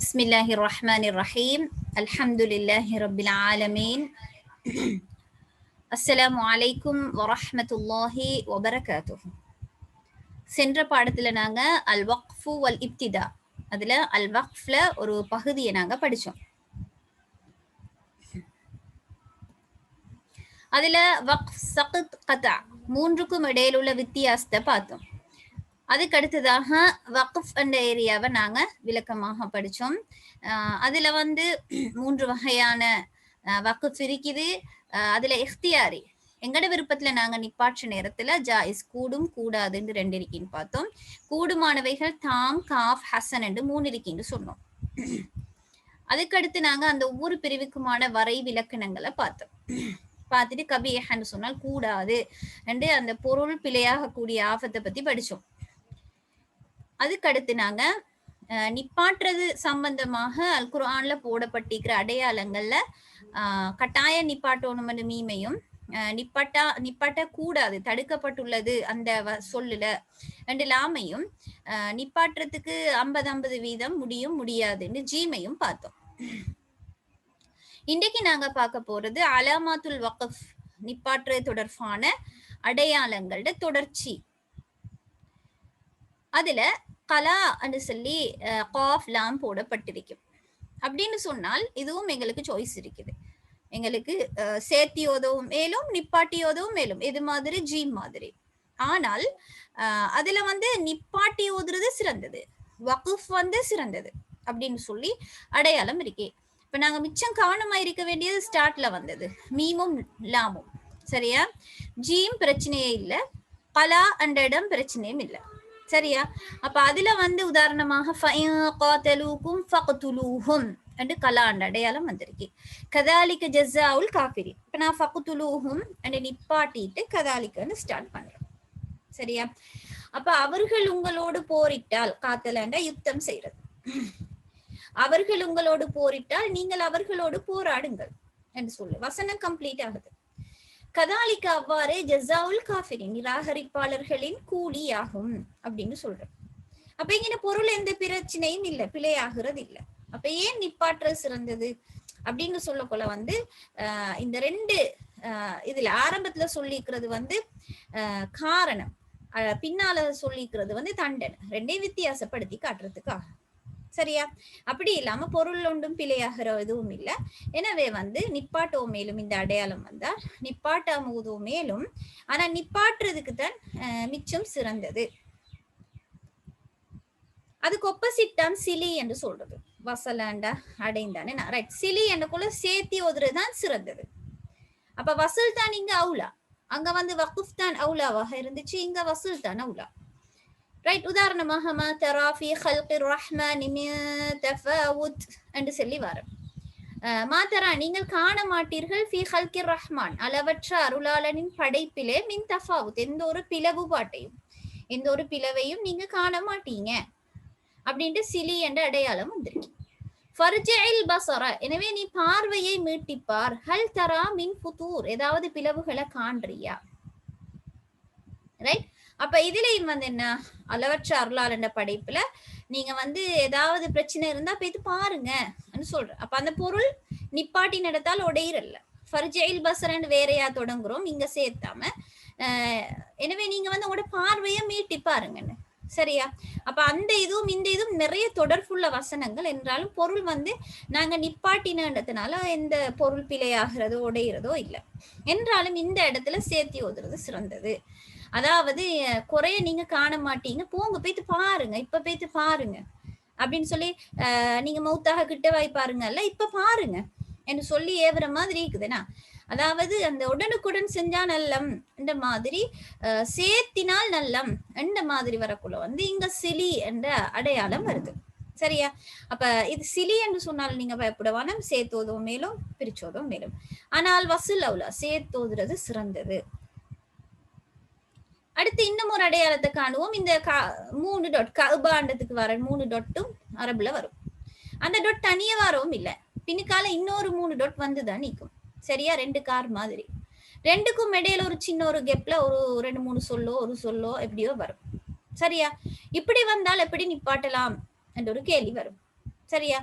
Bismillahirrahmanirrahim. Alhamdulillahi Rabbil Alamin. Assalamu alaikum warahmatullahi wabarakatuh. சென்ற பாடத்துல நாங்க அல் வக்ஃபு வல் இப்திதா, அதுல அல் வக்ஃப்ல ஒரு பகுதியை நாங்க படிச்சோம். அதுல வக்ஃப், சக்த், கதா மூன்றுக்கும் இடையில உள்ள வித்தியாசத்தை பார்த்தோம். அதுக்கு அடுத்ததாக வக்ஃப் என்ற ஏரியாவை நாங்க விளக்கமாக படிச்சோம். அதுல வந்து மூன்று வகையான வக்ஃப் இருக்குது. அதுல இஃப்தியாரி, எங்கட விருப்பத்துல நாங்க நிப்பாற்ற நேரத்துல ஜாயிஸ், கூடும் கூடாதுன்னு ரெண்டு இருக்கின்னு பார்த்தோம். கூடுமானவைகள் தாம், காஃப், ஹசன் என்று மூணு இருக்கின்னு சொன்னோம். அதுக்கடுத்து நாங்க அந்த ஒவ்வொரு பிரிவுக்குமான வரை விலக்கணங்களை பார்த்தோம். பார்த்துட்டு கபீஹன்னு சொன்னால் கூடாது என்று அந்த பொருள் பிழையாக கூடிய ஆபத்தை பத்தி படிச்சோம். அதுக்கடுத்து நாங்க நிப்பாட்டுறது சம்பந்தமாக அல் குர்ஆன்ல போடப்பட்டிருக்கிற அடையாளங்கள்ல கட்டாய நிப்பாட்டோணும்னு மீமையும், நிப்பாட்ட கூடாது, தடுக்கப்பட்டுள்ளது அந்த சொல்லுல ரெண்டு லாமையும், நிப்பாட்டுறதுக்கு 50-50 முடியும் முடியாதுன்னு ஜீமையும் பார்த்தோம். இன்றைக்கு நாங்க பார்க்க போறது அலாமாத்துல் வக்ஃப், நிப்பாற்று தொடர்பான அடையாளங்களோட தொடர்ச்சி. அதுல கலா என்று சொல்லி காஃப் லாம் போடப்பட்டிருக்கும். அப்படின்னு சொன்னால் இதுவும் எங்களுக்கு சாய்ஸ் இருக்குது. எங்களுக்கு சேர்த்தியோதவும் மேலும் நிப்பாட்டியோதவும் மேலும், இது மாதிரி ஜீம் மாதிரி. ஆனால் அதுல வந்து நிப்பாட்டி ஓதுறது சிறந்தது, வக்ஃப் வந்து சிறந்தது அப்படின்னு சொல்லி அடையாளம் இருக்கே. இப்ப நாங்க மிச்சம் கவனமா இருக்க வேண்டியது ஸ்டார்ட்ல வந்தது மீமும் லாமும். சரியா? ஜீம் பிரச்சனையே இல்லை, கலா என்ற இடம் பிரச்சனையும் இல்லை. சரியா? அப்ப அதுல வந்து உதாரணமாக என்று கலாண்ட அடையாளம் வந்திருக்கு. கதாலிக்க ஜஸாவுல் காஃபிரி. இப்ப நான் ஃபக்துலூஹும் என்று நிப்பாட்டிட்டு கதாலிக்கன்னு ஸ்டார்ட் பண்றேன். சரியா? அப்ப அவர்கள் உங்களோடு போரிட்டால், காத்தலண்ட யுத்தம் செய்யறது, அவர்கள் உங்களோடு போரிட்டால் நீங்கள் அவர்களோடு போராடுங்கள் என்று சொல்லு. வசனம் கம்ப்ளீட் ஆகுது. கதாலிக்கு அவ்வாறே ஜஸாவுல் காஃபிரின், நிராகரிப்பாளர்களின் கூலியாகும் அப்படின்னு சொல்றேன். அப்ப இங்க பொருள் எந்த பிரச்சனையும் இல்லை, பிழையாகிறது இல்லை. அப்ப ஏன் நிப்பாற்றது சிறந்தது அப்படின்னு சொல்லக்கொள்ள வந்து இந்த ரெண்டு இதுல ஆரம்பத்துல சொல்லிக்கிறது வந்து காரணம், பின்னால சொல்லிக்கிறது வந்து தண்டனை, ரெண்டையும் வித்தியாசப்படுத்தி காட்டுறதுக்காக. சரியா? அப்படி இல்லாம பொருள் ஒன்றும் பிழையாகிற எதுவும் இல்லை. எனவே வந்து நிப்பாட்டோ மேலும் இந்த அடையாளம் வந்தா நிப்பாட்டாமூதோ மேலும், ஆனா நிப்பாட்டுறதுக்கு தான் மிச்சம் சிறந்தது. அதுக்கு ஒப்போசிட் தான் சிலி என்று சொல்றது. வசலாண்டா அடைந்தானே ரைட். சிலி என்றக்குள்ள சேர்த்தி ஓதுறதுதான் சிறந்தது. அப்ப வசூல் தான் இங்க அவுலா, அங்க வந்து வக்ஃப் தான் அவுலாவாக இருந்துச்சு, இங்க வசூல் தான் அவுலா. ரைட். உதாரணமாக மா தரா ஃபீ ஹல்கிர் ரஹ்மானி மின் தஃபாவுத் என்று சொல்லி வரும். மாதரா நீங்கள் காண மாட்டீர்கள், ஃபீ ஹல்கிர் ரஹ்மான் அளவற்ற அருளாளனின் படைப்பிலே, மின் தஃபாவுத் எந்த ஒரு பிளவுபாட்டையும், எந்த ஒரு பிளவையும் நீங்க காண மாட்டீங்க அப்படின்ட்டு சிலி என்ற அடையாளம் வந்திருக்கு. ஃபர்ஜில் பஸர, எனவே நீ பார்வையை மீட்டிப்பார். ஹல் தரா மின் ஃபுதூர், ஏதாவது பிளவுகளை காண்றியா? ரைட். அப்ப இதுலயும் வந்து என்ன, அளவற்ற அருளாளன் படைப்புல நீங்க வந்து ஏதாவது பிரச்சனை இருந்தா போயிட்டு பாருங்க சொல்ற. அப்ப அந்த பொருள் நிப்பாட்டி நடத்தால் உடையிறல்ல. ஃபர்ஜில் பஸரன்னு வேறையா தொடங்குறோம், இங்க சேர்த்தாம. எனவே நீங்க வந்து உங்களோட பார்வையை மீட்டி பாருங்கன்னு. சரியா? அப்ப அந்த இதுவும் இந்த இதுவும் நிறைய தொடர்புள்ள வசனங்கள் என்றாலும் பொருள் வந்து நாங்க நிப்பாட்டினதுனால எந்த பொருள் பிழையாகிறதோ உடையிறதோ இல்லை. என்றாலும் இந்த இடத்துல சேர்த்தி ஓதுறது சிறந்தது. அதாவது குறைய நீங்க காண மாட்டீங்க, போங்க போய்த்து பாருங்க, இப்ப போய்த்து பாருங்க அப்படின்னு சொல்லி நீங்க மௌத்தாக கிட்ட வாய் பாருங்கல்ல, இப்ப பாருங்க என்று சொல்லி ஏவுற மாதிரி இருக்குதுன்னா, அதாவது அந்த உடனுக்குடன் செஞ்சா நல்லம் என்ற மாதிரி, சேர்த்தினால் நல்லம் என்ற மாதிரி வரக்குள்ள வந்து இங்க சிலி என்ற அடையாளம் வருது. சரியா? அப்ப இது சிலி என்று சொன்னால் நீங்க பயப்படவான, சேர்த்தோதோ மேலும் பிரிச்சோதோ மேலும். ஆனால் வசூல் அவுலா, சேர்த்தோதுறது சிறந்தது. அடுத்து இன்னும் ஒரு அடையாளத்தை காணுவோம். இந்த 3 டாட் கபாண்டத்துக்கு வர 3 டாட்டும் அரபுல வரும். அந்த டாட் தனியே வரவும் இல்லை, பின்னுக்கால இன்னொரு 3 டாட் வந்துதான் நிற்கும். சரியா? 2 கார் மாதிரி, ரெண்டுக்கும் இடையில ஒரு சின்ன ஒரு கெப்ல ஒரு 2-3 சொல்லோ ஒரு சொல்லோ எப்படியோ வரும். சரியா? இப்படி வந்தால் எப்படி நிப்பாட்டலாம் என்ற ஒரு கேள்வி வரும். சரியா?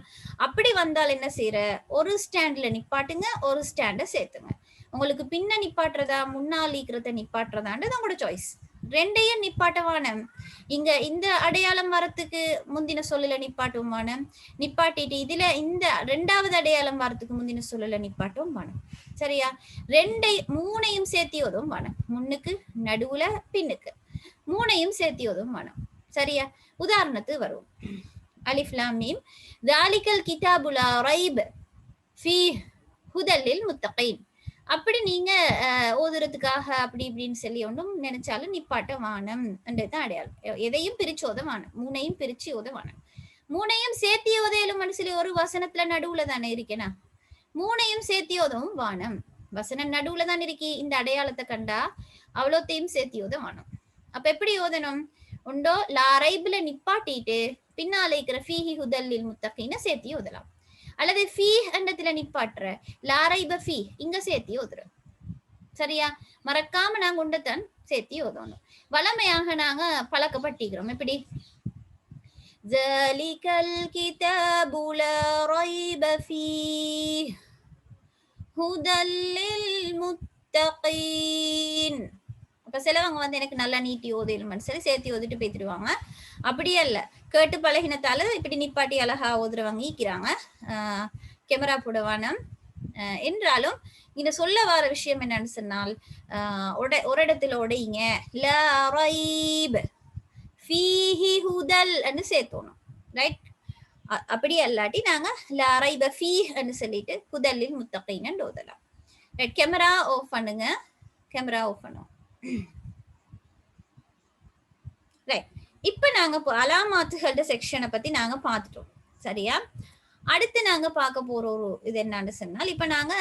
அப்படி வந்தால் என்ன செய்யற, ஒரு ஸ்டாண்ட்ல நிப்பாட்டுங்க, ஒரு ஸ்டாண்ட சேர்த்துங்க. உங்களுக்கு பின்ன நிப்பாட்டுறதா முன்னால் ஈக்கிறத நிப்பாட்டுறதான்றது உங்களோட சாய்ஸ். ரெண்டையும் நிப்பாட்டவான இங்க இந்த அடையாளம் வரத்துக்கு முந்தின சொல்லல நிப்பாட்டுவான, நிப்பாட்டிட்டு இதுல இந்த ரெண்டாவது அடையாளம் வரத்துக்கு முந்தின சொல்லல நிப்பாட்டும் வானம். சரியா? மூணையும் சேர்த்தி ஓதும் வானம். முன்னுக்கு, நடுவுல, பின்னுக்கு மூணையும் சேர்த்தி ஓதும் வானம். சரியா? உதாரணத்துக்கு வருவோம். அலிஃப் லாம் மீம் தாலிகல் கிதாபு லா ரைப் ஃபீஹ் ஹுதல் லில் முத்தகீன். அப்படி நீங்க ஓதுறதுக்காக அப்படி இப்படின்னு சொல்லி ஒன்றும் நினைச்சாலும் நிப்பாட்ட வானம் என்றதான் அடையாளம். எதையும் பிரிச்சு ஓத வானம், மூணையும் பிரிச்சு ஓத வானம். மூணையும் சேர்த்தி ஓதையிலும் மனசுல ஒரு வசனத்துல நடுவுல தானே இருக்கேனா, மூணையும் சேர்த்தி ஓதவும் வானம். வசனம் நடுவுல தான் இருக்கி, இந்த அடையாளத்தை கண்டா அவ்வளோத்தையும் சேர்த்தி ஓத வானம். அப்ப எப்படி ஓதணும்? உண்டோ லாரைப்ல நிப்பாட்டிட்டு பின்னால இருக்கிற ஃபீஹி ஹுதல்லில் முத்தகீன சேர்த்தி ஓதலாம். அல்லது ஃபீ எண்ணத்துல நிப்பாட்டுற லாரைப ஃபீ இங்க சேர்த்தி ஓதுற. சரியா? மறக்காம நாங்க உண்டத்தான் சேர்த்தி ஓதணும். வளமையாக நாங்க பழக்கப்பட்டிக்கிறோம். எப்படி? ஜலிகல் கிதாபு லா ரைப ஃபீஹ் ஹுதல் லில் முத்தகீன். அப்ப சிலவங்க வந்து எனக்கு நல்லா நீட்டி ஓதிடுமான்னு சொல்லி சேர்த்தி ஓதிட்டு போய்த்துடுவாங்க. அப்படியே இல்ல, கேட்டு பழகினத்தால இப்படி நிப்பாட்டி அழகா ஓதுறவங்க ஈக்கிறாங்க. கேமரா போடவானம் என்றாலும் இந்த சொல்ல வர விஷயம் என்னன்னு சொன்னால், ஒரு இடத்துல உடையுங்க லா ரைப் ஃபீஹி ஹுதல் என்று சேர்த்தோணும். ரைட்? அப்படி அல்லாட்டி நாங்க லா ரைப ஃபீஹ் என்று சொல்லிட்டு ஹுதல்லில் முத்தகீன் ஓதலாம். ரைட்? கேமரா ஆஃப் பண்ணுங்க. கேமரா ஆஃப் பண்ணுவோம். ரைட், இப்ப நாங்க அலாமாத்துகளோட செக்ஷனை பத்தி நாங்க பார்த்துட்டோம். சரியா? அடுத்து நாங்க பார்க்க போற ஒரு இது என்னன்னு சொன்னால், இப்ப நாங்க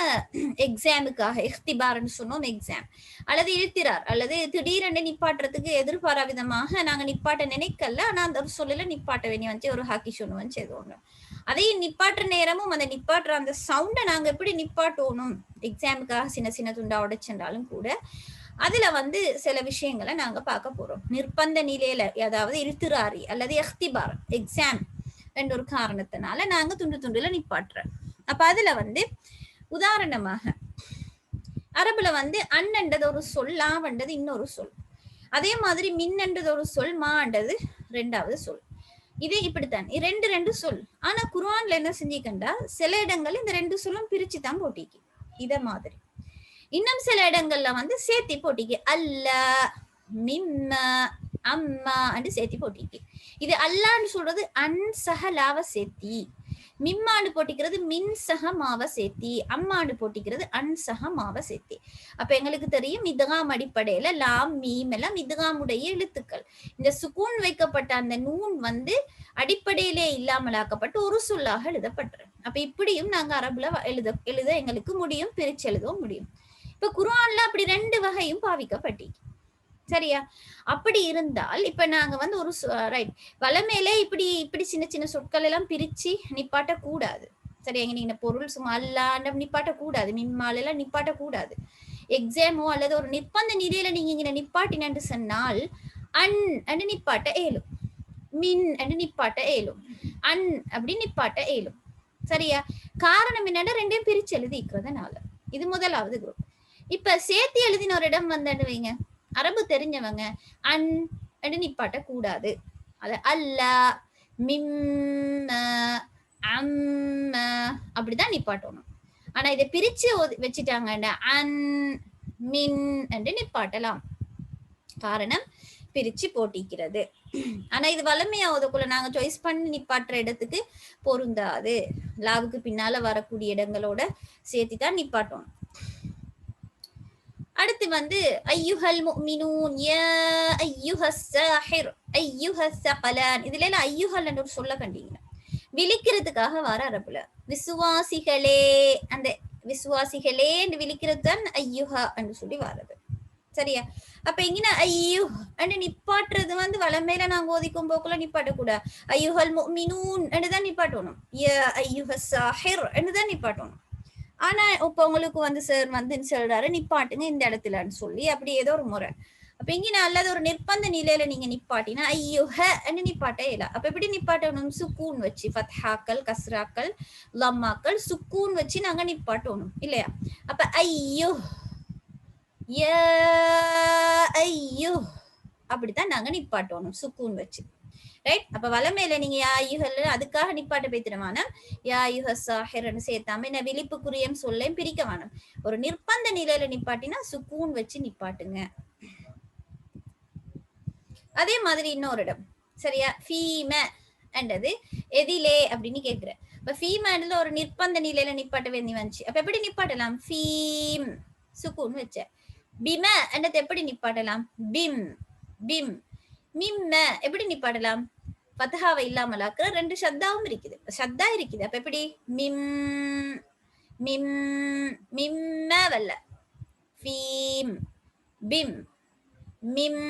எக்ஸாமுக்காக இஃப்திபார்னு சொன்னோம். எக்ஸாம் அல்லது இழுத்திரார் அல்லது திடீரென்று நிப்பாட்டுறதுக்கு எதிர்பாரா விதமாக நாங்க நிப்பாட்ட நினைக்கல, ஆனா அந்த சொல்லல நிப்பாட்ட வேண்டிய வந்து ஒரு ஹாக்கி சொன்னு வந்து ஏதோ ஒண்ணு அதையும் நிப்பாட்டுற நேரமும் அந்த நிப்பாட்டுற அந்த சவுண்டை நாங்க எப்படி நிப்பாட்டணும், எக்ஸாமுக்காக சின்ன சின்ன துண்டா உடைச்சென்றாலும் கூட அதுல வந்து சில விஷயங்களை நாங்க பார்க்க போறோம். நிர்பந்த நிலையில, அதாவது இழுத்திராரி அல்லது இஃப்திபார் எக்ஸாம் என்ற ஒரு காரணத்தினால நாங்க துண்டு துண்டுல நிப்பாட்டுறோம். அப்ப அதுல வந்து உதாரணமாக அரபுல வந்து அன்னன்றது ஒரு சொல், லாவன்றது இன்னொரு சொல். அதே மாதிரி மின்னன்றது ஒரு சொல், மான்றது ரெண்டாவது சொல். இதே இப்படித்தான் ரெண்டு சொல். ஆனா குர்ஆன்ல என்ன செஞ்சிக்கண்டா சில இடங்கள் இந்த ரெண்டு சொல்லும் பிரிச்சு தான் போட்டிக்கு. இத மாதிரி இன்னும் சில இடங்கள்ல வந்து சேர்த்தி போட்டிக்கு அல்லா மிம்மா அம்மா என்று சேர்த்தி போட்டிக்கு. இது அல்லான்னு சொல்றது அன்சஹலாவ சேர்த்தி, மிம்மாண்டு போட்டிக்கிறது மின் சஹ மாவ சேர்த்தி, அம்மாண்டு போட்டிக்கிறது அன்சஹ மாவ சேர்த்தி. அப்ப எங்களுக்கு தெரியும் இத்காம் அடிப்படையில லாம் மீம் எல்லாம் இத்காமுடைய எழுத்துக்கள். இந்த சுக்கூன் வைக்கப்பட்ட அந்த நூன் வந்து அடிப்படையிலே இல்லாமலாக்கப்பட்டு ஒரு சொல்லாக எழுதப்பட்டிரு. அப்ப இப்படியும் நாங்க அரபுல எழுத எங்களுக்கு முடியும், பிரிச்சு எழுதவும் முடியும். இப்ப குர்ஆன்ல அப்படி ரெண்டு வகையும் பாவிக்கப்பட்டி. சரியா? அப்படி இருந்தால் இப்ப நாங்க வந்து ஒரு ரைட் வளமேலே இப்படி சின்ன சின்ன சொற்கள் எல்லாம் பிரிச்சு நிப்பாட்ட கூடாது. சரியா? நீங்க பொருள் சும்மா அல்லாண்ட நிப்பாட்ட கூடாது, மிம்மால எல்லாம் நிப்பாட்ட கூடாது. எக்ஸாமோ அல்லது ஒரு நிர்பந்த நிலையில நீங்க இங்க நிப்பாட்டினு சொன்னால் அன் என்று நிப்பாட்ட ஏலும், மின் என்று நிப்பாட்ட ஏலும், அன் அப்படி நிப்பாட்ட ஏலும். சரியா? காரணம் என்னன்னா ரெண்டையும் பிரிச்சு எழுதிக்கிறதுனால. இது முதலாவது குரூப். இப்ப சேர்த்தி எழுதின ஒரு இடம் வந்து வைங்க, அரபு தெரிஞ்சவங்க அன் என்று நிப்பாட்ட கூடாது. அது அல்லா மிம் அம் அப்படிதான் நிப்பாட்டணும். ஆனா இதை பிரிச்சு வச்சுட்டாங்க அன் மின் என்று நிப்பாட்டலாம். காரணம் பிரிச்சு போட்டிக்கிறது. ஆனா இது வலிமையா ஓதக்குள்ள நாங்க சாய்ஸ் பண்ணி நிப்பாட்டுற இடத்துக்கு பொருந்தாது. லாவுக்கு பின்னால வரக்கூடிய இடங்களோட சேர்த்தி தான் நிப்பாட்டணும். அடுத்து வந்து ஐயுஹல் முஃமினூன் யா ஐயுஹஸ் ஸாஹிர் ஐயுஹஸ் ஸகலான். இதுல எல்லாம் ஐயுஹல் என்ற ஒரு சொல்ல கண்டீங்க விழிக்கிறதுக்காக வர அரபுல விசுவாசிகளே, அந்த விசுவாசிகளே என்று விழிக்கிறது தான் ஐயுஹா என்று சொல்லி வர்றது. சரியா? அப்ப இங்க ஐயு என்று நிப்பாட்டுறது வந்து வளமையில நாங்க ஓதிக்கும் போக்குள்ள நிப்பாட்டக்கூடாது. ஐயுஹல் முஃமினூன் என்றுதான் நிப்பாட்டணும், யா ஐயுஹஸ் ஸாஹிர் என்றுதான் நிப்பாட்டணும். ஆனா இப்ப உங்களுக்கு வந்து சார் வந்து சொல்றாரு நிப்பாட்டுங்க இந்த இடத்துலன்னு சொல்லி அப்படி ஏதோ ஒரு முறை. அப்ப இங்க அல்லது ஒரு நிர்பந்த நிலையில நீங்க நிப்பாட்டினா ஐயுஹ நிப்பாட்ட இல்ல. அப்ப எப்படி நிப்பாட்டணும்? சுக்கூன் வச்சு, ஃபத்ஹாக்கள், கஸ்ராக்கள், லம்மாக்கள் சுக்கூன் வச்சு நாங்க நிப்பாட்டணும் இல்லையா? அப்ப ஐயோ யா ஐயோ அப்படித்தான் நாங்க நிப்பாட்டணும் சுக்கூன் வச்சு. ரைட்? அப்ப வலமையில நீங்க யா ஐயுஹல் அதுக்காக நிப்பாட்ட பேத்திடமான யா ஐயுஹ சாஹிர்னு சேர்த்தாம என்ன விழிப்புக்குரியம் சொல்லையும் பிரிக்க வேணும். ஒரு நிர்பந்த நிலையில நிப்பாட்டினா சுக்கூன் வச்சு நிப்பாட்டுங்க. அதே மாதிரி இன்னொரு இடம் சரியா? ஃபீம என்றது எதிலே அப்படின்னு கேக்குற. இப்ப ஃபீமல ஒரு நிர்பந்த நிலையில நிப்பாட்ட வேண்டி வந்துச்சு. அப்ப எப்படி நிப்பாட்டலாம்? ஃபீம் சுக்கூன் வச்ச. பிம என்றது எப்படி நிப்பாட்டலாம்? Pym Pym. மிம்ம எப்படி நிப்பாட்டலாம்? ஃபத்ஹாவை இல்லாமலாக்குற ரெண்டு ஷத்தாவும் இருக்குது, ஷத்தா இருக்குது. அப்ப எப்படி? மிம் மிம் மிம்ம வல்ல ஃபீம் பிம் மிம்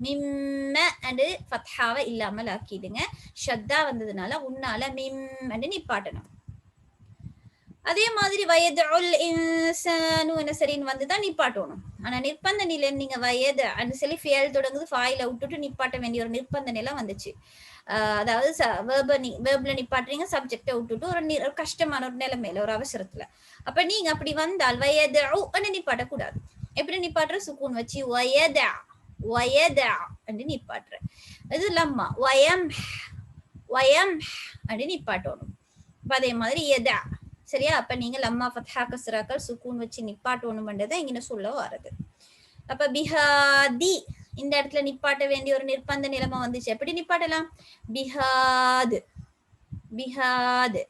மிம்ம அண்டு ஃபத்ஹாவை இல்லாமல் ஆக்கிடுங்க. ஷத்தா வந்ததுனால உன்னால மிம் அண்டு நிப்பாட்டணும். அதே மாதிரி வயதுல் இன்சானு என்ன சரின்னு வந்துதான் நிப்பாட்டணும். ஆனா நிர்பந்த நிலை நீங்க வயது அண்டு சொல்லி ஃபேல் தொடங்குது ஃபாயில விட்டுட்டு நிப்பாட்ட வேண்டிய ஒரு நிர்பந்த நிலை வந்துச்சு. அதாவது வேர்ப்ல நிப்பாட்டுறீங்க, சப்ஜெக்டை விட்டுட்டு ஒரு கஷ்டமான ஒரு நிலைமையில ஒரு அவசரத்துல. அப்ப நீங்க அப்படி வந்தால் வயது நிப்பாட்டக்கூடாது. எப்படி நிப்பாட்டுற? சுக்கூன் வச்சு வயதா வயதா அப்படி நிப்பாட்டுற. இது லம்மா வயம் வயம் அப்படி நிப்பாட்டணும். அப்ப அதே மாதிரி எதா சரியா? அப்ப நீங்க லம்மா ஃபத்ஹா கஸ்ராக்கள் சுக்கூன் வச்சு நிப்பாட்டணும் பண்றதை இங்க சொல்ல வரது. அப்ப பிஹாதி இந்த இடத்துல நிப்பாட்ட வேண்டிய ஒரு நிர்பந்த நிலைமை வந்துச்சு. எப்படி நிப்பாட்டலாம்? பிஹாது பிஹாது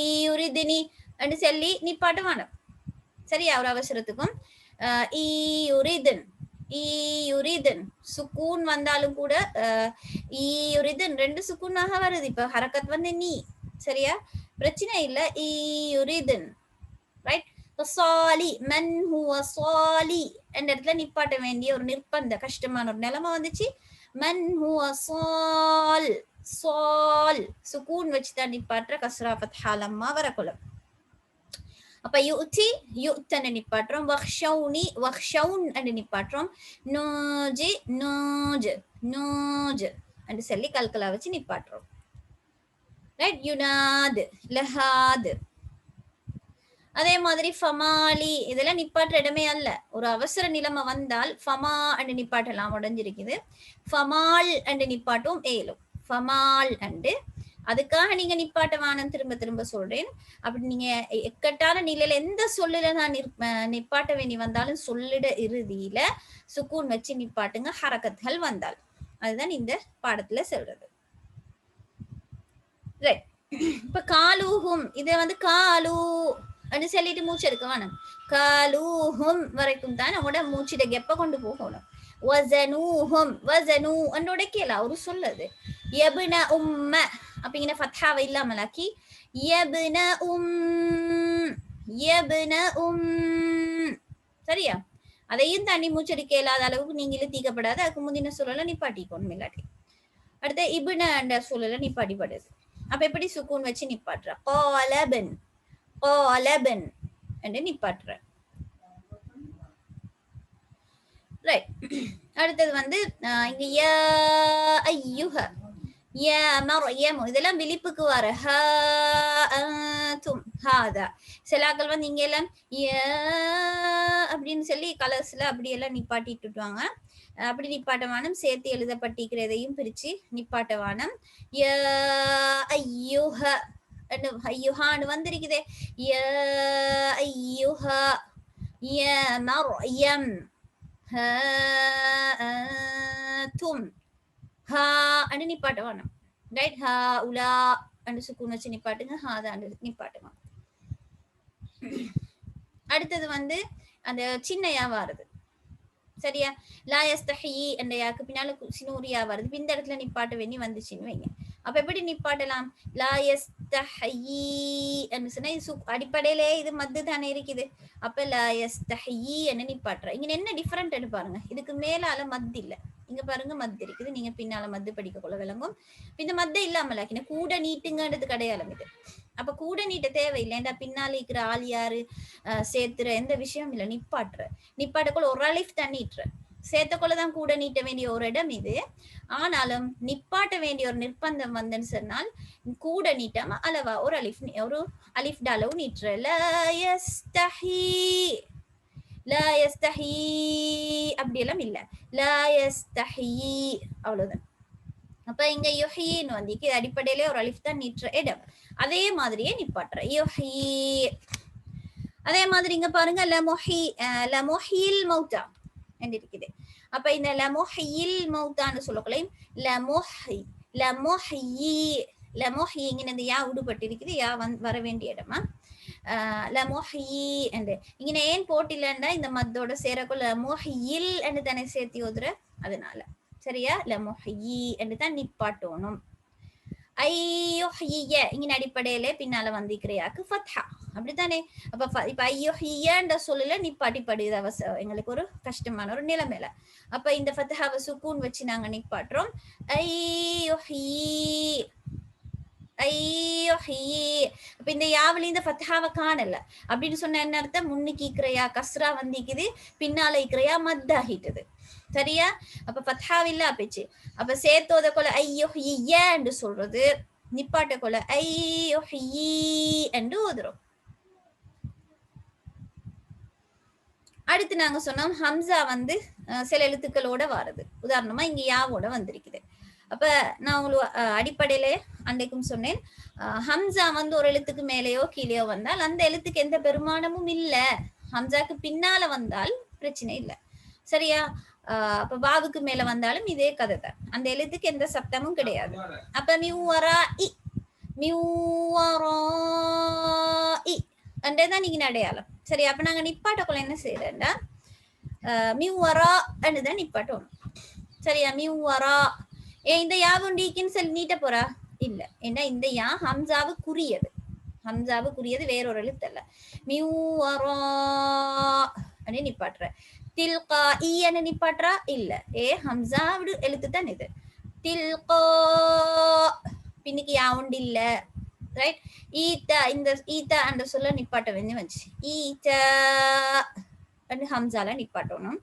ஈயுரிதினி என்று சொல்லி நிப்பாட்ட வேணும் சரியா? ஒரு அவசரத்துக்கும் ஈயுரிதன் ஈயுரிதன் சுக்கூன் வந்தாலும் கூட ஈயுரிதன் ரெண்டு சுக்கூனாக வருது. இப்ப ஹரக்கத் வந்து நீ சரியா? பிரச்சனை இல்ல. ஈயுரிதன் ரைட்? சாலி மன் ஹுவ சாலி என்ற இடத்துல நிப்பாட்ட வேண்டிய ஒரு நிர்பந்த கஷ்டமான ஒரு நிலைமை வந்துச்சு. மன் ஹுவ சால் சால் சுக்கூன் வச்சுதான் நிப்பாட்டுற. கஸ்ரா ஃபத்ஹா லம்மா வரக்குள்ள. அப்ப யுத்தி யுத்தன்னு நிப்பாட்டுறோம். வக்ஷௌனி வக்ஷௌன் என்று நிப்பாட்டுறோம். நூஜி நூஜ் நூஜ் என்று சொல்லி கல்கலா வச்சு நிப்பாட்டுறோம். ரைட்? யுனாது லஹாது. அதே மாதிரி ஃபமாலி இதெல்லாம் நிப்பாட்டுற இடமே அல்ல. ஒரு அவசர நிலைமை வந்தால் ஃபமா அண்டு நிப்பாட்டலாம் உடஞ்சிருக்குது. ஃபமால் அண்டு நிப்பாட்டும் ஏலும். ஃபமால் அண்டு அதுக்காக நீங்க நிப்பாட்ட வானம் திரும்ப திரும்ப சொல்றேன். அப்படி நீங்க எக்கட்டான நிலையில எந்த சொல்லுல நான் நிப்பாட்ட வேண்டி வந்தாலும் சொல்லிட இறுதியில சுக்கூன் வச்சு நிப்பாட்டுங்க ஹரக்கத்கள் வந்தால். அதுதான் இந்த பாடத்துல சொல்றது. ரைட்? இப்ப காலூஹும் இதை வந்து காலூ அப்படி சொல்லிட்டு மூச்சு எடுக்க வேணும். காலூஹும் வரைக்கும் தான் நம்மளோட மூச்சிட கெப்ப கொண்டு போகணும். வஸனூஹும் வஸனூ அன்னோட கேளா ஒரு சொல்லுது. யப்ன உம்ம அப்படிங்கிற ஃபத்ஹாவை இல்லாமலாக்கி யப்ன யப்ன சரியா? அதையும் தாண்டி மூச்சடிக்க இல்லாத அளவுக்கு நீங்க இழுத்தீக்கப்படாது. அதுக்கு முந்தின சூழல நிப்பாட்டிக்கணும் இல்லாட்டி. அடுத்த இப்ன என்ற சூழல நிப்பாட்டிப்படுது. அப்ப எப்படி சுக்கூன் வச்சு நிப்பாட்டுற? காலபன் காலபன் என்று நிப்பாட்டுற. ரைட்? அடுத்தது வந்து இங்க யா ஐயுஹ யா மர்யம் இதெல்லாம் விழிப்புக்கு வர ஹ அன்தும் ஹாதா. சிலாக்கள் வந்து இங்க எல்லாம் யா அப்படின்னு சொல்லி கலர்ஸ்ல அப்படி எல்லாம் நிப்பாட்டிட்டுவாங்க. அப்படி நிப்பாட்டவானம் சேர்த்து எழுதப்பட்டிருக்கிறதையும் பிரிச்சு நிப்பாட்டவானம். யா ஐயுஹ ஐயுஹான்னு வந்திருக்குதே. யா ஐயுஹ யா மர்யம் ஹ அன்தும் ஹா அண்டு நிப்பாட்ட வேணும். ரைட்? ஹா உலா அண்டு சுக்கூன் வச்சு நிப்பாட்டுங்க. ஹாதா அண்டு நிப்பாட்டுங்க. அடுத்தது வந்து அந்த சின்னையா வருது சரியா? லா யஸ்தஹி என்ற யாக்கு பின்னால சினூரியா வருது. இந்த இடத்துல நிப்பாட்ட வேண்டி வந்துச்சுன்னு வைங்க. அப்ப எப்படி நிப்பாட்டலாம்? லா யஸ்தஹி என்று சொன்னா இது அடிப்படையிலே இது மத்து தானே இருக்குது. அப்ப லா யஸ்தஹி என்ன நிப்பாட்டுற. இங்க என்ன டிஃபரெண்ட் பாருங்க. இதுக்கு மேலால மத்து இல்ல. இங்க பாருங்க மத்து இருக்குது. நீங்க பின்னால மத்து படிக்க கொள்ள விளங்கும். இந்த மத்த இல்லாமல கூட நீட்டுங்கிறது கிடையாது இது. அப்ப கூட நீட்ட தேவையில்லை. ஏன்டா பின்னால இருக்கிற ஆள் யாரு சேர்த்துற எந்த விஷயம் இல்ல. நிப்பாட்டுற நிப்பாட்டக்குள்ள ஒரு அலிஃப் தான் நீட்டுற. சேர்த்தக்கொள்ளதான் கூட நீட்ட வேண்டிய ஒரு இடம் இது. ஆனாலும் நிப்பாட்ட வேண்டிய ஒரு நிர்பந்தம் வந்துன்னு சொன்னால் கூட நீட்டாம அளவா ஒரு அலிஃப் அளவு நீட்டுற. லா யஸ்தஹி, லா யஸ்தஹி அப்படியெல்லாம் இல்ல. லா யஸ்தஹி அவ்வளவுதான். அப்ப இங்க யுஹின்னு வந்து இது அடிப்படையிலே ஒரு அலிஃப் தான் நீட்டுற இடம். அதே மாதிரியே நிப்பாட்டுற யுஹி. அதே மாதிரி இங்க பாருங்க லமுஹில் மௌத்தா என்று இருக்குது. அப்ப இந்த லமுஹில் மௌத்தான்னு சொல்லக்கொள்ளையும் லமுஹி இங்க இந்த யா உடுபட்டு இருக்குது. யா வர வேண்டிய இடமா லமுஹி என்று இங்க ஏன் போட்டிலண்டா இந்த மத்தோட சேரக்குள்ள லமுஹில் என்று தானே சேர்த்தி ஓதுற, அதனால சரியா லமுஹி என்று தான் நிப்பாட்டணும். ஐயுஹிய இங்க அடிப்படையில பின்னால வந்திக்கிறையாக்கு ஃபத்ஹா அப்படித்தானே. அப்ப இப்ப ஐயுஹியன்ற சொல்லல நிப்பாட்டிப்படுது எங்களுக்கு ஒரு கஷ்டமான ஒரு நிலைமையில. அப்ப இந்த ஃபத்ஹாவை சுக்கூன் வச்சு நாங்க நிப்பாட்டுறோம். ஐயுஹி ஐயுஹி. அப்ப இந்த யாவில இந்த ஃபத்ஹாவை காணல அப்படின்னு சொன்ன என்ன அர்த்தம், முன்னுக்கு இக்கிறையா கஸ்ரா வந்திக்குது, பின்னால இக்கிறையா மத்தாகிட்டது. சரியா? அப்ப ஃபத்ஹாவில்லா போச்சு. அப்ப சேர்த்தோத கொல ஐயுஹிய என்று சொல்றது, நிப்பாட்ட கொல ஐயுஹி என்று ஓதுறோம். அடுத்து நாங்க சொன்னோம் ஹம்சா வந்து சில எழுத்துக்களோட வருது. உதாரணமா இங்க யாவோட வந்திருக்குது. அப்ப நான் உங்களுக்கு அடிப்படையில அன்றைக்கும் சொன்னேன், ஹம்சா வந்து ஒரு எழுத்துக்கு மேலேயோ கீழேயோ வந்தால் அந்த எழுத்துக்கு எந்த பெருமானமும் இல்ல. ஹம்சாக்கு பின்னால வந்தால் பிரச்சனை இல்லை. சரியா? அப்ப வாவுக்கு மேல வந்தாலும் இதே கதை தான், அந்த எழுத்துக்கு எந்த சப்தமும் கிடையாது. அப்ப மியூவரா அண்டேதான் நீங்க அடையாளம். சரி, அப்ப நாங்க நிப்பாட்டக்குள்ள என்ன செய்யறேன்டா மியூவரா தான் நிப்பாட்டோம். சரியா? மியூவரா இந்த யாவுண்டிக்குன்னு சொல்லி நீட்ட போறா இல்ல. ஏன்னா இந்த யா ஹம்சாவுக்குரியது, ஹம்சாவுக்குரியது வேறொரு எழுத்து அல்ல. மியூவரா அப்படின்னு நிப்பாட்டுற. தில்கா ஈன்னு நிப்பாட்டுறா இல்ல. ஹம்சாவோட எழுத்து தான் இது. தில்கா பின்னுக்கு யாவுண்டு இல்ல. ரைட்? ஈத்தா இந்த ஈத்தா அந்த சொல்ல நிப்பாட்ட வேண்டி வந்துச்சு. ஈத்தா ஹம்சால நிப்பாட்டணும்.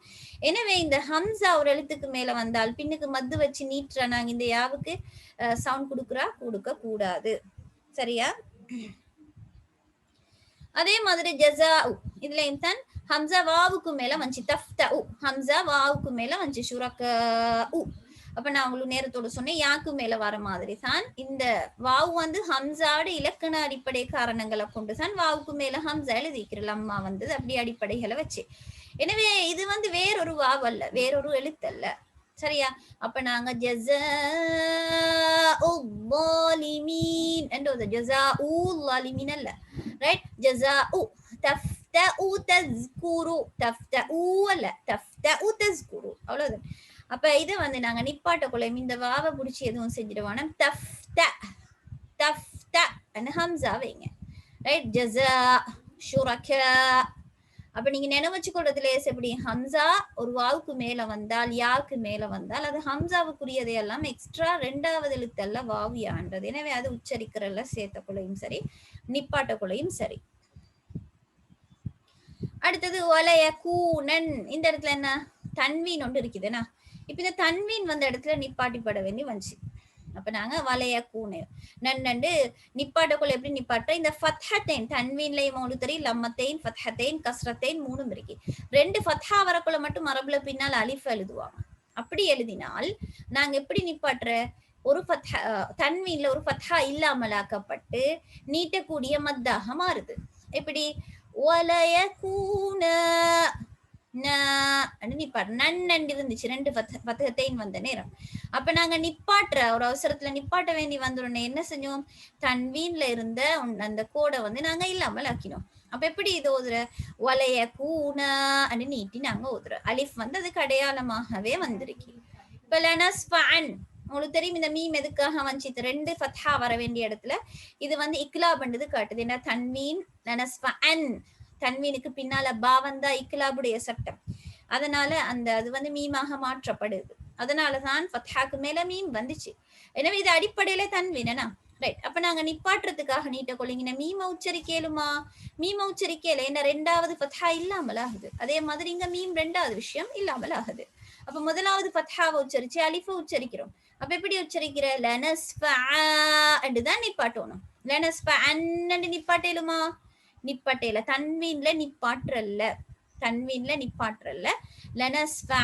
எனவே இந்த ஹம்சா ஒரு எழுத்துக்கு மேல வந்தால் பின்னுக்கு மத்து வச்சு நீட்டுற நாங்க இந்த யாவுக்கு சவுண்ட் கொடுக்க கூடாது. சரியா? அதே மாதிரி ஜஸா இதுலயும் தான் ஹம்சா வாவுக்கு மேல வந்துச்சு. தஃப்தஉ ஹம்சா வாவுக்கு மேல வந்துச்சு. ஷுரகஉ. அப்ப நான் உங்களுக்கு நேரத்தோட சொன்னேன், யாக்கு மேல வர மாதிரி தான் இந்த வாவு வந்து ஹம்சாவோட இலக்கண அடிப்படை காரணங்களை கொண்டுதான் வாவுக்கு மேல ஹம்சா எழுதிக்கிறோம். அம்மா வந்தது அப்படி அடிப்படைகளை வச்சு. எனவே இது வந்து வேறொரு வாவு அல்ல, வேறொரு எழுத்து அல்ல. சரியா? அப்ப நாங்க ஜஸாஉல்-ஸாலிமீன் என்று ஜஸாஉல்-ஸாலிமீன் அல்ல. ரைட்? ஜஸாஉ தஃப்தஉ தஸ்குரு, தஃப்தஉ அல்ல, தஃப்தஉ தஸ்குரு, அவ்வளவுதான். அப்ப இதை வந்து நாங்க நிப்பாட்டக்குள்ள இந்த வாவை பிடிச்சி எதுவும் செஞ்சிடுவானா தஃப்த தஃப்த ஹம்சா வைங்க. ரைட்? ஜஸா ஷுரகா. அப்ப நீங்க நினைவு வச்சுக்கொள்றதுல எப்படி ஹம்சா ஒரு வாவுக்கு மேல வந்தால் யாவுக்கு மேல வந்தால் அது ஹம்சாவுக்குரியதை எல்லாம் எக்ஸ்ட்ரா ரெண்டாவது எழுத்தல்ல வாவு யான்றது. எனவே அது உச்சரிக்கிறல்ல சேர்த்தக்குள்ளையும் சரி நிப்பாட்டக்குள்ளையும் சரி. அடுத்தது வலயகூனன். இந்த இடத்துல என்ன தன்வீன் ஒன்று இருக்குதுன்னா, இப்ப இந்த தன்வீன் வந்த இடத்துல நிப்பாட்டிப்பட வேண்டி வந்துச்சு. அப்ப நாங்க வலயகூனு நன்னண்டு நிப்பாட்டக்குள்ள எப்படி நிப்பாட்ட இந்த ஃபத்ஹத்தைன் தன்வீன்லயும் உங்களுக்கு தெரியும் லம்மத்தைன் ஃபத்ஹத்தைன் கஸ்ரத்தைன் மூணும் இருக்கு. ரெண்டு ஃபத்ஹா வரக்குள்ள மட்டும் அரபுல பின்னால் அலிஃப் எழுதுவாங்க. அப்படி எழுதினால் நாங்க எப்படி நிப்பாட்டுற ஒரு ஃபத்ஹா தன்வீன்ல ஒரு ஃபத்ஹா இல்லாமலாக்கப்பட்டு நீட்டக்கூடிய மத்தாக மாறுது. எப்படி வலயகூன நிப்பாட்டு நன்னண்டு இருந்துச்சு ரெண்டு ஃபத்ஹத்தைன் வந்த நேரம். அப்ப நாங்க நிப்பாட்டுற ஒரு அவசரத்துல நிப்பாட்ட வேண்டி வந்துடனே என்ன செஞ்சோம், தன்வீன்ல இருந்த அந்த கோடை வந்து நாங்க இல்லாமல் ஆக்கினோம். அப்ப எப்படி இது ஓதுற வலயகூன நீட்டி நாங்க ஓதுற. அலிஃப் வந்து அதுக்கு அடையாளமாகவே வந்திருக்கு. இப்ப லனஸ்ஃபஅன் உங்களுக்கு தெரியும் இந்த மீம் எதுக்காக வந்துச்சு, ரெண்டு ஃபத்ஹா வர வேண்டிய இடத்துல இது வந்து இக்லா பண்றது காட்டுது. என்ன தன்வீன் லனஸ்ஃபஅன் தன்வீனுக்கு பின்னால பா வந்தா இக்லாபுடைய சட்டம், அதனால அந்த அது வந்து மீமாக மாற்றப்படுது. அதனாலதான் ஃபத்ஹாக்கு மேல மீம் வந்துச்சு. எனவே இது அடிப்படையில தன்வீனா ரைட். அப்ப நாங்க நிப்பாட்டுறதுக்காக நீட்ட கொள்ளிங்க மீம உச்சரிக்கலுமா, மீம உச்சரிக்கல என்ன ரெண்டாவது ஃபத்ஹா இல்லாமல் ஆகுது. அதே மாதிரி இங்க மீம் ரெண்டாவது விஷயம் இல்லாமல் ஆகுது. அப்ப முதலாவது ஃபத்ஹாவை உச்சரிச்சு அலிஃபை உச்சரிக்கிறோம். அப்ப எப்படி உச்சரிக்கிற? லனஸ்ஃபா தான் நிப்பாட்டணும். லனஸ்ஃபா அன்னு நிப்பாட்டேலுமா? நிப்பாட்டேல. தன்வீன்ல நிப்பாற்றல்ல. தன்வீன்ல நிப்பாற்றல்ல. லனஸ்ஃபா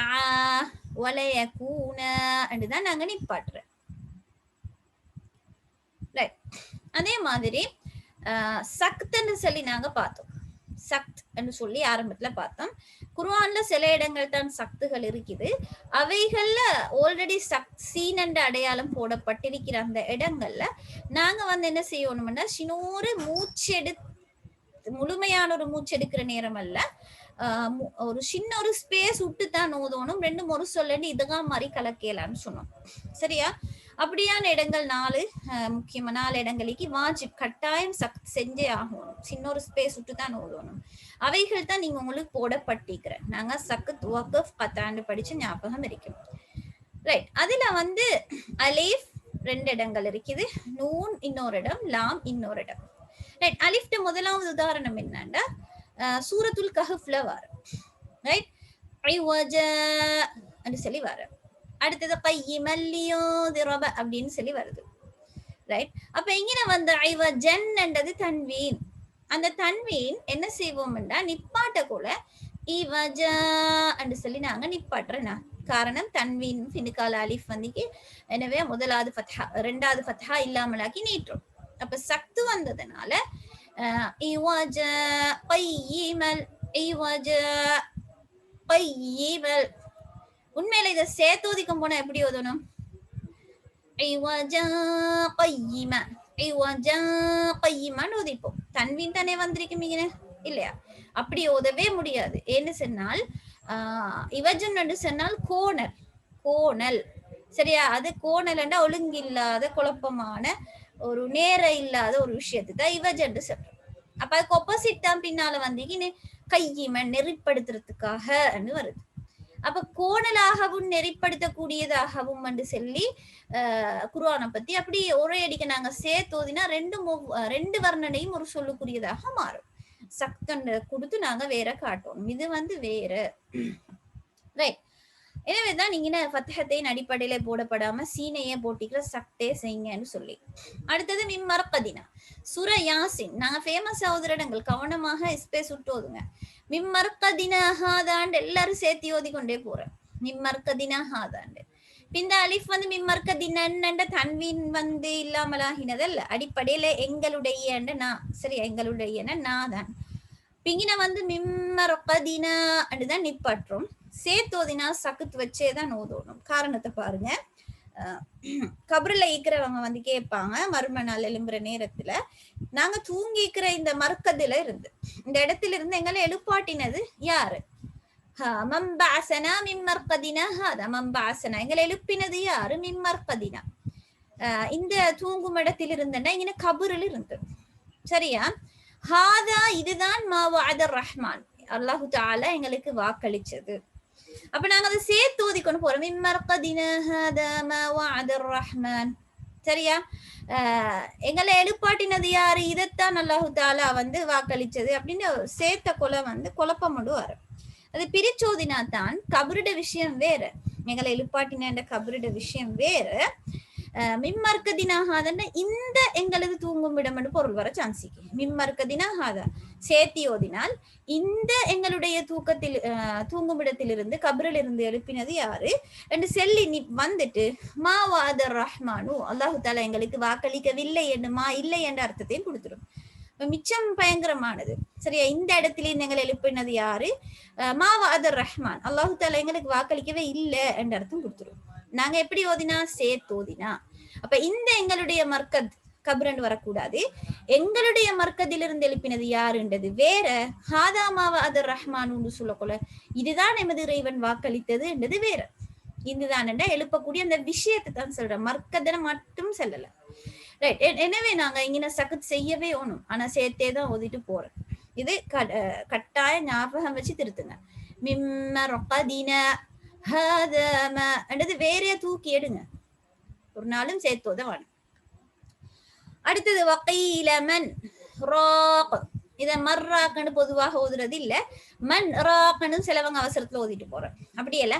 வலயகூன தான் நாங்க நிப்பாட்டுறோம். ரைட். அதே மாதிரி சக்த்ன்னு சொல்லி நாங்க பார்த்தோம். சக்த் என்று சொல்லி ஆரம்பத்துல பார்த்தோம். குர்ஆன்ல சில இடங்கள் தான் சக்துகள் இருக்குது. அவைகள்ல ஆல்ரெடி சீன் என்ற அடையாளம் போடப்பட்டிருக்கிற அந்த இடங்கள்ல நாங்க வந்து என்ன செய்யணும்னா சின்னொரு முழுமையான ஒரு மூச்சு எடுக்கிற நேரம் அல்ல, ஒரு சின்ன ஒரு ஸ்பேஸ் விட்டு தான் ஓதணும். 2 சொல்லி இதுதான் மாதிரி கலக்கலான்னு சொன்னோம். சரியா? அப்படியான இடங்கள் 4 முக்கியமா 4 இடங்களுக்கு வாஜிப் கட்டாயம் சக்த் செஞ்சே ஆகணும். சின்ன ஒரு ஸ்பேஸ் விட்டு தான் ஓதணும். அவைகள் தான் நீங்க உங்களுக்கு போடப்பட்டிருக்கிற. நாங்க சக்த் வக்ஃப் கத்தாண்டு படிச்சு ஞாபகம் இருக்கும். ரைட். அதுல வந்து அலிஃப் 2 இடங்கள் இருக்குது, நூன் இன்னொரு இடம், லாம் இன்னொரு இடம். ரைட். அலிஃப்ட முதலாவது உதாரணம் என்னன்னா சூரத்துல் கஹ்ஃப்ல வர. ரைட். ஐவஜ அப்படி சொல்லி வர. அடுத்தது கையிமல் லியுந்திரப அப்படின்னு சொல்லி வருது. ரைட். அப்ப இங்க வந்து ஐவஜன் என்றது தன்வீன். அந்த தன்வீன் என்ன செய்வோம்னா நிப்பாட்ட கூட இவஜ என்று சொல்லி நாங்க நிப்பாட்டுறோம். காரணம் தன்வீன் பின்னுக்கால அலிஃப் வந்து எனவே முதலாவது ஃபத்ஹா ரெண்டாவது ஃபத்ஹா இல்லாமலாக்கி நீட்டுறோம். அப்ப சக்து வந்ததுனால இவஜ கையிமல் இவஜ கையிமல். உண்மையில இதை சேர்த்தோதிக்கும் போனா எப்படி ஓதணும்? ஓதிப்போம். தன்வீன் தானே வந்திருக்கீங்க இல்லையா? அப்படி ஓதவே முடியாது. என்ன சொன்னால் இவஜன் என்று சொன்னால் கோணல். கோணல் சரியா? அது கோணல் என்றா ஒழுங்கில்லாத குழப்பமான ஒரு நேர இல்லாத ஒரு விஷயத்தை தான் இவஜன் சொல்றோம். அப்ப அதுக்கு ஆப்போசிட் தான் பின்னால வந்து கையிமன் நெறிப்படுத்துறதுக்காக வருது. அப்ப கோணலாகவும் நெறிப்படுத்தக்கூடியதாகவும் என்று சொல்லி குர்ஆனை பத்தி அப்படி ஒரே அடிக்க நாங்க சேர்த்தோதினா 2 வர்ணனையும் ஒரு சொல்லுக்குரியதாக மாறும். சக்தன் கொடுத்து நாங்க வேற காட்டணும். இது வந்து வேற. ரைட். எனவேதான் நீங்க ஃபத்ஹத்தின் அடிப்படையில போடப்படாம சீனையே போட்டிக்கிற சக்தே செய்யுங்கன்னு சொல்லி. அடுத்தது மிம்மர்கதினா சூர யாசின். நாங்க ஃபேமஸ் சகோதரங்கள் கவனமாக ஸ்பேஸ் விட்டு ஓதுங்க. மிம்மர்கதினா ஹாதாண்டு எல்லாரும் சேர்த்து ஓதி கொண்டே போறேன். மிம்மர்கதினா ஹாதாண்டு. இந்த அலிஃப் வந்து மிம்மர்கதினன்ற தன்வீன் வந்து இல்லாமலாகினதல்ல. அடிப்படையில எங்களுடைய நான் சரி எங்களுடைய நான் தான். பிங்கின வந்து மிம்மர்கதினா தான் நிப்பாட்டுறோம். சேர்த்தோதினா சக்குத் வச்சேதான் ஓதணும். காரணத்தை பாருங்க. கபருல இருக்கிறவங்க வந்து கேட்பாங்க மர்ம நாள் எழும்புற நேரத்துல நாங்க தூங்கிக்கிற இந்த மர்க்கதுல இருந்து இந்த இடத்துல இருந்து எங்களை எழுப்பாட்டினது யாரு? மம்பாசனா மிம்மர்கதினா ஹாதா. மம்பாசனா எங்களை எழுப்பினது யாரு? மிம்மர்கதினா. இந்த தூங்கும் இடத்தில் இருந்தனா இங்க கபருல இருந்து. சரியா? ஹாதா இதுதான் மாவாதர் ரஹ்மான் அல்லாஹு தஆலா எங்களுக்கு வாக்களிச்சது. அப்ப நாங்க அதை சேர்த்து ஓதிக்கொண்டு போறோம். மிம்மர்கதினா ஹாதா மாவாதர் ரஹ்மான். சரியா? எங்களை எழுப்பாட்டினது யாரு? இதைத்தான் அல்லாஹு தஆலா வந்து வாக்களிச்சது அப்படின்னு சேர்த்த கொலை வந்து குழப்பம் வரும். அது பிரிச்சோதினா தான் கபருட விஷயம் வேற, எங்களை எழுப்பாட்டின கபருட விஷயம் வேற. மிம்மர்கதினா ஹாதா இந்த எங்களது தூங்கும் இடம் என்று பொருள் வர சான்சிக்கு. மிம்மர்கதினா ஹாதா சேர்த்தி ஓதினால் இந்த எங்களுடைய தூங்கும் இடத்திலிருந்து கபரில் இருந்து எழுப்பினது யாரு என்று சொல்லி வந்துட்டு மாவாதர் ரஹ்மானு அல்லாஹு தஆலா எங்களுக்கு வாக்களிக்கவில்லை என்னுமா இல்லை என்ற அர்த்தத்தையும் கொடுத்துரும். மிச்சம் பயங்கரமானது. சரியா? இந்த இடத்துல எங்களை எழுப்பினது யாரு? மாவாதர் ரஹ்மான் அல்லாஹு தஆலா எங்களுக்கு வாக்களிக்கவே இல்லை என்ற அர்த்தம் கொடுத்துரும். நாங்க எப்படி ஓதினா? சேர்த்து ஓதினா. அப்ப இந்த எங்களுடைய மர்கத் கபரன் வரக்கூடாது. எங்களுடைய மர்க்கதிலிருந்து எழுப்பினது யாருன்றது வேற. ஹாதா மாவாதர் ரஹ்மான் சொல்லக்கொள்ள இதுதான் எமது இறைவன் வாக்களித்தது என்றது வேற. இதுதான் எழுப்பக்கூடிய அந்த விஷயத்தை தான் சொல்றேன், மர்க்கதனை மட்டும் சொல்லல. ரைட். எனவே நாங்க இங்க சகத் செய்யவே ஒண்ணும், ஆனா சேர்த்தேதான் ஓதிட்டு போறேன். இது கட்டாய ஞாபகம் வச்சு திருத்துங்க. வேறைய தூக்கி எடுங்க, ஒரு நாளும் சேர்த்தோத வேணும். அடுத்தது வகையில மன் ராக். இத மர்ராக்னு பொதுவாக ஓதுறது இல்ல, மன் ராக்னு சிலவங்க அவசரத்துல ஓதிட்டு போறேன். அப்படி இல்ல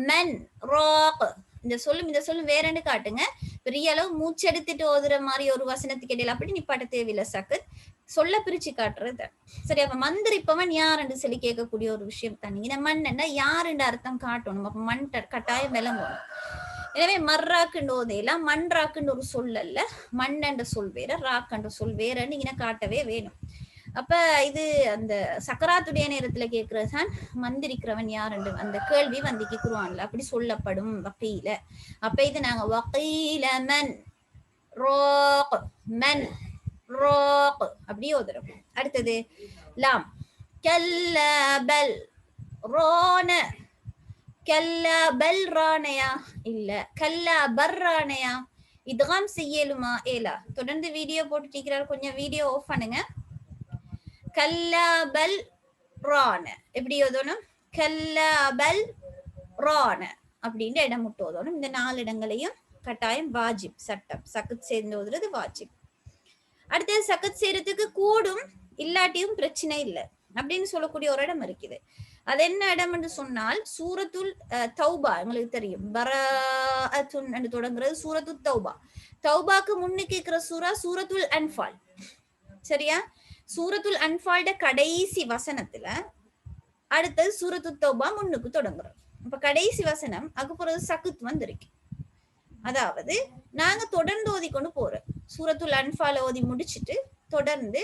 மன் ராக். இந்த சொல்லும் வேறன்னு காட்டுங்க. பெரிய அளவு மூச்செடுத்துட்டு ஓதுற மாதிரி ஒரு வசனத்துக்கு இடையில அப்படி நிப்பாட்ட தேவையில்லை சக்கத். சொல்ல பிரிச்சு காட்டுறது. சரி, அப்ப மந்திரிப்பவன் யாருன்னு சொல்லி கேட்கக்கூடிய ஒரு விஷயம் தானே. இந்த மண்ணுன்னா யாருன்ற அர்த்தம் காட்டணும். அப்ப மண் கட்டாயம் விளங்கணும். எனவே மர்ராக்குன்னு ஓதையெல்லாம் மண்ராக்குன்னு ஒரு சொல் அல்ல, மண் என்ற சொல் வேற, ராக்குன்ற சொல் வேறன்னு இங்க காட்டவே வேணும். அப்ப இது அந்த சக்கராத்துடைய நேரத்துல கேட்கிறதான் மந்திரிக்கிறவன் யாருண்டு அந்த கேள்வி வந்திக்கு குர்ஆன்ல அப்படி சொல்லப்படும் வக்கீல. அப்ப இது நாங்க வக்கீல மன் ராக் மன் ராக் அப்படி ஓதுறோம். அடுத்தது லாம் கல்ல பல் ரான. கல்லா பல் ரானையா இல்ல கல்லா பர்ரானையா இதுகாம் செய்யலுமா ஏலா. தொடர்ந்து வீடியோ போட்டுட்டிருக்கிறார், கொஞ்சம் வீடியோ ஆஃப் பண்ணுங்க. கல்லா பல் ரான எப்படி ஓதணும்? கல்லா பல் ரான அப்படின்ற இடம் முட்டு ஓதணும். இந்த 4 இடங்களையும் கட்டாயம் வாஜிப், சட்டம். சக்கத் சேர்ந்து ஓதுறது வாஜிப். அடுத்தது சக்கத் செய்யறதுக்கு கூடும் இல்லாட்டியும் பிரச்சனை இல்லை அப்படின்னு சொல்லக்கூடிய ஒரு இடம் இருக்குது. அது என்ன இடம் என்று சொன்னால் சூரத்துல் தௌபா. உங்களுக்கு தெரியும் பராஅத்துன் என்று தொடங்குறது சூரத்துல் தௌபா. தௌபாக்கு முன்னுக்கு இருக்கிற சூரா சூரத்துல் அன்ஃபால். சரியா? சூரத்துல் அன்ஃபால்ட கடைசி வசனத்துல அடுத்தது சூரத்துல் தௌபா முன்னுக்கு தொடங்குறோம். அப்ப கடைசி வசனம் அதுக்கு சக்குத் வந்திருக்கு. அதாவது நாங்க தொடர்ந்து ஓதி கொண்டு போறோம். சூரத்துல் அன்ஃபால ஓதி முடிச்சுட்டு தொடர்ந்து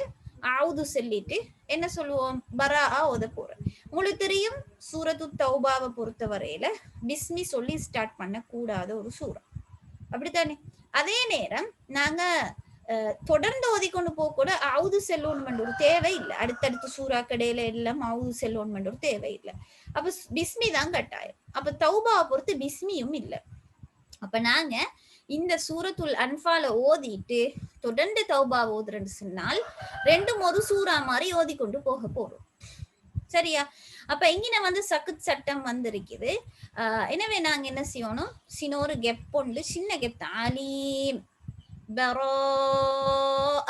ஆவுது சொல்லிட்டு என்ன சொல்லுவோம்? பரா ஓத போறோம். உங்களுக்கு தெரியும் சூரத்து தௌபாவை பொறுத்த வரையில பிஸ்மி சொல்லி ஸ்டார்ட் பண்ண கூடாத ஒரு சூறா, அப்படித்தானே? அதே நேரம் நாங்க தொடர்ந்து ஓதிக்கொண்டு போக கூட ஆவுது செல்லோன்மெண்ட் ஒரு தேவை இல்லை. அடுத்தடுத்து சூறா கடையில எல்லாம் ஆவுது செல்லோன்மெண்ட் ஒரு தேவை இல்லை. அப்ப பிஸ்மி தான் கட்டாயம். அப்ப தௌபாவை பொறுத்து பிஸ்மியும் இல்லை. அப்ப நாங்க இந்த சூரத்துல் அன்ஃபால ஓதிட்டு தொடர்ந்து தௌபா ஓதுறன்னு சொன்னால் 2 ஒரு சூறா மாதிரி ஓதி கொண்டு போக போறோம். சரியா? அப்ப இங்க சக்குத் சட்டம் வந்திருக்குது. எனவே நாங்க என்ன செய்யணும்? சின்னொரு கெப் பொண்டு, சின்ன கெப் தான், அலீம் பராஅ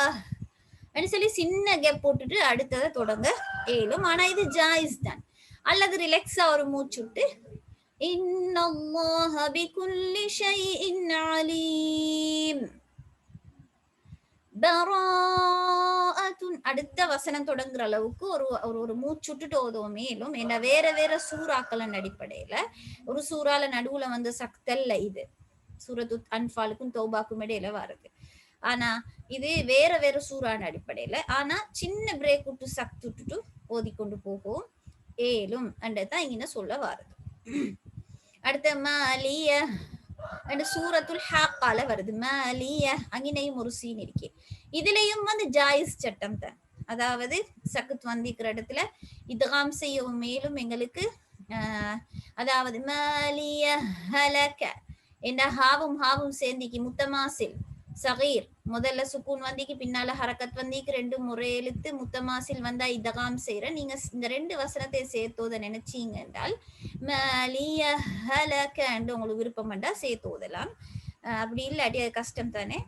சொல்லி சின்ன கெப் போட்டுட்டு அடுத்ததை தொடங்க ஏலும். ஆனா இது ஜாயிஸ் தான். அல்லது ரிலாக்ஸா ஒரு மூச்சுட்டு இன்னல்லாஹ பிகுல்லி ஷைஇன் அலீம் பராஅத்துன் அடுத்த வசனம் தொடங்குற அளவுக்கு ஒரு மூச்சுட்டு ஓதுவோம். மேலும் என்ன வேற சூறாக்களின் அடிப்படையில ஒரு சூறால நடுவுல சக்தல்ல இது சூரத்து அன்ஃபாலுக்கும் தௌபாக்கும் இடையில வருது. ஆனா இது வேற சூறான அடிப்படையில. ஆனா சின்ன பிரேக் விட்டு சக்து விட்டுட்டு ஓதிக்கொண்டு போகும் ஏலும் அன்றதான் இங்க சொல்ல வருது. அடுத்த மாலிய சூரத்துல் ஹாக்கால வருது. மாலிய அங்கனையும் ஒரு சீன் இருக்கு. இதுலயும் ஜாயிஸ் சட்டம் தான். அதாவது சக்குத் வந்திக்கிற இடத்துல இதுகாம் செய்யவும் மேலும் எங்களுக்கு அதாவது மாலிய ஹலக என்ற ஹாவும் சேர்ந்திக்கு முத்தமாசில் சகீர் முதல்ல சுக்கூன் வந்திக்கு பின்னால ஹரக்கத் வந்திக்கு 2 முறை எழுத்து முத்தமாசில் வந்தா இதகாம் செய்யற. நீங்க இந்த 2 வசனத்தை சேர்த்தோத நினைச்சீங்க என்றால் மாலிய ஹலக என்று உங்களுக்கு விருப்பம் என்றா சேர்த்தோதலாம். அப்படி இல்லாட்டி அது கஷ்டம் தானே.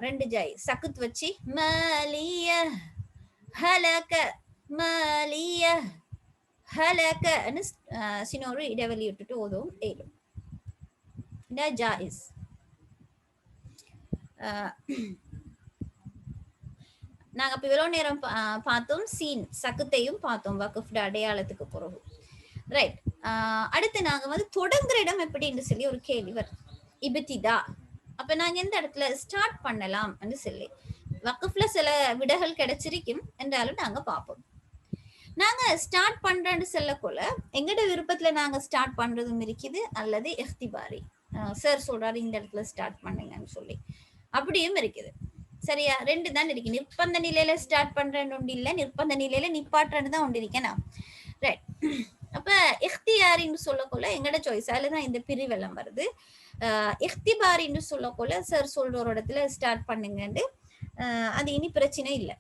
2 ஜாய் சக்குத் வச்சு மாலிய ஹலக மாலிய ஹலகன்னு சின்னொரு இடைவெளி விட்டுட்டு ஓதும் ஏலும். ஜாயிஸ். நாங்க இப்ப இவ்வளவு நேரம் பார்த்தோம் சீன் சக்குத்தையும் பார்த்தோம் வக்ஃப் அடையாளத்துக்கு பிறகு. ரைட். அடுத்து நாங்க தொடங்குற இடம் எப்படின்னு சொல்லி ஒரு கேள்வி வருது. இப்திதா. அப்ப நாங்க எந்த இடத்துல ஸ்டார்ட் பண்ணலாம் சொல்லி வக்ஃப்ல சில விடைகள் கிடைச்சிருக்கும் என்றாலும் நாங்க பார்ப்போம். நாங்க ஸ்டார்ட் பண்றேன்னு சொல்லக்குள்ள எங்கட விருப்பத்துல நாங்க ஸ்டார்ட் பண்றதும் இருக்குது, அல்லது இஹ்திபாரி சார் சொல்றாரு இந்த இடத்துல ஸ்டார்ட் பண்ணுங்கன்னு சொல்லி அப்படியும் இருக்குது. சரியா? 2 தான் இருக்கு. நிர்பந்த நிலையில ஸ்டார்ட் பண்றேன்னு ஒன்று இல்லை, நிர்பந்த நிலையில நிப்பாட்டுறேன்னு தான் ஒன்று இருக்கேனா. ரைட். அப்ப இஹ்தியாரின்னு சொல்லக்குள்ள எங்கட சாய்ஸ் அதுலதான் இந்த பிரிவெல்லாம் வருது. இஹ்திபாரின்னு சொல்லக்குள்ள சார் சொல்ற ஒரு இடத்துல ஸ்டார்ட் பண்ணுங்கன்னு அது இனி பிரச்சனை இல்லை.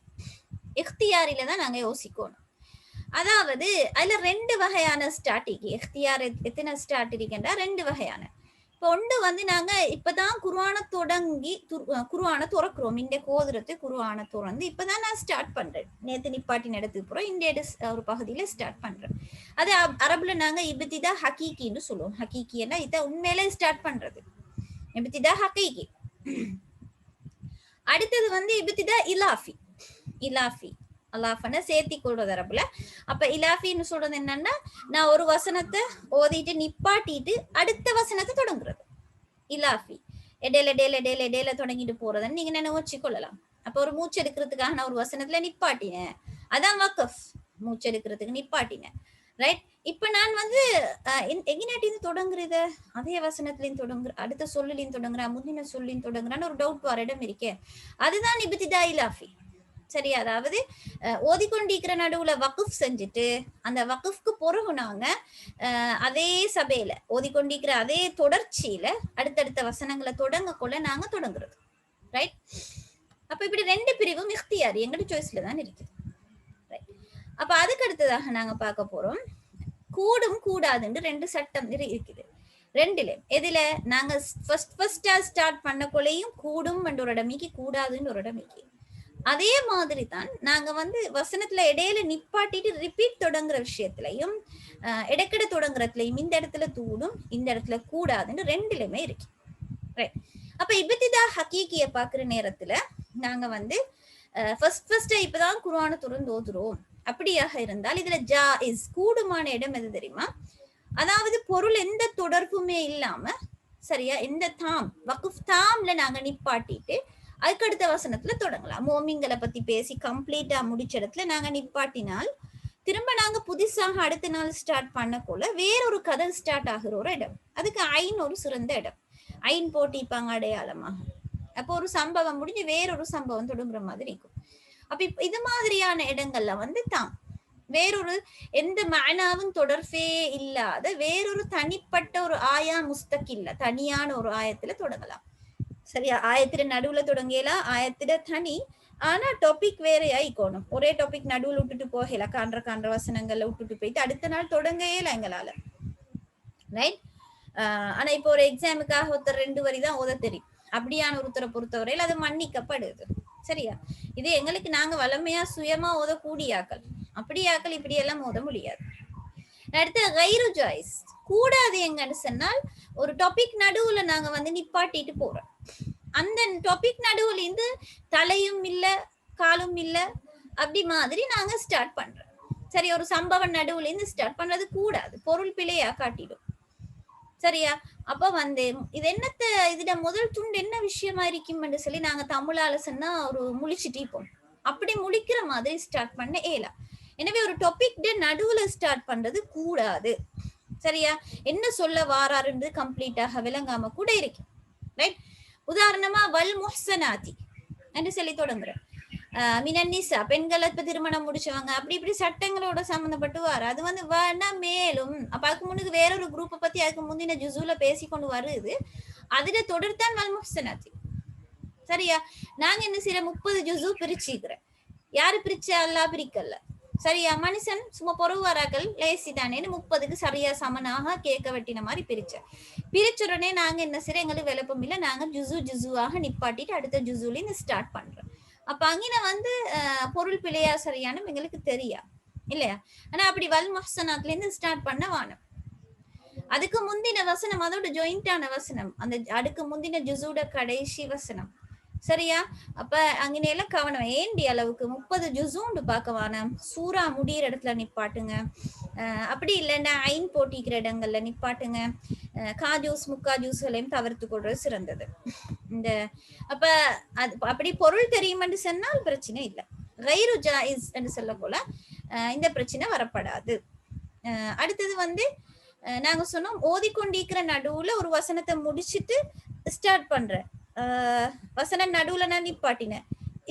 இஹ்தியாரில தான் நாங்க யோசிக்கணும். அதாவது அதுல 2 வகையான ஸ்டார்ட் இருக்கு. இஹ்தியார் எத்தனை ஸ்டார்ட் இருக்குன்றா 2 வகையான. இப்போ ஒன்று வந்து நாங்க இப்பதான் குர்ஆனை தொடங்கி குர்ஆனை துறக்கிறோம். இந்த கோதுரத்து குர்ஆனை துறந்து இப்பதான் நான் ஸ்டார்ட் பண்றேன். நேத்து நிப்பாட்டின இடத்துக்கு போறோம். இந்த ஒரு பகுதியில ஸ்டார்ட் பண்றேன். அது அரபுல நாங்க இப்திதா ஹகீகின்னு சொல்லுவோம். ஹகீகின்னா இதை உண்மையிலே ஸ்டார்ட் பண்றது. இப்திதா ஹகீகி. அடுத்தது வந்து இப்திதா இலாஃபி. இலாஃபி அல்லாஃபன சேர்த்தி கொள்றது அரபுல. அப்ப இலாஃபின்னு சொல்றது என்னன்னா, நான் ஒரு வசனத்தை ஓதிட்டு நிப்பாட்டிட்டு அடுத்த வசனத்தை தொடங்குறது இலாஃபி. இடையில தொடங்கிட்டு போறதுன்னு நீங்க நினைச்சு கொள்ளலாம். அப்ப ஒரு மூச்சு எடுக்கிறதுக்காக நான் ஒரு வசனத்துல நிப்பாட்டினேன், அதான் வக்கஃப். மூச்சு எடுக்கிறதுக்கு நிப்பாட்டினேன், ரைட். இப்ப நான் வந்து எங்கினாட்டின்னு தொடங்குறத அதே வசனத்துலயும் தொடங்குற, அடுத்த சொல்லிலையும் தொடங்குறா, முந்தின சொல்லியும் தொடங்குறான்னு ஒரு டவுட் வர இடம் இருக்கே, அதுதான் இப்திதா இலாஃபி. சரி, அதாவது ஓதிக்கொண்டிருக்கிற நடுவுல வக்குஃப் செஞ்சுட்டு அந்த வக்குஃப்க்கு பிறகு நாங்க அதே சபையில ஓதிக்கொண்டிருக்கிற அதே தொடர்ச்சியில அடுத்தடுத்த வசனங்களை தொடங்கக்குள்ள நாங்க தொடங்குறது, ரைட். அப்ப இப்படி ரெண்டு பிரிவும் இख्तियार எங்கட சாய்ஸ்ல தான் இருக்குது, ரைட். அப்ப அதுக்கு அடுத்ததாக நாங்க பார்க்க போறோம் கூடும் கூடாதுன்னு ரெண்டு சட்டம் இருக்குது. ரெண்டுல எதுல நாங்க ஃபர்ஸ்டா ஸ்டார்ட் பண்ணக்குள்ளையும் கூடும் என்ற ஒரு இடமிக்கு, கூடாதுன்னு ஒரு இடமிக்கு. அதே மாதிரி தான் நாங்க வந்து வசனத்துல இடையில நிப்பாட்டிட்டு ரிப்பீட் தொடங்குற விஷயத்திலையும் இடைக்கிட தொடங்குறதுலையும் இந்த இடத்துல கூடும் இந்த இடத்துல கூடாதுன்னு ரெண்டுலயுமே இருக்கு, ரைட். அப்ப இப்திதா ஹகீகிய பாக்குற நேரத்துல நாங்க வந்து ஃபர்ஸ்ட் இப்பதான் குர்ஆனை துறந்து ஓதுறோம் அப்படியாக இருந்தால் இதுல ஜாயிஸ் கூடுமான இடம் எது தெரியுமா? அதாவது பொருள் எந்த தொடர்புமே இல்லாம, சரியா, எந்த தாம் வக்குஃப் தாம்ல நாங்க நிப்பாட்டிட்டு அதுக்கு அடுத்த வசனத்துல தொடங்கலாம். மோமிங்களை பத்தி பேசி கம்ப்ளீட்டா முடிச்ச இடத்துல நாங்க நிப்பாட்டினால் திரும்ப நாங்க புதுசாக அடுத்த நாள் ஸ்டார்ட் பண்ணக்குள்ள வேறொரு கதை ஸ்டார்ட் ஆகுற ஒரு இடம், அதுக்கு ஐன் ஒரு சிறந்த இடம். ஐன் போட்டிப்பாங்க அடையாளமாக. அப்போ ஒரு சம்பவம் முடிஞ்சு வேறொரு சம்பவம் தொடங்குற மாதிரி இருக்கும். அப்ப இது மாதிரியான இடங்கள்ல வந்து தாம் வேறொரு எந்த மனாவும் தொடர்பே இல்லாத வேறொரு தனிப்பட்ட ஒரு ஆயா முஸ்தகில்ல தனியான ஒரு ஆயத்துல தொடங்கலாம், சரியா. ஆயத்திட நடுவுல தொடங்கலாம், ஆயத்திட தனி, ஆனா டாபிக் வேற ஆயிக்கணும். ஒரே டாபிக் நடுவுல விட்டுட்டு போகல, காண்ற வசனங்கள்ல விட்டுட்டு போயிட்டு அடுத்த நாள் தொடங்கல எங்களால, ரைட். ஆனா இப்போ ஒரு எக்ஸாமுக்காக ஒருத்தர் 2 வரி தான் ஓத தெரியும், அப்படியான ஒருத்தரை பொறுத்தவரையில் அது மன்னிக்கப்படுது, சரியா. இது எங்களுக்கு நாங்க வளமையா சுயமா ஓதக்கூடியாக்கள், அப்படியாக்கள் இப்படி எல்லாம் ஓத முடியாது. அடுத்து கைரு ஜாய்ஸ் கூடாது எங்கன்னு சொன்னால், ஒரு டாபிக் நடுவுல நாங்க வந்து நிப்பாட்டிட்டு போறோம், அந்த டாபிக் நடுவுல இருந்து தலையும் இல்ல காலும் இல்ல அப்படி மாதிரி நாங்க ஸ்டார்ட் பண்றோம், சரி. ஒரு சம்பவம் நடுவுல இருந்து ஸ்டார்ட் பண்றது கூடாது, பொருள் பிழையா காட்டிடும், சரியா. அப்ப வந்து இது என்னத்த இதுல முதல் துண்டு என்ன விஷயமா இருக்கும்னு சொல்லி நாங்க தமிழால சொன்னா ஒரு முழிச்சுட்டிப்போம், அப்படி முடிக்கிற மாதிரி ஸ்டார்ட் பண்ண ஏலா. எனவே ஒரு டாபிக் நடுவுல ஸ்டார்ட் பண்றது கூடாது, சரியா. என்ன சொல்ல வாராருன்றது கம்ப்ளீட்டாக விளங்காம கூட இருக்கு, ரைட். உதாரணமா வல் முஹ்சனாதி என்று சொல்லி தொடங்குறேன். மினன்னிசா பெண்களை இப்ப திருமணம் முடிச்சவங்க அப்படி இப்படி சட்டங்களோட சம்மந்தப்பட்டு வர, அது வந்து வேணா மேலும் அப்ப அதுக்கு முன்னுக்கு வேறொரு குரூப்பை பத்தி அதுக்கு முந்தின ஜுசூல பேசிக்கொண்டு வருது, அதுல தொடர்தான் வல் முஹ்சனாதி, சரியா. நாங்க என்ன செய்யற 30 ஜுசு பிரிச்சுக்கிறேன், யாரு பிரிச்சா அல்லா பிரிக்கல, சரியா. மனுஷன் சும்மா பொறுவாராக்கள் லேசி தானேன்னு 30க்கு சரியா சமனாக கேட்க வெட்டின மாதிரி பிரிச்சுடனே நாங்க என்ன செய்யறோம், எங்களுக்கு விளப்பம் இல்லை, நாங்க ஜுசுவாக நிப்பாட்டிட்டு அடுத்த ஜுசுல இருந்து ஸ்டார்ட் பண்றோம். அப்ப அங்கின வந்து பொருள் பிழையா சரியான எங்களுக்கு தெரியா இல்லையா. ஆனா அப்படி வல் முஹ்சனாத்ல இருந்து ஸ்டார்ட் பண்ண வானம். அதுக்கு முந்தின வசனம் அதோட ஜாயிண்டான வசனம், அந்த அதுக்கு முந்தின ஜுசூட கடைசி வசனம், சரியா. அப்ப அங்கனையெல்லாம் கவனம் ஏண்டி அளவுக்கு 30 ஜுசூண்டு பார்க்கவான சூறா முடியிற இடத்துல நிப்பாட்டுங்க, அப்படி இல்லைன்னா ஐன் போட்டிக்கிற இடங்கள்ல நிப்பாட்டுங்க, காஜூஸ் முக்கா ஜூஸ்களையும் தவிர்த்து கொள்றது சிறந்தது. இந்த அப்ப அது அப்படி பொருள் தெரியுமென்று சொன்னால் பிரச்சனை இல்லை, கைரு ஜாயிஸ் என்று சொல்ல போல இந்த பிரச்சனை வரப்படாது. அடுத்தது வந்து நாங்க சொன்னோம் ஓதிக்கொண்டிருக்கிற நடுவுல ஒரு வசனத்தை முடிச்சுட்டு ஸ்டார்ட் பண்றேன், வசனம் நடுவுல நான் நிப்பாட்டினேன்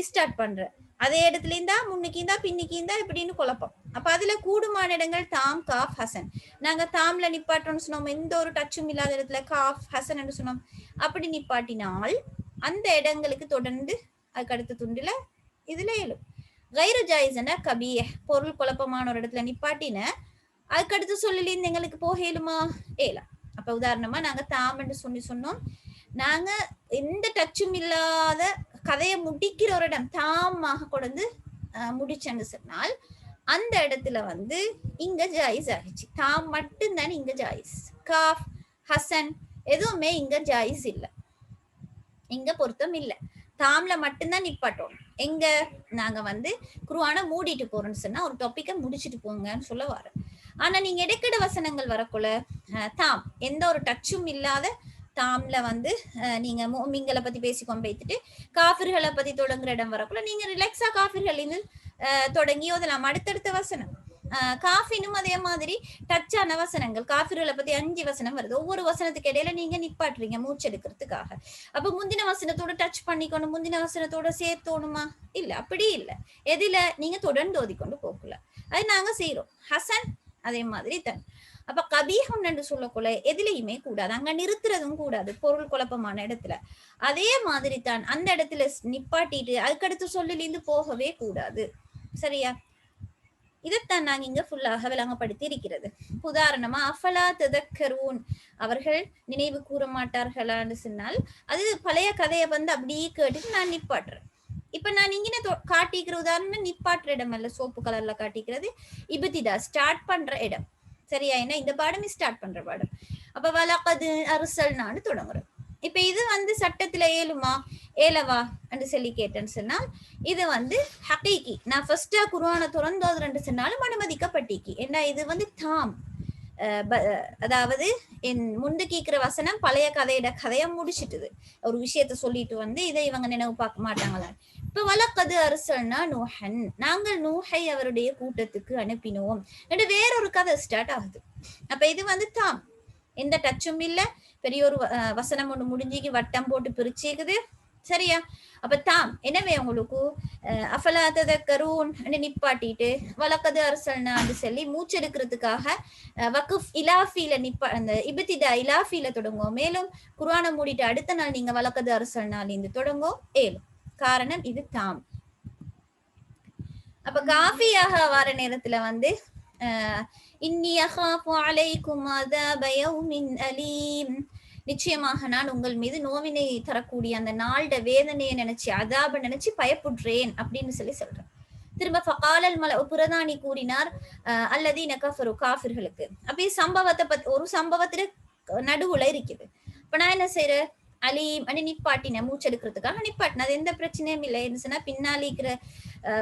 ஸ்டார்ட் பண்றேன், அதே இடத்துல இருந்தா முன்னுக்கு இருந்தா பின்னுக்கு இருந்தா இப்படின்னு குழப்பம். அப்ப அதுல கூடுமான இடங்கள் தாம் காஃப் ஹசன், நாங்க தாம்ல நிப்பாட்டோம்னு சொன்னோம், எந்த ஒரு டச்சும் இல்லாத இடத்துல காஃப் ஹசன் என்று சொன்னோம், அப்படி நிப்பாட்டினால் அந்த இடங்களுக்கு தொடர்ந்து அதுக்கு அடுத்த துண்டுல இதுல எழும். கைரு ஜாயிஸ்னா கபிய பொருள் குழப்பமான ஒரு இடத்துல நிப்பாட்டின அதுக்கு அடுத்து சொல்லலிருந்து எங்களுக்கு போக இயலுமா ஏலா, அப்ப உதாரணமா நாங்க தாம்னு சொன்னோம், நாங்க எந்த டச்சும் இல்லாத கதையை முடிக்கிற ஒரு இடம் தாமாக கொண்டு முடிச்சேன்னு சொன்னால் அந்த இடத்துல வந்து இங்க ஜாயிஸ் ஆகிச்சு. தாம் மட்டும்தான் இங்க ஜாயிஸ். காஃப் ஹசன் எதுவுமே இங்க ஜாயிஸ் இல்ல, இங்க பொருத்தம் இல்ல. தாம்ல மட்டும்தான் நிப்பாட்டோம். எங்க நாங்க வந்து குர்ஆனை மூடிட்டு போறோம்னு சொன்னா ஒரு டாபிக்கை முடிச்சுட்டு போங்கன்னு சொல்ல வரேன். ஆனா நீங்க இடைக்கட வசனங்கள் வரக்குள்ள தாம் எந்த ஒரு டச்சும் இல்லாத தாம்ல வந்து நீங்க மோமின்களை பத்தி பேசிக்கொண்டு போய்த்துட்டு காஃபிர்களை பத்தி தொடங்குற இடம் வரக்குள்ள நீங்க ரிலாக்ஸா காஃபிர்கள் தொடங்கி ஓதலாம். அடுத்தடுத்த வசனம் காஃபினும் அதே மாதிரி டச்சான வசனங்கள், காஃபிர்களை பத்தி 5 வசனம் வருது. ஒவ்வொரு வசனத்துக்கு இடையில நீங்க நிப்பாட்டுறீங்க மூச்செடுக்கிறதுக்காக. அப்ப முந்தின வசனத்தோட டச் பண்ணிக்கணும், முந்தின வசனத்தோட சேர்த்தோணுமா? இல்ல, அப்படி இல்ல. எதுல நீங்க தொடர்ந்து ஓதிக்கொண்டு போகல, அது நாங்க செய்யறோம். ஹசன் அதே மாதிரி தான். அப்ப கபீஹம் என்று சொல்லக்குள்ள எதுலையுமே கூடாது, அங்க நிறுத்துறதும் கூடாது பொருள் குழப்பமான இடத்துல. அதே மாதிரி தான் அந்த இடத்துல நிப்பாட்டிட்டு அதுக்கடுத்து சொல்லிலிருந்து போகவே கூடாது. சரியா? இதைத்தான் நாங்க இங்க ஃபுல்லாக விளங்கப்படுத்தி இருக்கிறது. உதாரணமா அஃபலா ததக்கரூன், அவர்கள் நினைவு கூற மாட்டார்களான்னு சொன்னால் அது பழைய கதையை வந்து அப்படியே கேட்டுட்டு நான் நிப்பாட்டுறேன். இப்ப நான் இங்கே காட்டிக்கிற உதாரணம் நிப்பாட்டுற இடம் அல்ல, சோப்பு கலர்ல காட்டிக்கிறது இபத்திதா ஸ்டார்ட் பண்ற இடம். சரியா? என்ன இந்த பாடம் ஸ்டார்ட் பண்ற பாடம். அப்ப வலகது அர்சல்னான்னு தொடங்குறோம். இப்ப இது வந்து சட்டத்துல ஏழுமா ஏலவா என்று சொல்லி கேட்டேன்னு சொன்னால் இது வந்து ஹகீகி. நான் ஃபர்ஸ்டா குர்ஆனை திறந்தோதுன்னு சொன்னாலும் அனுமதிக்கப்பட்டிக்கு. ஏன்னா இது வந்து தாம், அதாவது என் முந்து கேட்கிற வசனம் பழைய கதையை முடிச்சிட்டுது. ஒரு விஷயத்த சொல்லிட்டு வந்து இதை இவங்க நினைவு பார்க்க மாட்டாங்களா? இப்ப வலக்கது அரசல்னா நூஹன், நாங்கள் நூஹை அவருடைய கூட்டத்துக்கு அனுப்பினோம் என்று வேறொரு கதை ஸ்டார்ட் ஆகுது. அப்ப இது வந்து தாம், எந்த டச்சும் இல்ல. பெரிய ஒரு வசனம் ஒண்ணு முடிஞ்சிக்கு வட்டம் போட்டு பிரிச்சுக்குது. சரியா? அப்ப தாம். எனவே உங்களுக்கு அஃபலா ததக்கரூன் நிப்பாட்டிட்டு வலக்கது அரசல்னான்னு சொல்லி மூச்செடுக்கிறதுக்காக வக்குஃப் இலாஃபில அந்த இப்திதா இலாஃபில தொடங்கும். மேலும் குர்ஆனை மூடிட்டு அடுத்த நாள் நீங்க வலக்கது அரசல்னால் இந்த தொடங்கும் ஏழும். காரணம் இது தாம். அப்ப காஃபியாக வர நேரத்துல வந்து இன்னி அகாஃபு அலைக்கும் அஸாப யௌமின் அலீம், நிச்சயமாக நான் உங்கள் மீது நோவினை தரக்கூடிய அந்த நாளோட வேதனையை நினைச்சு அதாப நினைச்சு பயப்படுறேன் அப்படின்னு சொல்லி சொல்றேன். திரும்ப ஃபகாலல் மல பிரதானி கூறினார் அல்லதீன கஃபரு காஃபிர்களுக்கு. அப்படி சம்பவத்தை ஒரு சம்பவத்துல நடுவுல இருக்குது. இப்ப நான் என்ன செய்யறேன், அலீம் அணி நிப்பாட்டின மூச்செடுக்கிறதுக்காக நிப்பாட்டின, அது எந்த பிரச்சனையும் இல்லை. என்ன சொன்னா பின்னால இருக்கிற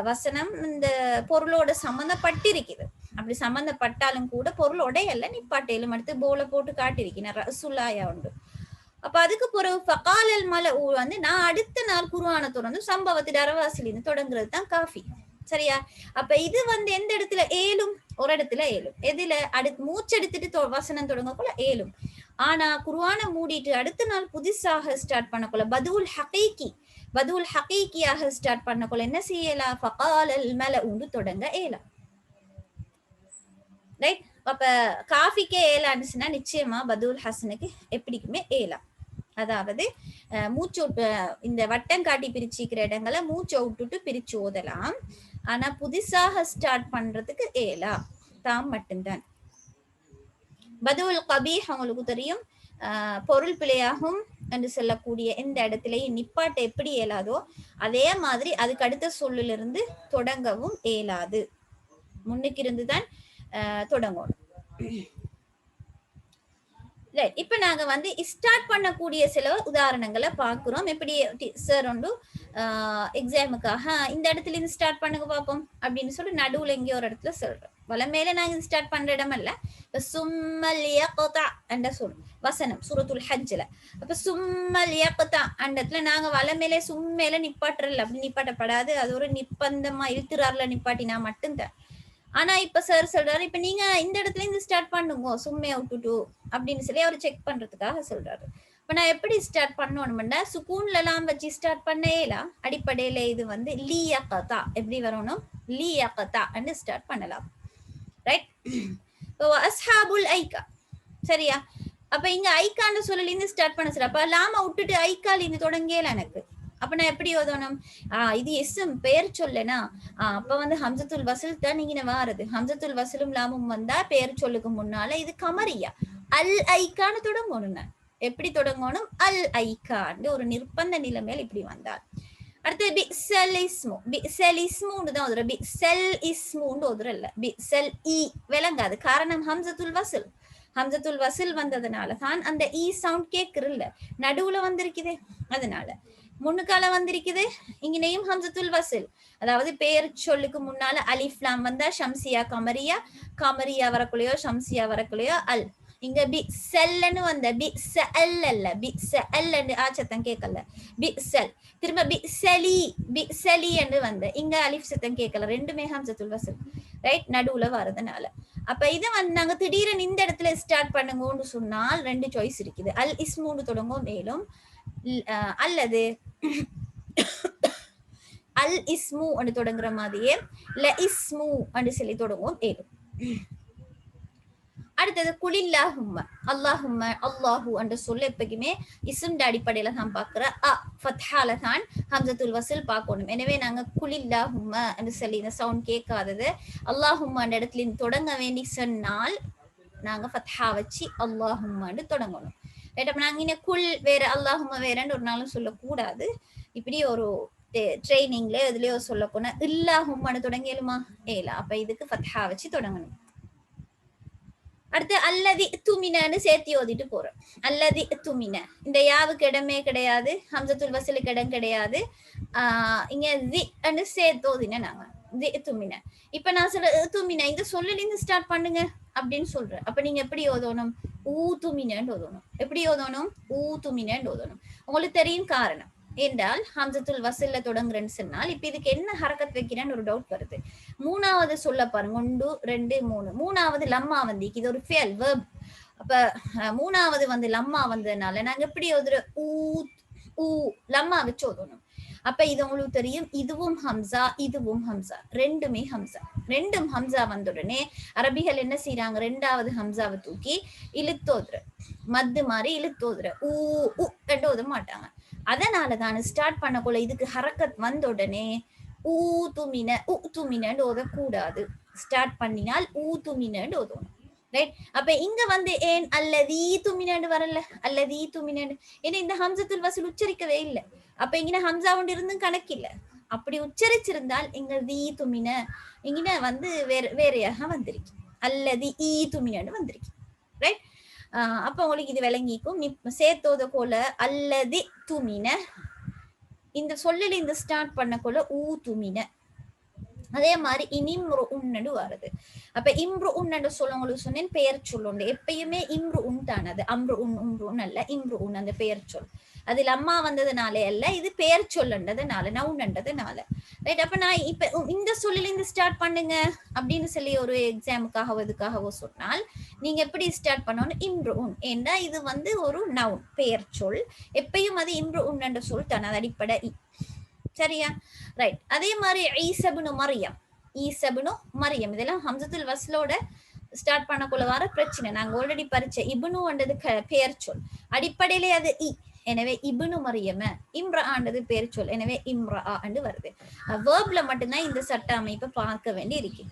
வசனம் இந்த பொருளோட சம்பந்தப்பட்டிருக்குது. அப்படி சம்பந்தப்பட்டாலும் கூட பொருளோட எல்லாம் நிப்பாட்டையிலும் அடுத்து போல போட்டு காட்டிருக்கிறேன் ரசுல்லாயா உண்டு. அப்ப அதுக்கு பிறகு ஃபகாலல் மல வந்து நான் அடுத்த நாள் குர்ஆனை தொடர்ந்து சம்பவத்தின் அரவாசிலிருந்து தொடங்குறது தான் காஃபி. சரியா? அப்ப இது வந்து எந்த இடத்துல ஏழும், ஒரு இடத்துல ஏழும். எதுல மூச்செடுத்துட்டு வசனம் தொடங்கக்குள்ள ஏழும். ஆனா குர்ஆனை மூடிட்டு அடுத்த நாள் புதுசாக ஸ்டார்ட் பண்ணக்குள்ள பதுல் ஹகீகியாக ஸ்டார்ட் பண்ணக்குள்ள என்ன செய்யலாம், ஃபகாலல் மல உண்டு தொடங்க ஏலாம். ரைட்? அப்ப காஃபிக்கே ஏலான்னு நிச்சயமா பதுல் ஹசனுக்கு எப்படிக்குமே ஏலாம். அதாவது மூச்சு இந்த வட்டம் காட்டி பிரிச்சுக்கிற இடங்களை மூச்சை விட்டுட்டு பிரிச்சு ஓதலாம். ஆனா புதுசாக ஸ்டார்ட் பண்றதுக்கு ஏலா, தாம் மட்டும்தான். பதுல் கபீஹ் உங்களுக்கு தெரியும், பொருள் பிழையாகும் என்று சொல்லக்கூடிய எந்த இடத்துலயும் நிப்பாட்ட எப்படி ஏலாதோ அதே மாதிரி அதுக்கு அடுத்த சொல்லிலிருந்து தொடங்கவும் ஏலாது, முன்னுக்கு இருந்துதான் தொடங்கணும். இப்ப நாங்க வந்து ஸ்டார்ட் பண்ணக்கூடிய சில உதாரணங்களை பாக்குறோம். எப்படி சார் ஒன்று எக்ஸாமுக்காக இந்த இடத்துல இருந்து ஸ்டார்ட் பண்ணுங்க பார்ப்போம் அப்படின்னு சொல்லி நடுவுல எங்கேயோ ஒரு இடத்துல சொல்றோம். வலமேல நாங்க ஸ்டார்ட் பண்ற இடம் அல்ல, சும்மல் யக்தா என்ற சொல் வசனம் சூரத்துல் ஹஜ்ல. அப்ப சும்மல் யக்தா அந்த இடத்துல நாங்க வலமேல சும்மேல நிப்பாட்டுறல, அப்படி நிப்பாட்டப்படாது. அது ஒரு நிப்பந்தமா இழுத்துறாருல நிப்பாட்டினா மட்டும்தான். ஆனா இப்ப சார் சொல்றாரு, இப்ப நீங்க இந்த இடத்துல இருந்து ஸ்டார்ட் பண்ணுங்க சும்மையா விட்டுட்டு அப்படின்னு சொல்லி அவர் செக் பண்றதுக்காக சொல்றாரு. இப்ப நான் எப்படி ஸ்டார்ட் பண்ணணும்னா சுக்கூன்ல எல்லாம் வச்சு ஸ்டார்ட் பண்ணேலா. அடிப்படையில இது வந்து லீயகதா எப்படி வரணும், லீயகதா என்று ஸ்டார்ட் பண்ணலாம். ரைட்? அஸ்ஹாபுல் ஐகா. சரியா? அப்ப இங்க ஐக்கான்னு சொல்லல இருந்து ஸ்டார்ட் பண்ண சார். அப்ப லாம விட்டுட்டு ஐக்கால இருந்து தொடங்கல எனக்கு. அப்ப நான் எப்படி ஓதணும், இது எஸ்எம் பெயர் சொல்லனா அப்ப வந்து ஹம்சத்துல் வசல் தான் நீங்க வாரது. ஹம்சத்துல் வசலும் லாமும் வந்தா பெயர் சொல்லுக்கு முன்னால இது கமரியா அல் ஐக்கான்னு தொடங்கணும். எப்படி தொடங்கணும்? அல் ஐக்கான்னு ஒரு நிர்பந்த நிலைமையில் இப்படி வந்தால். அடுத்து பிசல் இஸ்மு. பிசல் இஸ்முன்னு தான் ஓதுற. பிசல் இஸ்முன்னு ஓதுற இல்ல. பிசல் இ விளங்காது. காரணம் ஹம்சத்துல் வசில். ஹம்சத்துல் வசில் வந்ததுனால தான் அந்த இ சவுண்ட் கேக்குறல்ல, நடுவுல வந்திருக்குது. அதனால முன்னுக்கால வந்திருக்குது. இங்கனையும் ஹம்சத்துல் வசில், அதாவது பெயர் சொல்லுக்கு முன்னால அலிஃப் லாம் வந்தா ஷம்சியா கமரியா, கமரியா வரக்குள்ளையோ ஷம்சியா வரக்குள்ளையோ அல். இங்க பி செல்லுன்னு வந்த பி செல் அல்ல, பி செல்ன்னு ஆச்சத்தம் கேட்கல. பி செல். திரும்ப பி செலி என்று வந்த இங்க அலிஃப் சத்தம் கேட்கல. ரெண்டுமே ஹம்சத்துல் வசில், ரைட், நடுவுல வரதுனால. அப்ப இதை வந்து நாங்க திடீர்னு இந்த இடத்துல ஸ்டார்ட் பண்ணுங்கன்னு சொன்னால் ரெண்டு சாய்ஸ் இருக்குது. அல் இஸ்முன்னு தொடங்கும் மேலும், அல்லது அல் இஸ்மு என்று தொடங்குற மாதிரியே ல இஸ்மு என்று சொல்லி தொடங்கும் மேலும். அடுத்தது குலில்லாஹும்ம. அல்லாஹும்ம, அல்லாஹு என்ற சொல்ல எப்பயுமே இஸ்முடைய அடிப்படையில தான் பாக்குற அ ஃபத்ஹால தான் ஹம்சத்துல் வசில் பார்க்கணும். எனவே நாங்க குலில்லாஹும்ம என்று சொல்லி இந்த சவுண்ட் கேட்காதது அல்லாஹும்ம என்ற இடத்துல தொடங்க வேண்டி சொன்னால் நாங்க ஃபத்ஹா வச்சு அல்லாஹும்மன்னு தொடங்கணும். ரைட். அப்ப நாங்க இன்னும் குல் வேற அல்லாஹும்ம வேறன்னு ஒரு நாளும் சொல்லக்கூடாது. இப்படி ஒரு ட்ரைனிங்ல இதுலயோ சொல்ல போனா இல்லாஹும்மன்னு தொடங்கியலுமா ஏல. அப்ப இதுக்கு ஃபத்ஹா வச்சு தொடங்கணும். அடுத்து அல்லதி துமினன்னு சேர்த்தி ஓதிட்டு போறோம். அல்லதி துமின, இந்த யாவுக்கு இடமே கிடையாது, ஹம்சத்துல் வசலுக்கு இடம் கிடையாது. இங்க தி சேர்த்து ஓதின நாங்க தி துமின. இப்ப நான் சொல்ல துமின இந்த சொல்லல இருந்து ஸ்டார்ட் பண்ணுங்க அப்படின்னு சொல்றேன். அப்ப நீங்க எப்படி ஓதணும்? ஊ துமினன்னு ஓதணும். எப்படி ஓதணும்? ஊ துமினன்னு ஓதணும். உங்களுக்கு தெரியும் காரணம் என்றால் ஹம்சத்துல் வசல்ல தொடங்குறேன்னு சொன்னால் இப்ப இதுக்கு என்ன ஹரக்கத் வைக்கிறேன்னு ஒரு டவுட் வருது. மூணாவது சொல்ல பாருங்க, 1 2 3. மூணாவது லம்மா வந்து இது ஒரு ஃபெயல் வெர்ப். அப்ப மூணாவது வந்து லம்மா வந்ததுனால நாங்க எப்படி ஓதுற? ஊ ஊ லம்மா வச்சு ஓதணும். அப்ப இது உங்களுக்கு தெரியும், இதுவும் ஹம்சா இதுவும் ஹம்சா, ரெண்டுமே ஹம்சா. ரெண்டும் ஹம்சா வந்த உடனே அரபிகள் என்ன செய்யறாங்க? ரெண்டாவது ஹம்சாவை தூக்கி இழுத்தோதுற, மத்து மாதிரி இழுத்தோதுற, ஊ உ கண்டு ஓத மாட்டாங்க. அதனாலதான் ஸ்டார்ட் பண்ணக்குள்ள இதுக்கு ஹரக்கத் வந்த உடனே ஊ துமின உ துமினன்னு ஓதக்கூடாது. ஸ்டார்ட் பண்ணினால் ஊ துமினன்னு ஓதணும். ரைட். அப்ப இங்க வந்து ஏன் அல்லதீ துமினன்னு வரல? அல்லதீ துமினன்னு ஏன்னா இந்த ஹம்சத்துல் வசூல் உச்சரிக்கவே இல்லை. அப்ப இங்க ஹம்சா ஒன்று இருந்தும் கணக்கில்ல. அப்படி உச்சரிச்சிருந்தால் இங்க தீ துமின இங்க வந்து வேறையாக வந்திருக்கு. அல்லதி ஈ துமினன்னு வந்திருக்கு. ரைட். அப்ப உங்களுக்கு இது விளங்கிக்கும். நீ சேர்த்தோத போல அல்லதி துமின இந்த சொல்லல இந்த ஸ்டார்ட் பண்ண போல ஊ துமின. அதே மாதிரி இனிம்ரு உன்னு வருது. அப்ப இம்ரு உன்னு சொல்ல உங்களுக்கு சொன்னேன் பெயர் சொல்லுண்டு. எப்பயுமே இம்ரு உன் தானது, அம்ரு உன் உம்ரு உன் அல்ல, இம்ரு உன் அந்த பெயர் சொல். அதில் அம்மா வந்ததுனாலே அல்ல, இது பெயர் சொல்லுன்றதுனால நவுன்றதுனால. ரைட். அப்ப நான் இப்ப இந்த சொல்லில இருந்து ஸ்டார்ட் பண்ணுங்க அப்படின்னு சொல்லி ஒரு எக்ஸாமுக்காகவோ இதுக்காகவோ சொன்னால் நீங்க எப்படி ஸ்டார்ட் பண்ணணும்? இம்ரு உன். ஏன்னா இது வந்து ஒரு நவுன் பெயர் சொல். எப்பயும் அது இம்ரு உன் என்ற சொல் தானே, அது அடிப்படை. சரியா? ரைட். அதே மாதிரி ஈசபுனு மரியம், ஈசபுனு மரியம் இதெல்லாம் ஹம்சத்துல் வஸ்லோட ஸ்டார்ட் பண்ணக்குள்ள வர பிரச்சனை. நாங்க ஆல்ரெடி பரிச்ச இபுனுன்றது பெயர் சொல், அடிப்படையிலே அது இ. எனவே இபுனு மரியம. இம்ரான்றது பேர் சொல், எனவே இம்ரா என்று வருது. வேர்ப்ல மட்டும்தான் இந்த சட்ட அமைப்பை பார்க்க வேண்டி இருக்கு.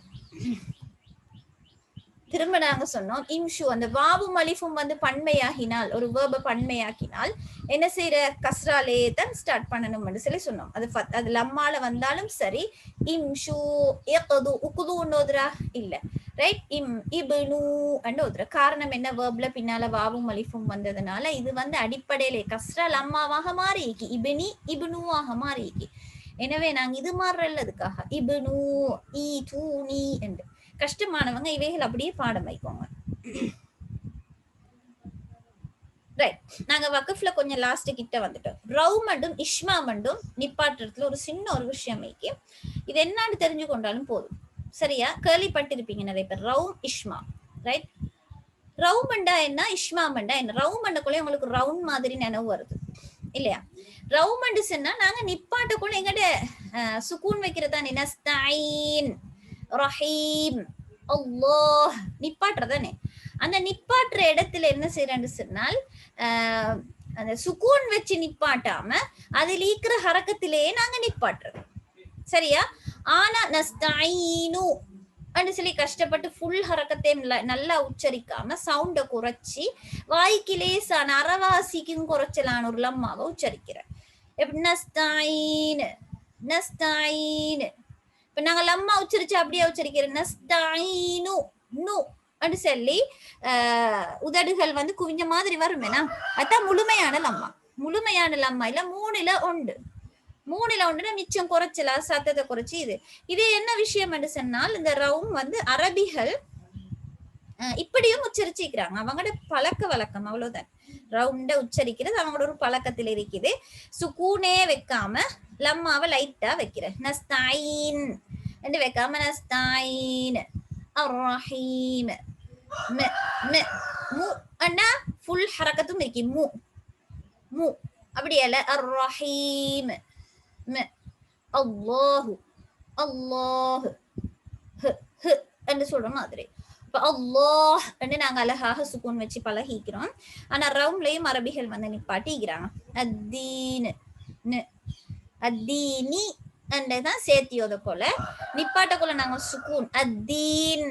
திரும்ப நாங்க சொன்னோம் இம்ஷு அந்த வாவும் அலிஃபும் வந்து பன்மையாகினால், ஒரு வேர்பை பன்மையாக்கினால் என்ன செய்யற? கஸ்ராலே தான் ஸ்டார்ட் பண்ணணும்னு சொல்லி சொன்னோம். அது லம்மால வந்தாலும் சரி, இம்ஷு இக்து உக்து ஓதுரா இல்ல. ரைட். இப்னு அண்ட் ஓதுற. காரணம் என்ன? வேர்ப்ல பின்னால வாவும் அலிஃபும் வந்ததுனால இது வந்து அடிப்படையிலே கஸ்ரா லம்மாவாக மாறிக்கி, இப்னி இப்னுவாக மாறிக்கி. எனவே நாங்க இது மாறுறல்ல அதுக்காக இப்னு ஈ தூ நீ என்று. கஷ்டமானவங்க இவைகள் அப்படியே பாடம் வைக்கோங்க. ரைட். நாங்க வகுப்புல கொஞ்சம் லாஸ்ட் கிட்ட வந்துட்டோம். ரவு மண்டும் இஷ்மா மண்டும் நிப்பாட்டுறதுல ஒரு சின்ன ஒரு விஷயம் வைக்கி. இது என்னன்னு தெரிஞ்சு கொண்டாலும் போதும். சரியா? கேள்விப்பட்டிருப்பீங்க நிறைய பேர் ரவு இஷ்மா. ரைட். ரவு மண்டா என்ன, இஷ்மா மண்டா என்ன? ரவு மண்டக்குள்ளே உங்களுக்கு ரவுண்ட் மாதிரி நினைவு வருது இல்லையா? ரவு மண்டு சொன்னா நாங்க நிப்பாட்டக்குள்ள எங்கட சுக்கூன் வைக்கிறதா நஸ்தைன் ரஹீம் அல்லாஹ் நிப்பாட்டுறதானே. அந்த நிப்பாட்டுற இடத்துல என்ன செய்யறான்னு சொன்னால் அந்த சுக்கூன் வச்சு நிப்பாட்டாம அதில் ஈக்கிற ஹரக்கத்திலேயே நாங்க நிப்பாட்டுறோம். சரியா? ஆனா நஸ்தைனு சொல்லி கஷ்டப்பட்டு ஃபுல் ஹரக்கத்தையும் நல்லா உச்சரிக்காம சவுண்ட குறைச்சி வாய்க்கு லேசான அறவாசிக்கும் குறைச்சலான ஒரு லம்மாவை உச்சரிக்கிற. எப்படி நஸ்தாயின் நஸ்தாயின். இப்ப நாங்க லம்மா உச்சரிச்சு அப்படியே உச்சரிக்கிறோம். நஸ்தாயினு நு அப்படி சொல்லி உதடுகள் வந்து குவிஞ்ச மாதிரி வருமேனா, அதான் முழுமையான லம்மா. முழுமையான லம்மா இல்ல 3ல் 1. 3ல் 1 மிச்சம் குறைச்சலா சத்தத்தை குறைச்சி இது என்ன விஷயம் என்று சொன்னால், இந்த ரவும் வந்து அரபிகள் இப்படியும் உச்சரிச்சிக்கிறாங்க. அவங்களோட பழக்க வழக்கம் அவ்வளவுதான். ரவுண்ட உச்சரிக்கிறது அவங்களோட ஒரு பழக்கத்தில் இருக்குது. சுக்கூனே வைக்காம லம்மாவை லைட்டா வைக்கிற. நஸ்தாயின் என்று வைக்காம நஸ்தாயின் அர்ரஹீம். மு அண்ணா ஃபுல் ஹரக்கத்தும் இருக்கு. மு மு அப்படியல்ல. அர்ரஹீம். அல்லாஹு அல்லாஹு என்று சொல்ற மாதிரி. இப்ப அல்லாஹ் என்று நாங்க அழகாக சுக்கூன் வச்சு பழகிக்கிறோம். ஆனா ரவுண்ட்லயும் அரபிகள் வந்து நிப்பாட்டிக்கிறாங்க. அத்தீன் அத்தீனி என்றதான் சேர்த்தியோத போல நிப்பாட்டக்குள்ள நாங்க சுக்கூன் அத்தீன்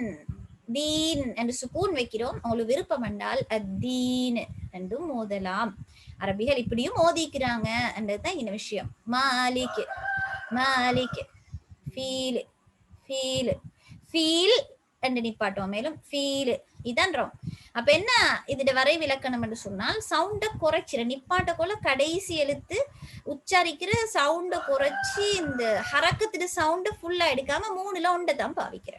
தீன் என்று சுக்கூன் வைக்கிறோம். உங்களுக்கு விருப்பம் என்றால் அத்தீன் என்று மோதலாம். அரபிகள் இப்படியும் மோதிக்கிறாங்க என்றதுதான் இந்த விஷயம். Malik Malik feel feel feel என்று நிப்பாட்டுவோம். மேலும் ஃபீல் இதான் ரவுண்ட். அப்ப என்ன இதோட வரை விலக்கணம் என்று சொன்னால், சவுண்ட குறைச்சிட நிப்பாட்டக்குள்ள கடைசி எழுத்து உச்சாரிக்கிற சவுண்ட குறைச்சி இந்த ஹரக்கத்துல சவுண்ட ஃபுல்லா எடுக்காம 3ல் 1 தான் பாவிக்கிற.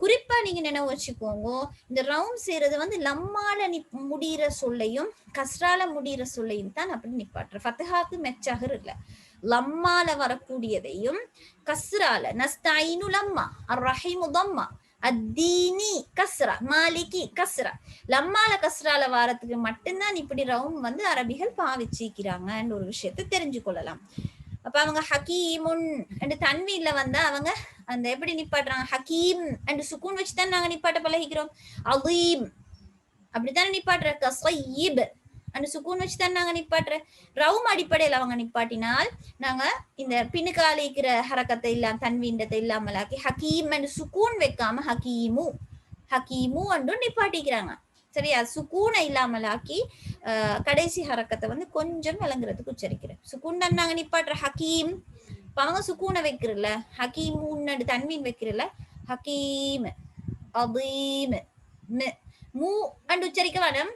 குறிப்பா நீங்க நினைவு வச்சுக்கோங்க, இந்த ரவுண்ட் செய்யறது வந்து லம்மால முடிகிற சொல்லையும் கஸ்ரால முடிகிற சொல்லையும் தான் அப்படி நிப்பாட்டுற. ஃபத்ஹாக்கு மெச்சாகர் இல்ல. லம்மால வரக்கூடியதையும் கஸ்ரால நஸ்தாயினு லம்மா அர்ரஹீமு தம்மா அத்தீனி கஸ்ரா மாலிகி கஸ்ரா லம்மால கஸ்ரால வாரத்துக்கு மட்டும்தான் இப்படி ரவுண்ட் வந்து அரபிகள் பாவிச்சிக்கிறாங்கன்னு ஒரு விஷயத்தை தெரிஞ்சு கொள்ளலாம். அப்ப அவங்க ஹக்கீமுன் என்று தன்வீன்ல வந்தா அவங்க அந்த எப்படி நிப்பாட்டுறாங்க, ஹக்கீம் என்று சுக்கூன் வச்சுதான் நாங்க நிப்பாட்ட பழகிக்கிறோம். அதீம் அப்படித்தானே நிப்பாட்டுற. கஸய்யிப் அந்த சுக்கூன் வச்சுதான் நாங்க நிப்பாட்டுற. ரவும் அடிப்படையில் அவங்க நிப்பாட்டினால் நாங்க இந்த பின்னுக்காலிக்கிற ஹரக்கத்தை இல்லாம தன்வீண்டத்தை இல்லாமலாக்கி ஹக்கீம் என்று சுக்கூன் வைக்காம ஹக்கீமு ஹக்கீமு என்றும் நிப்பாட்டிக்கிறாங்க. சரியா? சுக்கூனை இல்லாமலாக்கி கடைசி ஹரக்கத்தை வந்து கொஞ்சம் விளங்குறதுக்கு உச்சரிக்கிறேன். சுக்கூன் தான் நாங்க நிப்பாட்டுற ஹக்கீம். இப்ப அவங்க சுக்கூனை வைக்கிறல்ல, ஹக்கீம் முன்னாடி தன்வீன் வைக்கிறல்ல, ஹக்கீம் அதீம் மூ அண்டு உச்சரிக்க வேணும்.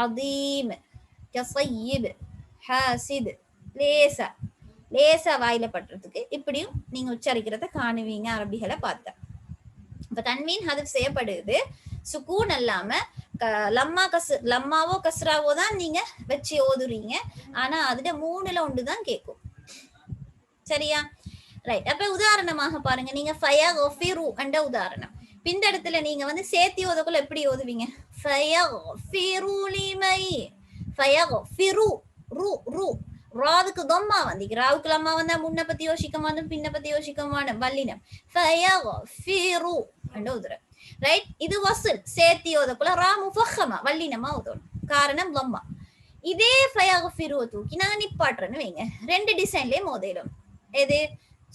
அதீம் கஸய்யிப் ஹாசித் லேசா லேசா வாயில பட்டுறதுக்கு இப்படியும் நீங்க உச்சரிக்கிறத காணுவீங்க அரபிகளை பார்த்தா. இப்ப தன்வீன் ஹதஃப் செய்யப்படுது, சுக்கூன் அல்லாம லம்மாவோ கஸ்ராவோ தான் நீங்க வச்சு ஓதுறீங்க. ஆனா அதுல 3ல் 1 தான் கேட்கும். சரியா? ரைட். அப்ப உதாரணமாக பாருங்க, நீங்க ஃபயஃபிரு என்ற உதாரணம். இந்த இடத்துல நீங்க வந்து சேர்த்தி ஓதக்குள்ள எப்படி ஓதுவீங்க? ஃபயஃபிரு லிமை ஃபயஃபிரு ரு ரு ராவுக்கு தொம்மா வந்து ராவுக்கு லம்மா வந்தா முன்ன பத்தி யோசிக்க மாட்டோம், பின்ன பத்தி யோசிக்க மாட்டோம். வல்லினம் ஃபயஃபிரு என்ற உதுர. ரைட். இது வசல் சேர்த்தி ஓதக்குள்ள ரா முஃபஹமா வல்லினமா ஓதணும். காரணம் லம்மா. இதே ஃபயஃபிரு தூக்கி நாங்க நிப்பாட்டுறேன்னு வைங்க, 2 டிசைன்லயே மோதிடும். எது?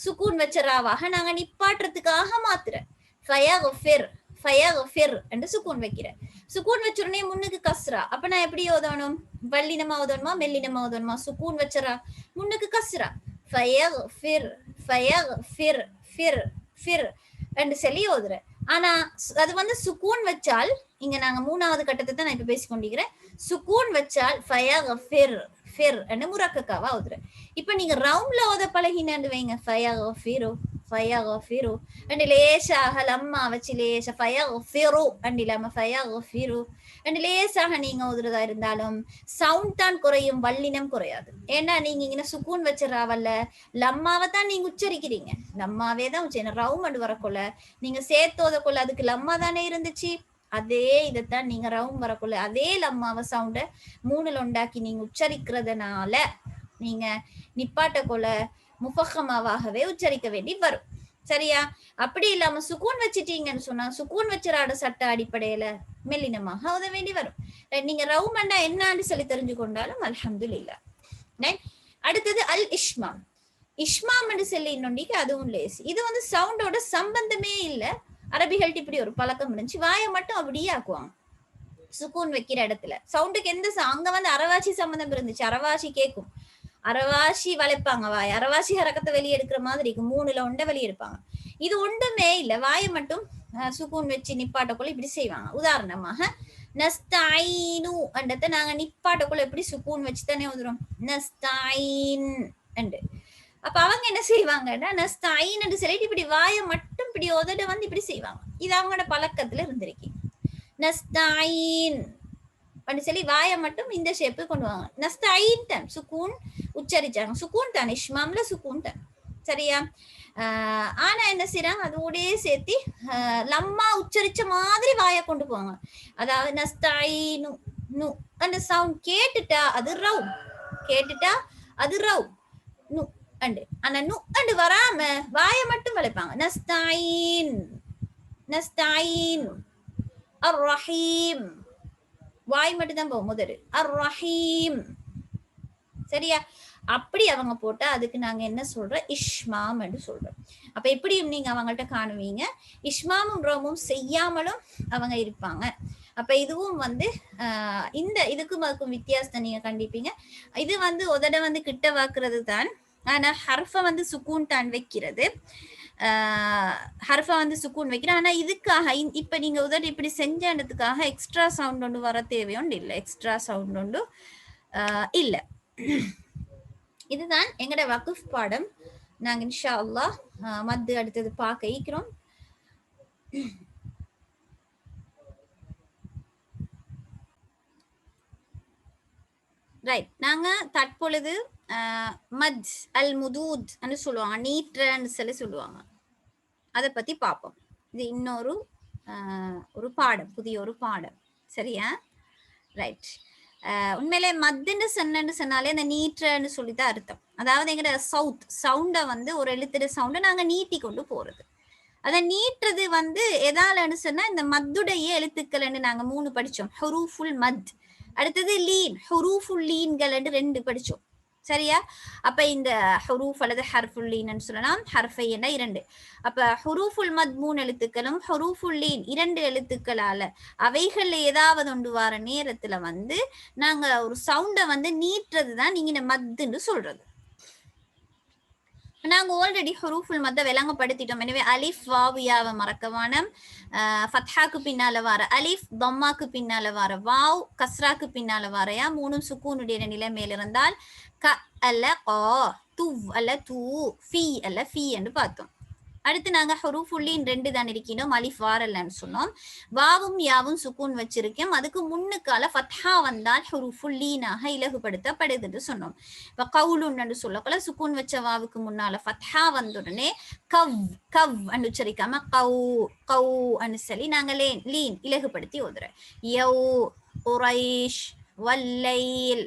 சுக்கூன் வச்ச ராவாக நாங்க நிப்பாட்டுறதுக்காக மாத்துறேன். ஃபயஃபிர் ஃபயஃபிர் என்று சுக்கூன் வைக்கிறேன். சுக்கூன் வச்ச உடனே முன்னுக்கு கஸ்ரா. அப்ப நான் எப்படி ஓதணும்? வல்லினமா ஓதணுமா மெல்லினமா ஓதணுமா? சுக்கூன் வச்சரா முன்னுக்கு கஸ்ரா. ஃபயஃபிர் ஃபயஃபிர் ஃபிர் ஃபிர் என்று சொல்லி ஓதுறேன். ஆனா அது வந்து சுக்கூன் வச்சால், இங்க நாங்க 3வது கட்டத்தை தான் நான் இப்ப பேசிக்கொண்டிருக்கிறேன். சுக்கூன் வச்சால் ஃபயஃபிர் ஃபிர் என்று முரக்கக்காவா ஓதுறேன். இப்ப நீங்க ரவுண்ட்ல ஓத பழகினு வைங்க, ஃபயஃபிரு ஃபயஃபிரு அண்ட் லேசாக லம்மா வச்சு லேசா ஃபயஃபிரு அண்ட் இல்லாம ஃபயஃபிரு அண்ட் லேசாக நீங்க ஓதுறதா இருந்தாலும் சவுண்ட் தான் குறையும், வல்லினம் குறையாது. ஏன்னா நீங்க இங்க சுக்கூன் வச்சிடறாவல்ல, லம்மாவை தான் நீங்க உச்சரிக்கிறீங்க. லம்மாவே தான் உச்சரிக்கணும். ரவுண்ட் அண்டு வரக்குள்ள நீங்க சேர்த்தோதக்குள்ள அதுக்கு லம்மா தானே இருந்துச்சு. அதே இதைத்தான் நீங்க ரவுண்ட் வரக்குள்ள அதே லம்மாவை சவுண்ட 3ல் உண்டாக்கி நீங்க உச்சரிக்கிறதுனால நீங்க நிப்பாட்டக்குள்ள முஃபஹமாவாகவே உச்சரிக்க வேண்டி வரும். சரியா? அப்படி இல்லாம சுக்கூன் வச்சிட்டீங்கன்னு சொன்னா சுக்கூன் வச்சிராட சட்ட அடிப்படையில மெல்லினமாக ஓத வேண்டி வரும். நீங்க ரவுமண்டா என்னான்னு சொல்லி தெரிஞ்சு கொண்டாலும் அல்ஹம்துலில்லாஹ். அடுத்தது அல் இஷ்மாம். இஷ்மாம் என்று சொல்லி இன்னொன்றைக்கு அதுவும் லேஸ். இது வந்து சவுண்டோட சம்பந்தமே இல்லை, அரபிகள்ட்ட இப்படி ஒரு பழக்கம் இருந்துச்சு. வாயை மட்டும் அப்படியே ஆக்குவாங்க சுக்கூன் வைக்கிற இடத்துல. சவுண்டுக்கு எந்த அங்க வந்து அரவாசி சம்மந்தம் இருந்துச்சு. அரவாசி கேட்கும், அரவாசி வளைப்பாங்க வாய், அரவாசி ஹரக்கத்தை வெளியே எடுக்கிற மாதிரி இருக்கும். 3ல ஒன்றை வெளியே எடுப்பாங்க. இது ஒன்றுமே இல்ல, வாயை மட்டும் சுக்கூன் வச்சு நிப்பாட்டக்குள்ள இப்படி செய்வாங்க. உதாரணமாக நஸ்தாயினு என்றதை நாங்க நிப்பாட்டக்குள்ள எப்படி சுக்கூன் வச்சு தானே வந்துடும், நஸ்தாயின் என்று. அப்ப அவங்க என்ன செய்வாங்கன்னா நஸ்தாயின் என்று சொல்லிட்டு இப்படி வாயை மட்டும் இப்படி உதட வந்து இப்படி செய்வாங்க. இது அவங்களோட பழக்கத்துல இருந்திருக்கு. நஸ்தாயின் அப்படி சொல்லி வாயை மட்டும் இந்த ஷேப்பு கொண்டு வாங்க. நஸ்தாயின் தான் சுக்கூன் உச்சரிச்சாங்க. சுக்கூன் தான், இஷ்மாம்ல சுக்கூன் தான், சரியா? ஆனா என்ன செய்யறாங்க, அதோடய சேர்த்து லம்மா உச்சரிச்ச மாதிரி வாயை கொண்டு போவாங்க. அதாவது நஸ்தாயினு நு அந்த சவுண்ட் கேட்டுட்டா அது ரவ், கேட்டுட்டா அது ரவ் நு அண்டு. ஆனா நு அண்டு வராம வாயை மட்டும் வளைப்பாங்க. நஸ்தாயின் நஸ்தாயின் அர் ரஹீம், வாய் மட்டும் தான் போகும் முதல். அர் ரஹீம், சரியா? அப்படி அவங்க போட்டா அதுக்கு நாங்க என்ன சொல்றோம், இஷ்மாம் என்று சொல்றோம். அப்ப எப்படியும் நீங்க அவங்கள்ட்ட காணுவீங்க, இஷ்மாமும் ரோமும் செய்யாமலும் அவங்க இருப்பாங்க. அப்ப இதுவும் வந்து இந்த இதுக்கும் அதுக்கும் வித்தியாசத்தை நீங்க கண்டிப்பீங்க. இது வந்து உதட வந்து கிட்ட வாக்குறது தான், ஆனா ஹர்ஃப வந்து சுக்கூன் தான் வைக்கிறது. ஹர்ஃபா வந்து சுக்கூன் வைக்கிறேன். ஆனா இதுக்காக இப்ப நீங்க உதவி இப்படி செஞ்சதுக்காக எக்ஸ்ட்ரா சவுண்ட் ஒன்று வர தேவையோண்டு இல்லை, எக்ஸ்ட்ரா சவுண்ட் ஒன்று இல்ல. இதுதான் எங்கட வகுஃப் பாடம். நாங்க இன்ஷா அல்லாஹ் மத்து அடுத்தது பார்க்க இருக்கிறோம். ரைட், நாங்க தற்பொழுது மத் அல் முதூத் சொல்லுவாங்க, நீட்ரன்னு சொல்லி சொல்லுவாங்க, அதை பத்தி பார்ப்போம். இது இன்னொரு ஒரு பாடம், புதிய ஒரு பாடம், சரியா? ரைட். உண்மையிலே மத்துன்னு சொன்னாலே அந்த நீட்ரன்னு சொல்லிதான் அர்த்தம். அதாவது எங்கட சவுண்டை வந்து ஒரு எழுத்துட சவுண்டை நாங்க நீட்டி கொண்டு போறது. அதை நீட்டுறது வந்து எதாலன்னு சொன்னா இந்த மத்துடைய எழுத்துக்கள்னு நாங்க 3 படிச்சோம். ஹுரூஃபுல் மத், அடுத்தது லீன், ஹுரூஃபுல் லீன்கள் 2 படிச்சோம், சரியா? அப்ப இந்த ஹுரூஃப் அல்லது ஹர்ஃபுல் லீன் சொல்லலாம், ஹர்ஃபை என்ன 2. அப்ப ஹுரூஃபுல் மத் 3 எழுத்துக்களும், ஹுரூஃபுல் லீன் 2 எழுத்துக்களால அவைகள்ல ஏதாவது ஒன்று வர நேரத்துல வந்து நாங்க ஒரு சவுண்டை வந்து நீட்டுறது தான் நீங்க இந்த மத்துன்னு சொல்றது. நாங்க ஆல்ரெடி ஹுரூஃபுல் மத்த விளங்கப்படுத்திட்டோம். எனவே அலிஃப் வாவ் யாவை மறக்கவானம், ஃபத்ஹாக்கு பின்னால வர அலிஃப், தம்மாக்கு பின்னால வர வாவ், கஸ்ராக்கு பின்னால வரையா 3 சுக்கூனுடைய நிலைமையில இருந்தால் க அல்ல கா, துவ் அல்ல தூ, ஃபி அல்ல ஃபி என்று பார்த்தோம். அடுத்து நாங்க ஹுரூஃபுல்லீன் 2 தான் இருக்கணும், அலிஃப் வாரல்லன்னு சொன்னோம். வாவும் யாவும் சுக்கூன் வச்சிருக்கோம், அதுக்கு முன்னுக்கால ஃபத்ஹா வந்தால் ஹுரூஃபுல்லீனாக இலகுபடுத்தப்படுதுன்னு சொன்னோம். இப்ப கவுலுன்னு சொல்லக்குள்ள சுக்கூன் வச்ச வாவுக்கு முன்னால ஃபத்ஹா வந்த உடனே கவ் கவ் அன்னு உச்சரிக்காம கவு கவு அன்னு சொல்லி நாங்க லீன் இலகுபடுத்தி ஓதுறோம். யௌ, குரைஷ், வல்லைல்,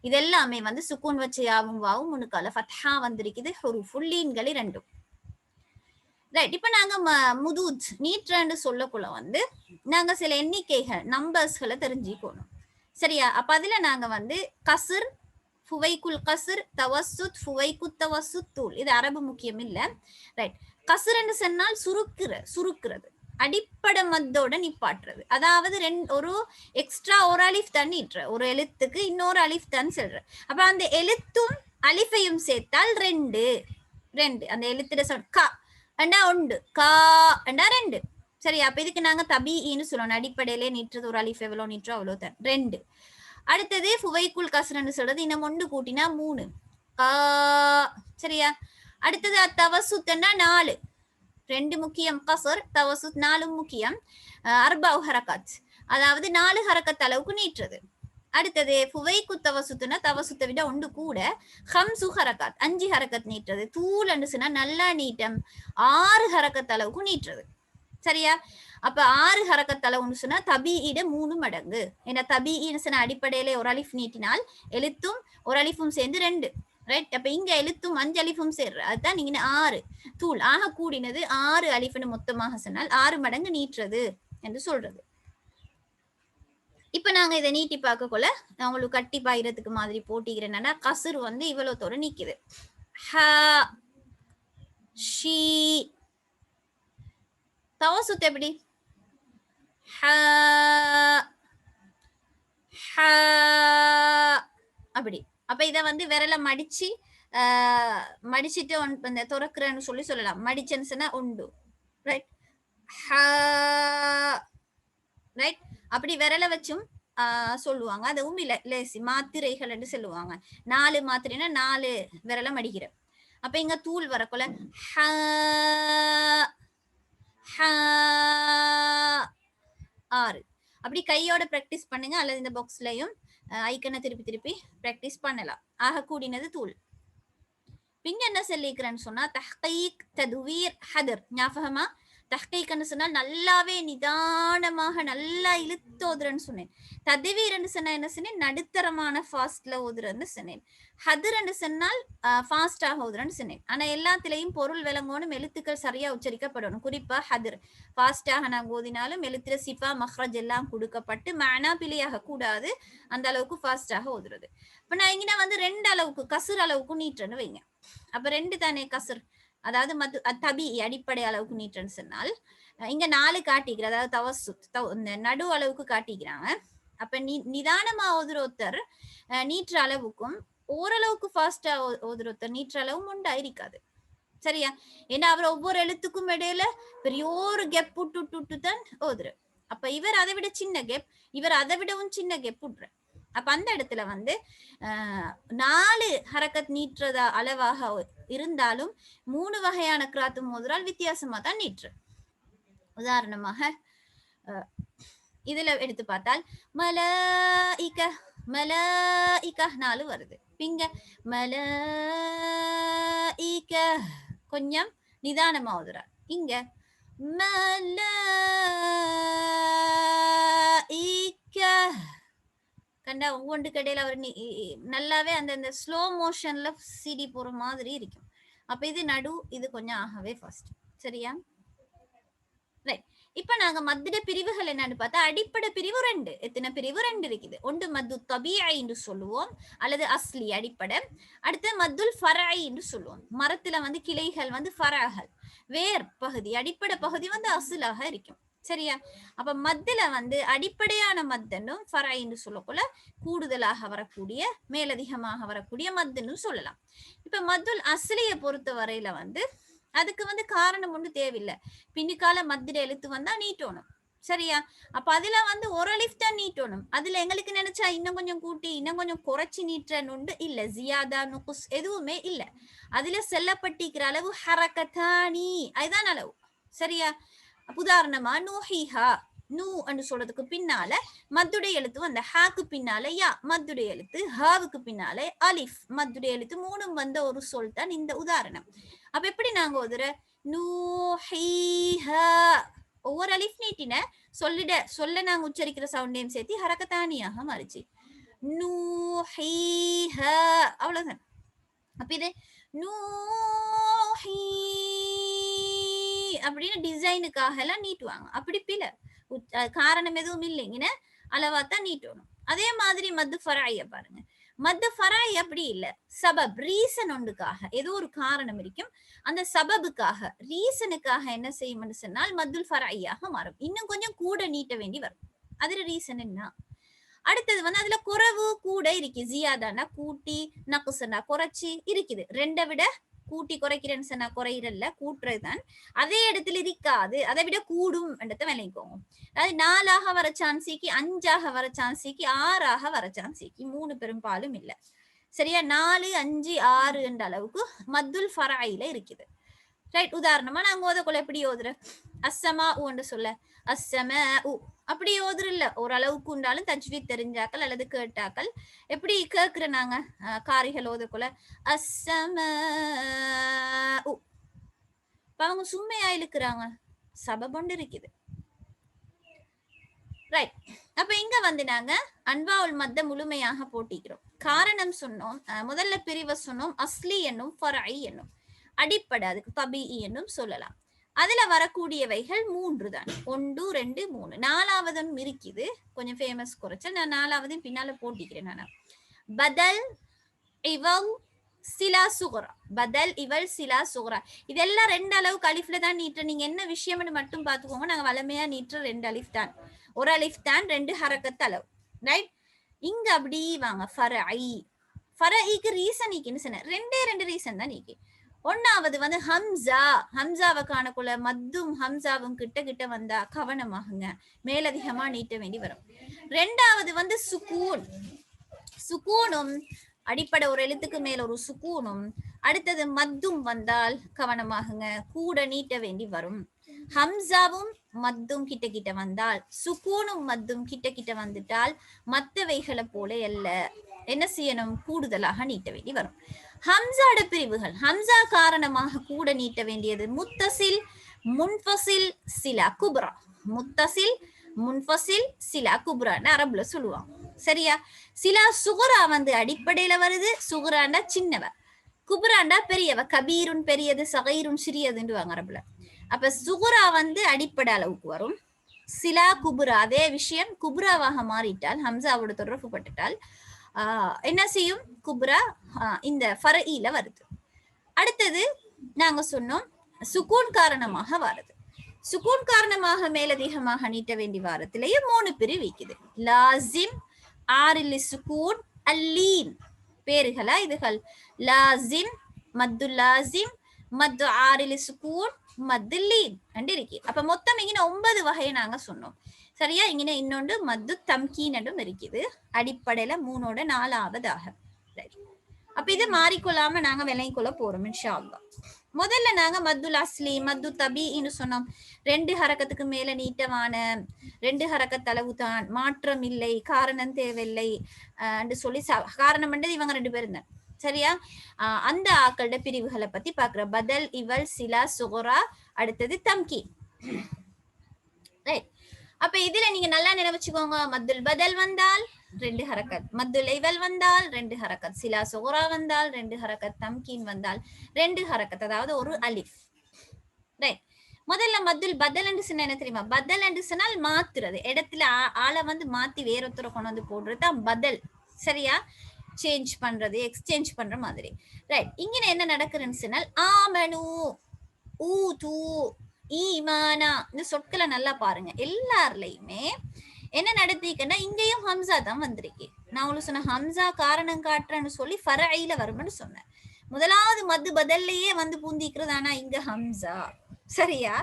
இதெல்லாமே வந்து சுக்கூன் வச்ச யாவும் வாவும் முன்னுக்கால ஃபத்ஹா வந்திருக்குது, ஹுரூஃபுல்லீன்கள் 2. ரைட். இப்ப நாங்க முதூத் நீட்ரன்னு சொல்லக்குள்ள வந்து நாங்க சில எண்ணிக்கைகள் நம்பர்ஸ்களை தெரிஞ்சுக்கணும், சரியா? அப்ப அதுல நாங்க வந்து கஸ்ர், ஃபுவைக்குல் கஸ்ர், தவசுத், ஃபுவைக்கு தவசுத், தூல், இது அரபு முக்கியம் இல்ல. ரைட். கஸ்ர்ன்னு சொன்னால் சுருக்குறது, அடிப்படை மத்தோட நிப்பாட்டுறது. அதாவது ஒரு எக்ஸ்ட்ரா ஒரு அலிஃப் தான் நீட்டுற, ஒரு எழுத்துக்கு இன்னொரு அலிஃப் தான் சொல்ற. அப்ப அந்த எழுத்தும் அலிஃபையும் சேர்த்தால் 2 அந்த எழுத்துட சொல் க அண்டா 1, கா அண்டா 2, சரி? அப்ப இதுக்கு நாங்க தபீன்னு சொல்லணும். அடிப்படையிலே நீட்டுறது ஒரு அலிஃப் எவ்வளவு நீட்டுறோ அவ்வளோ தான் 2. அடுத்தது ஃபுவைக்குல் கஸ்ரன்னு சொல்றது இன்னும் 1 கூட்டினா 3, கா, சரியா? அடுத்தது தவசுத்தன்னா 4, 2 முக்கியம் கஸ்ர், தவசுத் 4 முக்கியம், அர்பா ஹரகாத், அதாவது 4 ஹரக்கத் அளவுக்கு நீட்டுறது. அடுத்தது ஃபுவைக்கு தவசுத்துனா தவசுத்தை விட 1 கூட, ஹம்சு ஹரகாத் 5 ஹரக்கத் நீட்டுறது. தூள் அண்டுசுனா நல்லா நீட்டம் 6 ஹரக்கத் அளவுக்கு நீட்டுறது, சரியா? அப்ப 6 ஹரக்கத் அளவுன்னு சொன்னா தபீஇட 3 மடங்கு. ஏன்னா தபீஇன்னு சொன்னா அடிப்படையிலே ஒரு அலிஃப் நீட்டினால் எழுத்தும் ஒரு அலிஃபும் சேர்ந்து 2, ரைட்? அப்ப இங்க எழுத்தும் 5 அலிஃபும் சேர்ற, அதுதான் நீங்க 6 தூள் ஆக கூடினது 6 அலிஃப்னு மொத்தமாக சொன்னால் 6 மடங்கு நீட்டுறது என்று சொல்றது. இப்ப நாங்க இதை நீட்டி பார்க்கக்குள்ள நான் உங்களுக்கு கட்டி பாயிரத்துக்கு மாதிரி போட்டிக்கிறேன்னா கசுர் வந்து இவ்வளவு தூரம் நீக்குது. ஹ, ஷி, தவசுத் எப்படி? ஹ ஹ அப்படி. அப்ப இத வந்து விரல மடிச்சு மடிச்சிட்டு இந்த துறக்குறேன்னு சொல்லலாம். மடிச்சேன்னு சொன்னா உண்டு. ரைட். ஹ ரைட். அப்படி விரல வச்சும் சொல்லுவாங்க. அதுவும் லேசி மாத்திரைகள் என்று சொல்லுவாங்க. 4 மாத்திரைனா 4 விரல மடிக்கிற. அப்ப இங்க தூள் வரக்குள்ள ஹ ஹ 6. அப்படி கையோட பிராக்டிஸ் பண்ணுங்க அல்லது இந்த பாக்ஸ்லயும் ஐக்கனை திருப்பி திருப்பி பிராக்டிஸ் பண்ணலாம். ஆக கூடினது தூள். பிங்க என்ன சொல்லிக்கிறேன்னு சொன்னா தஹ்கீக் ததுவீர் ஹதர். ஞாபகமா? தஹ்கீக்னு சொன்னா நல்லாவே நிதானமாக நல்லா இழுத்து ஓதுறேன்னு சொன்னேன். ததுவீர்னு சொன்னா என்ன சொன்னேன்? நடுத்தரமான ஃபாஸ்ட்ல ஓதுறேன்னு சொன்னேன். ஹதர்ன்னு சொன்னால் ஃபாஸ்டாக ஓதுறேன்னு சொன்னேன். ஆனா எல்லாத்திலையும் பொருள் விளங்கணும், எழுத்துக்கள் சரியா உச்சரிக்கப்படணும். குறிப்பா ஹதர் ஃபாஸ்டாக நாங்க ஓதினாலும் எழுத்துல சிஃபா மஹ்ரஜ் எல்லாம் கொடுக்கப்பட்டு மானா பிழையாக கூடாது. அந்த அளவுக்கு ஃபாஸ்டாக ஓதுறது. இப்ப நான் இங்க வந்து 2 அளவுக்கு கசுர் அளவுக்கு நீட்டுறேன்னு வைங்க. அப்ப 2 தானே கசுர், அதாவது தபி அடிப்படை அளவுக்கு நீட்டுன்னு சொன்னால் இங்க 4 காட்டிக்கிற, அதாவது தவசுத் இந்த நடு அளவுக்கு காட்டிக்கிறாங்க. அப்ப நிதானமா ஓதுறோத்தர் நீட்டுற அளவுக்கும் ஓரளவுக்கு ஃபாஸ்டா ஓதுறோத்தர் நீட்டுற அளவும் உண்டா இருக்காது. சரியா? ஏன்னா அவர் ஒவ்வொரு எழுத்துக்கும் இடையில பெரிய ஒரு கேப் விட்டு தான் ஓதுற. அப்ப இவர் அதை விட சின்ன கேப், இவர் அதை விடவும் சின்ன கேப் விடுற. அப்ப அந்த இடத்துல வந்து 4 ஹரக்கத் நீட்டுறதா அளவாக இருந்தாலும் 3 வகையான கிராத்து மோதுரால் வித்தியாசமா தான் நீட்டுற. உதாரணமாக இதுல எடுத்து பார்த்தால் மலாயிக மலாயிக 4 வருது. பிங்க மலாயிக கொஞ்சம் நிதானமா ஓதுறார். இங்க மலாயிக கண்டா ஒவ்வொன்று கடையில அவர் நல்லாவே அந்த ஸ்லோ மோஷன்ல சிடி போற மாதிரி இருக்கும். அப்ப இது நடு, இது கொஞ்சம் ஆகவே ஃபாஸ்ட். சரியா? ரைட். இப்ப நாங்க மத்திட பிரிவுகள் என்னன்னு பார்த்தா அடிப்படை பிரிவு 2. எத்தனை பிரிவு? 2 இருக்குது. ஒன்று மத்து தபீஇ என்று சொல்லுவோம் அல்லது அஸ்லி அடிப்படை. அடுத்து மத்துல் ஃபரஇ என்று சொல்லுவோம். மரத்துல வந்து கிளைகள் வந்து ஃபரஅகள், வேர் பகுதி. அடிப்படை பகுதி வந்து அஸ்லாக இருக்கும். சரியா? அப்ப மத்துல வந்து அடிப்படையான மத்தன்னும் ஃபரஇன்னு சொல்லக்குள்ள கூடுதலாக வரக்கூடிய மேலதிகமாக வரக்கூடிய மத்துன்னு சொல்லலாம். இப்ப மத்துல் அஸ்லிய பொறுத்த வரையில வந்து அதுக்கு வந்து காரணம் ஒன்று தேவையில்லை. பின்னுக்கால மத்திர எழுத்து வந்தா நீட்டணும். சரியா? அப்ப அதுல வந்து ஒரு அலிஃப் தான் நீட்டணும். அதுல எங்களுக்கு நினைச்சா இன்னும் கொஞ்சம் கூட்டி இன்னும் கொஞ்சம் குறைச்சி நீட்டுறன்னு இல்ல. ஜியாதா நுகுஸ் எதுவுமே இல்ல. அதுல செல்லப்பட்டிக்கிற அளவு ஹரக்கத்தானி, அதுதான் அளவு. சரியா? உதாரணமா நூஹிஹா, நூ என்று சொல்றதுக்கு பின்னால மத்துடைய எழுத்து வந்த ஹாக்கு பின்னால யா மத்துடைய எழுத்து, ஹாவுக்கு பின்னால அலிஃப் மத்துடைய எழுத்து, 3 வந்த ஒரு சொல் தான் இந்த உதாரணம். அப்ப எப்படி நாங்க ஓதுற? நூஹிஹா ஒவ்வொரு அலிஃப் நீட்டின சொல்ல நாங்க உச்சரிக்கிற சவுண்டையும் சேர்த்து ஹரக்கத்தானியாக மாறிச்சு. நூஹிஹா அவ்வளவுதான். அப்ப இது நூஹி அப்படின்னு டிசைனுக்காக எல்லாம் நீட்டுவாங்க. அப்படி பில காரணம் எதுவும் இல்லைங்கன்னு அளவாத்தான் நீட்டணும். அதே மாதிரி மத்து ஃபராய பாருங்க. மத்து ஃபராய் அப்படி இல்ல, சபப் ரீசன் ஒன்றுக்காக ஏதோ ஒரு காரணம் இருக்கும். அந்த சபபுக்காக ரீசனுக்காக என்ன செய்யும் சொன்னால் மத்துல் ஃபராயாக மாறும். இன்னும் கொஞ்சம் கூட நீட்ட வேண்டி வரும். அதுல ரீசன் என்ன? அடுத்தது வந்து அதுல குறைவு கூட இருக்கு. ஜியாதானா கூட்டி, நக்குசனா குறைச்சி இருக்குது. 2 விட கூட்டி குறைக்கிறேன்னு சொன்னா குறையிறல்ல, கூட்டுறதுதான். அதே இடத்துல இருக்காது, அதை விட கூடும் என்றத விளைக்கோங்க. அதாவது 4ஆக வர சான்சிக்கு, 5ஆக வர சான்சிக்கு, 6ஆக வர சான்சிக்கு 3 பெரும்பாலும் இல்ல. சரியா? 4, 5, 6 என்ற அளவுக்கு மத்துல் ஃபராயில இருக்குது. ரைட். உதாரணமா நாங்க ஓதக்குள்ள எப்படி ஓதுற? அஸ்ஸமா என்று சொல்ல அஸ்ஸமா அப்படி ஓதுறல்ல. ஓரளவுக்கு உண்டாலும் தஜ்வீத் தெரிஞ்சாக்கள் அல்லது கேட்டாக்கள் எப்படி கேட்கிற நாங்க காரிகள் ஓதக்குள்ள அஸ்ஸமா அவங்க சும்மையா இழுக்கிறாங்க, சபபொண்டு இருக்குது. ரைட். அப்ப இங்க வந்து நாங்க அன்வாவுல் மத்த முழுமையாக போட்டிக்கிறோம். காரணம் சொன்னோம், முதல்ல பிரிவை சொன்னோம், அஸ்லி என்னும் ஃபரஇ என்னும் அடிப்படை, அதுக்கு தபீஇ என்னும் சொல்லலாம். அதுல வரக்கூடியவைகள் 3 தான். 1, 2, 3. 4ஆவதும் இருக்குது, கொஞ்சம் ஃபேமஸ் குறைச்சல். நான் 4ஆவதையும் பின்னால போட்டிக்கிறேன். நான் பதல், இவல், சிலா சுகுரா, பதல் இவள் சிலா சுகுரா. இதெல்லாம் 2 அளவுக்கு அலிஃப்ல தான் நீட்டுற. நீங்க என்ன விஷயம்னு மட்டும் பாத்துக்கோங்க. நாங்க வளமையா நீட்டுற 2 அலிஃப் தான். ஒரு அலிஃப் தான் 2 ஹரக்கத் அளவு. ரைட்? இங்க அப்படி வாங்க ஃபரஐ. ஃபரஐக்கு ரீசன் நீக்கின்னு சொன்னேன். 2 ரீசன் தான் நீக்கி. ஒன்னாவது வந்து ஹம்சா, ஹம்சாவை காணக்குள்ள மத்தும் ஹம்சாவும் கிட்ட கிட்ட வந்தா கவனமாகுங்க, மேலதிகமா நீட்ட வேண்டி வரும். 2வது வந்து சுக்கூன், சுக்கூனும் அடிப்படை ஒரு எழுத்துக்கு மேல ஒரு சுக்கூனும் அடுத்தது மத்தும் வந்தால் கவனமாகுங்க, கூட நீட்ட வேண்டி வரும். ஹம்சாவும் மத்தும் கிட்ட கிட்ட வந்தால், சுக்கூனும் மத்தும் கிட்ட கிட்ட வந்துட்டால் மத்தவைகளை போல அல்ல, என்ன செய்யணும், கூடுதலாக நீட்ட வேண்டி வரும். ஹம்சாட பிரிவுகள், ஹம்சா காரணமாக கூட நீட்ட வேண்டியது முத்தசில், முன்ஃபசில், சிலா குப்ரா. முத்தசில், முன்ஃபசில், சிலா குப்ரான்னு அரபுல சொல்லுவாங்க. சரியா? சிலா சுகுரா வந்து அடிப்படையில வருது. சுகுராண்டா சின்னவ, குப்ராண்டா பெரியவ. கபீருன் பெரியது, சகைருன் சிறியதுன்னு வாங்க அரபுல. அப்ப சுகுரா வந்து அடிப்படை அளவுக்கு வரும். சிலா குபுரா அதே விஷயம் குப்ராவாக மாறிட்டால், ஹம்சாவோட தொடர்பு பட்டுட்டால் என்ன செய்யும், குப்ரா இந்த ஃபரஈல வருது. அடுத்தது நாங்க சொன்னோம் சுக்கூன் காரணமாக வருது. சுக்கூன் காரணமாக மேலதிகமாக நீட்ட வேண்டி வாரத்திலேயே 3 பிரிவு வைக்குது. லாசிம், ஆரில் சுக்கூன், அல்லீன். பேருகளா இதுகள்? லாசிம், மத்து லாசிம், மத்து ஆரில் சுக்கூன், மத்து லீன் அண்டு இருக்கு. அப்ப மொத்தம் இங்கே 9 வகையை நாங்க சொன்னோம். சரியா? இங்கே இன்னொன்று மத்து தம்கீனும் இருக்குது. அடிப்படையில 3ஓட 4ஆவதாக. அப்ப இது மாறிக்கொள்ளாம நாங்க விளங்கிக்கொள்ள போறோம் இன்ஷா அல்லாஹ். முதல்ல நாங்க மத்துல் அஸ்லி, மத்து தபீன்னு சொன்னோம். 2 ஹரக்கத்துக்கு மேல நீட்டமான 2 ஹரக்கத் அளவு தான், மாற்றம் இல்லை, காரணம் தேவையில்லை சொல்லி காரணம் பண்ணது இவங்க 2 பேரும் தான். சரியா? அந்த ஆக்களோட பிரிவுகளை பத்தி பாக்குற. பதல் இவள் சிலா சுகுரா, அடுத்தது தம்கி. ரைட்? அப்ப இதுல நீங்க நல்லா நினைச்சுக்கோங்க, மத்துல் பதல் வந்தால் 2 ஹரக்கத், மத்துல் இவல் வந்தால் 2 ஹரக்கத், சிலா சுகுரா வந்தால் 2 ஹரக்கத், தம்கீன் வந்தால் 2 ஹரக்கத், அதாவது ஒரு அலிஃப். ரைட்? முதல்ல மத்துல் பதல் என்று சொன்னா என்ன தெரியுமா? பதல் என்று சொன்னால் மாத்துறது, இடத்துல ஆளை வந்து மாத்தி வேறொருத்தரை கொண்டு வந்து போடுறது தான் பதல். சரியா? சேஞ்ச் பண்றது, எக்ஸ்சேஞ்ச் பண்ற மாதிரி. ரைட்? இங்க என்ன நடக்குதுன்னு சொன்னால் ஆமனு, ஊது, ஈமானா, இந்த சொற்களை நல்லா பாருங்க. எல்லாருலயுமே என்ன நடத்திக்கன்னா இங்கேயும் ஹம்சா தான் வந்திருக்கு. நான் உங்களுக்கு சொன்ன ஹம்சா காரணம் காட்டுறேன்னு சொல்லி ஃபரஐல வரும்னு சொன்னேன். முதலாவது மத்து பதல்லையே வந்து பூந்திக்கிறது, ஆனா இங்க ஹம்சா. சரியா?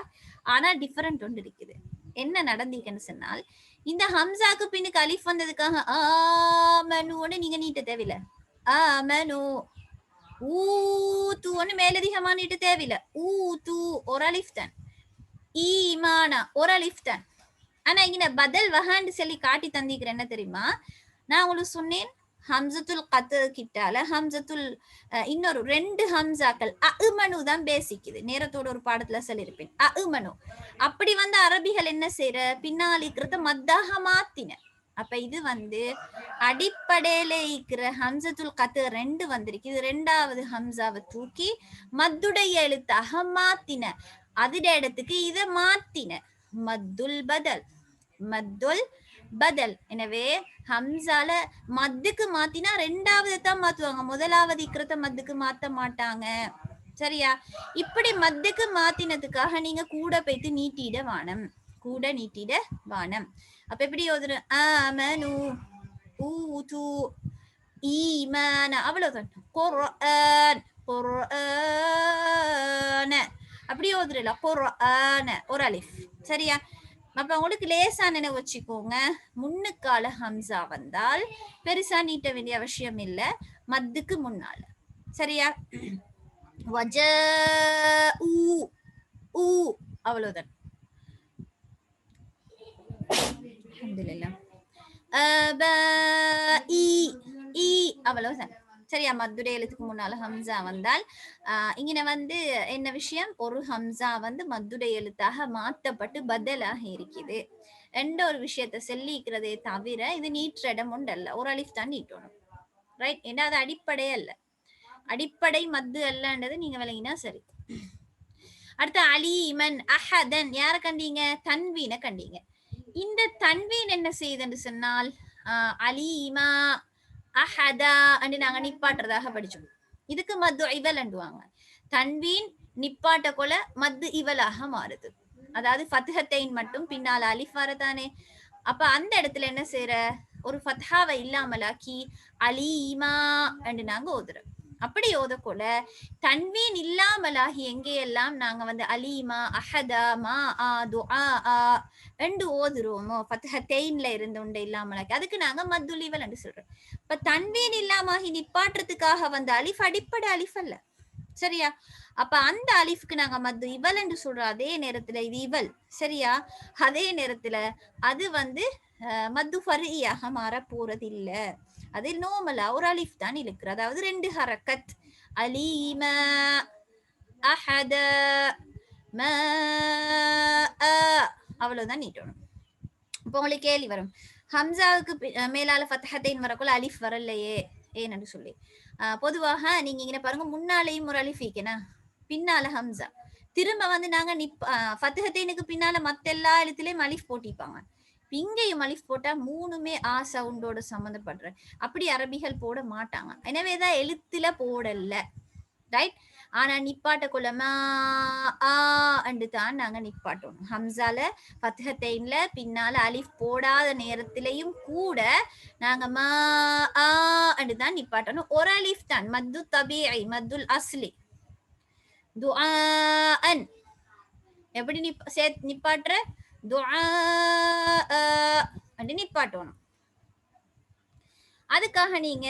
ஆனா டிஃபரெண்ட் ஒன்று இருக்குது. என்ன நடந்திருக்குன்னு சொன்னால், இந்த ஹம்சாக்கு பின்னுக்கு அலிஃப் வந்ததுக்காக ஆமனுன்னு நீங்க நீட்ட தேவையில்லை. ஆமனு, ஊத்துன்னு மேலதிகமா நீட்ட தேவையில்லை. ஊத்து ஒரு அலிஃப் தான், ஈமானா ஒரு அலிஃப் தான். ஆனா இங்க பதல் வஹான்னு சொல்லி காட்டி தந்திக்கிறேன். என்ன தெரியுமா? நான் உங்களுக்கு சொன்னேன், ஹம்சத்துல் கத்து கிட்டால ஹம்சத்துல் இன்னொரு 2 ஹம்சாக்கள் அமனு தான் பேசிக். இது நேரத்தோட ஒரு பாடத்துல சொல்லியிருப்பேன். அமனு அப்படி வந்து அரபிகள் என்ன செய்யற, பின்னால் இருக்கிறத மத்தாக மாத்தின. அப்ப இது வந்து அடிப்படையில இருக்கிற ஹம்சத்துல் கத்து 2 வந்திருக்கு. இது 2வது ஹம்சாவை தூக்கி மத்துடைய எழுத்தாக மாத்தின. அதுட இடத்துக்கு இத மாத்தின. மத்துல் பதல், மத்துல் பதல். எனவே ஹம்சால மத்துக்கு மாத்தினா 2வது தான் மாத்துவாங்க, முதலாவது இக்கிறத மத்துக்கு மாத்த மாட்டாங்க. சரியா? இப்படி மத்துக்கு மாத்தினதுக்காக நீங்க கூட போய்த்து நீட்டிட வானம், கூட நீட்டிட வானம். அப்ப எப்படி ஓதுரு? ஆமனு, ஊது, ஈமான, அவ்வளவுதான். குர்ஆன், குர்ஆன அப்படி ஓதுறல. குர்ஆன ஒரு அலிஃப். சரியா? அப்ப உங்களுக்கு லேசா நினைவு வச்சுக்கோங்க, முன்னுக்கால ஹம்சா வந்தால் பெருசா நீட்ட வேண்டிய அவசியம் இல்ல, மத்துக்கு முன்னால. சரியா? வஜூ, ஊ அவ்வளவுதான். அல்ஹம்துலில்லாஹ். அபஇ, இ அவ்வளவுதான். சரியா? மத்துடைய எழுத்துக்கு முன்னால ஹம்சா வந்தால் இங்க வந்து என்ன விஷயம், ஒரு ஹம்சா வந்து மத்துடைய எழுத்தாக மாற்றப்பட்டு பதலாக இருக்குது. ஒரு விஷயத்த சொல்லிக்கிறதே தவிர இது நீற்ற இடம் உண்டல்ல, ஒரு அலிஃப் தான் நீட்டணும். ரைட்? ஏன்னா அது அடிப்படை அல்ல, அடிப்படை மத்து அல்லன்றது நீங்க விளங்கினா சரி. அடுத்து அலீமன், அஹதன், யார கண்டீங்க? தன்வீனை கண்டீங்க. இந்த தன்வீன் என்ன செய்யுதுன்னு சொன்னால் அலீமா, அஹதா அண்டு நாங்க நிப்பாட்டுறதாக படிச்சோம். இதுக்கு மத்து இவல் அண்டுவாங்க. தன்வீன் நிப்பாட்ட கொல மத்து இவலாக மாறுது. அதாவது ஃபத்ஹத்தைன் மட்டும் பின்னால அலிஃப் வரதானே. அப்ப அந்த இடத்துல என்ன செய்யற, ஒரு ஃபத்ஹாவை இல்லாமலாக்கி அலீமா என்று நாங்க ஓதுறோம். அப்படி ஓதக்கொள்ள தன்வீன் இல்லாமலாகி எங்கேயெல்லாம் நாங்க வந்து அலீமா அஹதா மா ஆ துஆ ஆ என்று ஓதுருவோமோ ஃபத்ஹத்தைன்ல இருந்து உண்டு இல்லாமலாக்கி அதுக்கு நாங்க மத்துலிவல் என்று சொல்றோம். இப்ப தன்வீன் இல்லாமகி நிப்பாட்டுறதுக்காக வந்த அலிஃப் அடிப்படை அலிஃப் அல்ல, சரியா? அப்ப அந்த அலிஃப்க்கு நாங்க மத்து இவல் என்று சொல்றோம். அதே நேரத்துல இது இவல், சரியா? அதே நேரத்துல அது வந்து மத்து ஃபர்இயாக மாற போறது இல்ல. அது நோமலா ஒரு அலிஃப் தான் இழுக்குற, அதாவது 2 ஹரக்கத். அலீம அஹத ம அவ்வளவுதான் நீட்டணும். இப்போ உங்களுக்கு கேள்வி வரும், ஹம்சாவுக்கு மேலால ஃபத்ஹத்தைன் வரக்குள்ள அலிஃப் வரலையே ஏன்னு சொல்லி. பொதுவாக நீங்க இங்க பாருங்க, முன்னாலேயும் ஒரு அலிஃப் ஈக்கனா, பின்னால ஹம்சா. திரும்ப வந்து நாங்க ஃபத்ஹத்தைனுக்கு பின்னால மத்த எல்லா எழுத்துலயும் அலிஃப் போட்டிப்பாங்க. இங்கேயும் அலிஃப் போட்டா மூணுமே ஆ சவுண்டோட சம்மந்தப்படுற, அப்படி அரபிகள் போட மாட்டாங்க. எனவேதான் எழுத்துல போடல, ரைட்? ஆனா நிப்பாட்ட கொள்ளமா அண்டு தான் நாங்க நிப்பாட்டணும். ஹம்சால ஃபத்ஹத்தைன்ல பின்னால அலிஃப் போடாத நேரத்திலையும் கூட நாங்க மா அண்டு தான் நிப்பாட்டணும். ஒரு அலிஃப் தான் மத்து தபீஇ, மத்துல் அஸ்லி. துஆஅன் எப்படி நிப்பாட்டுற, துஆ அண்டு நிப்பாட்டணும். அதுக்காக நீங்க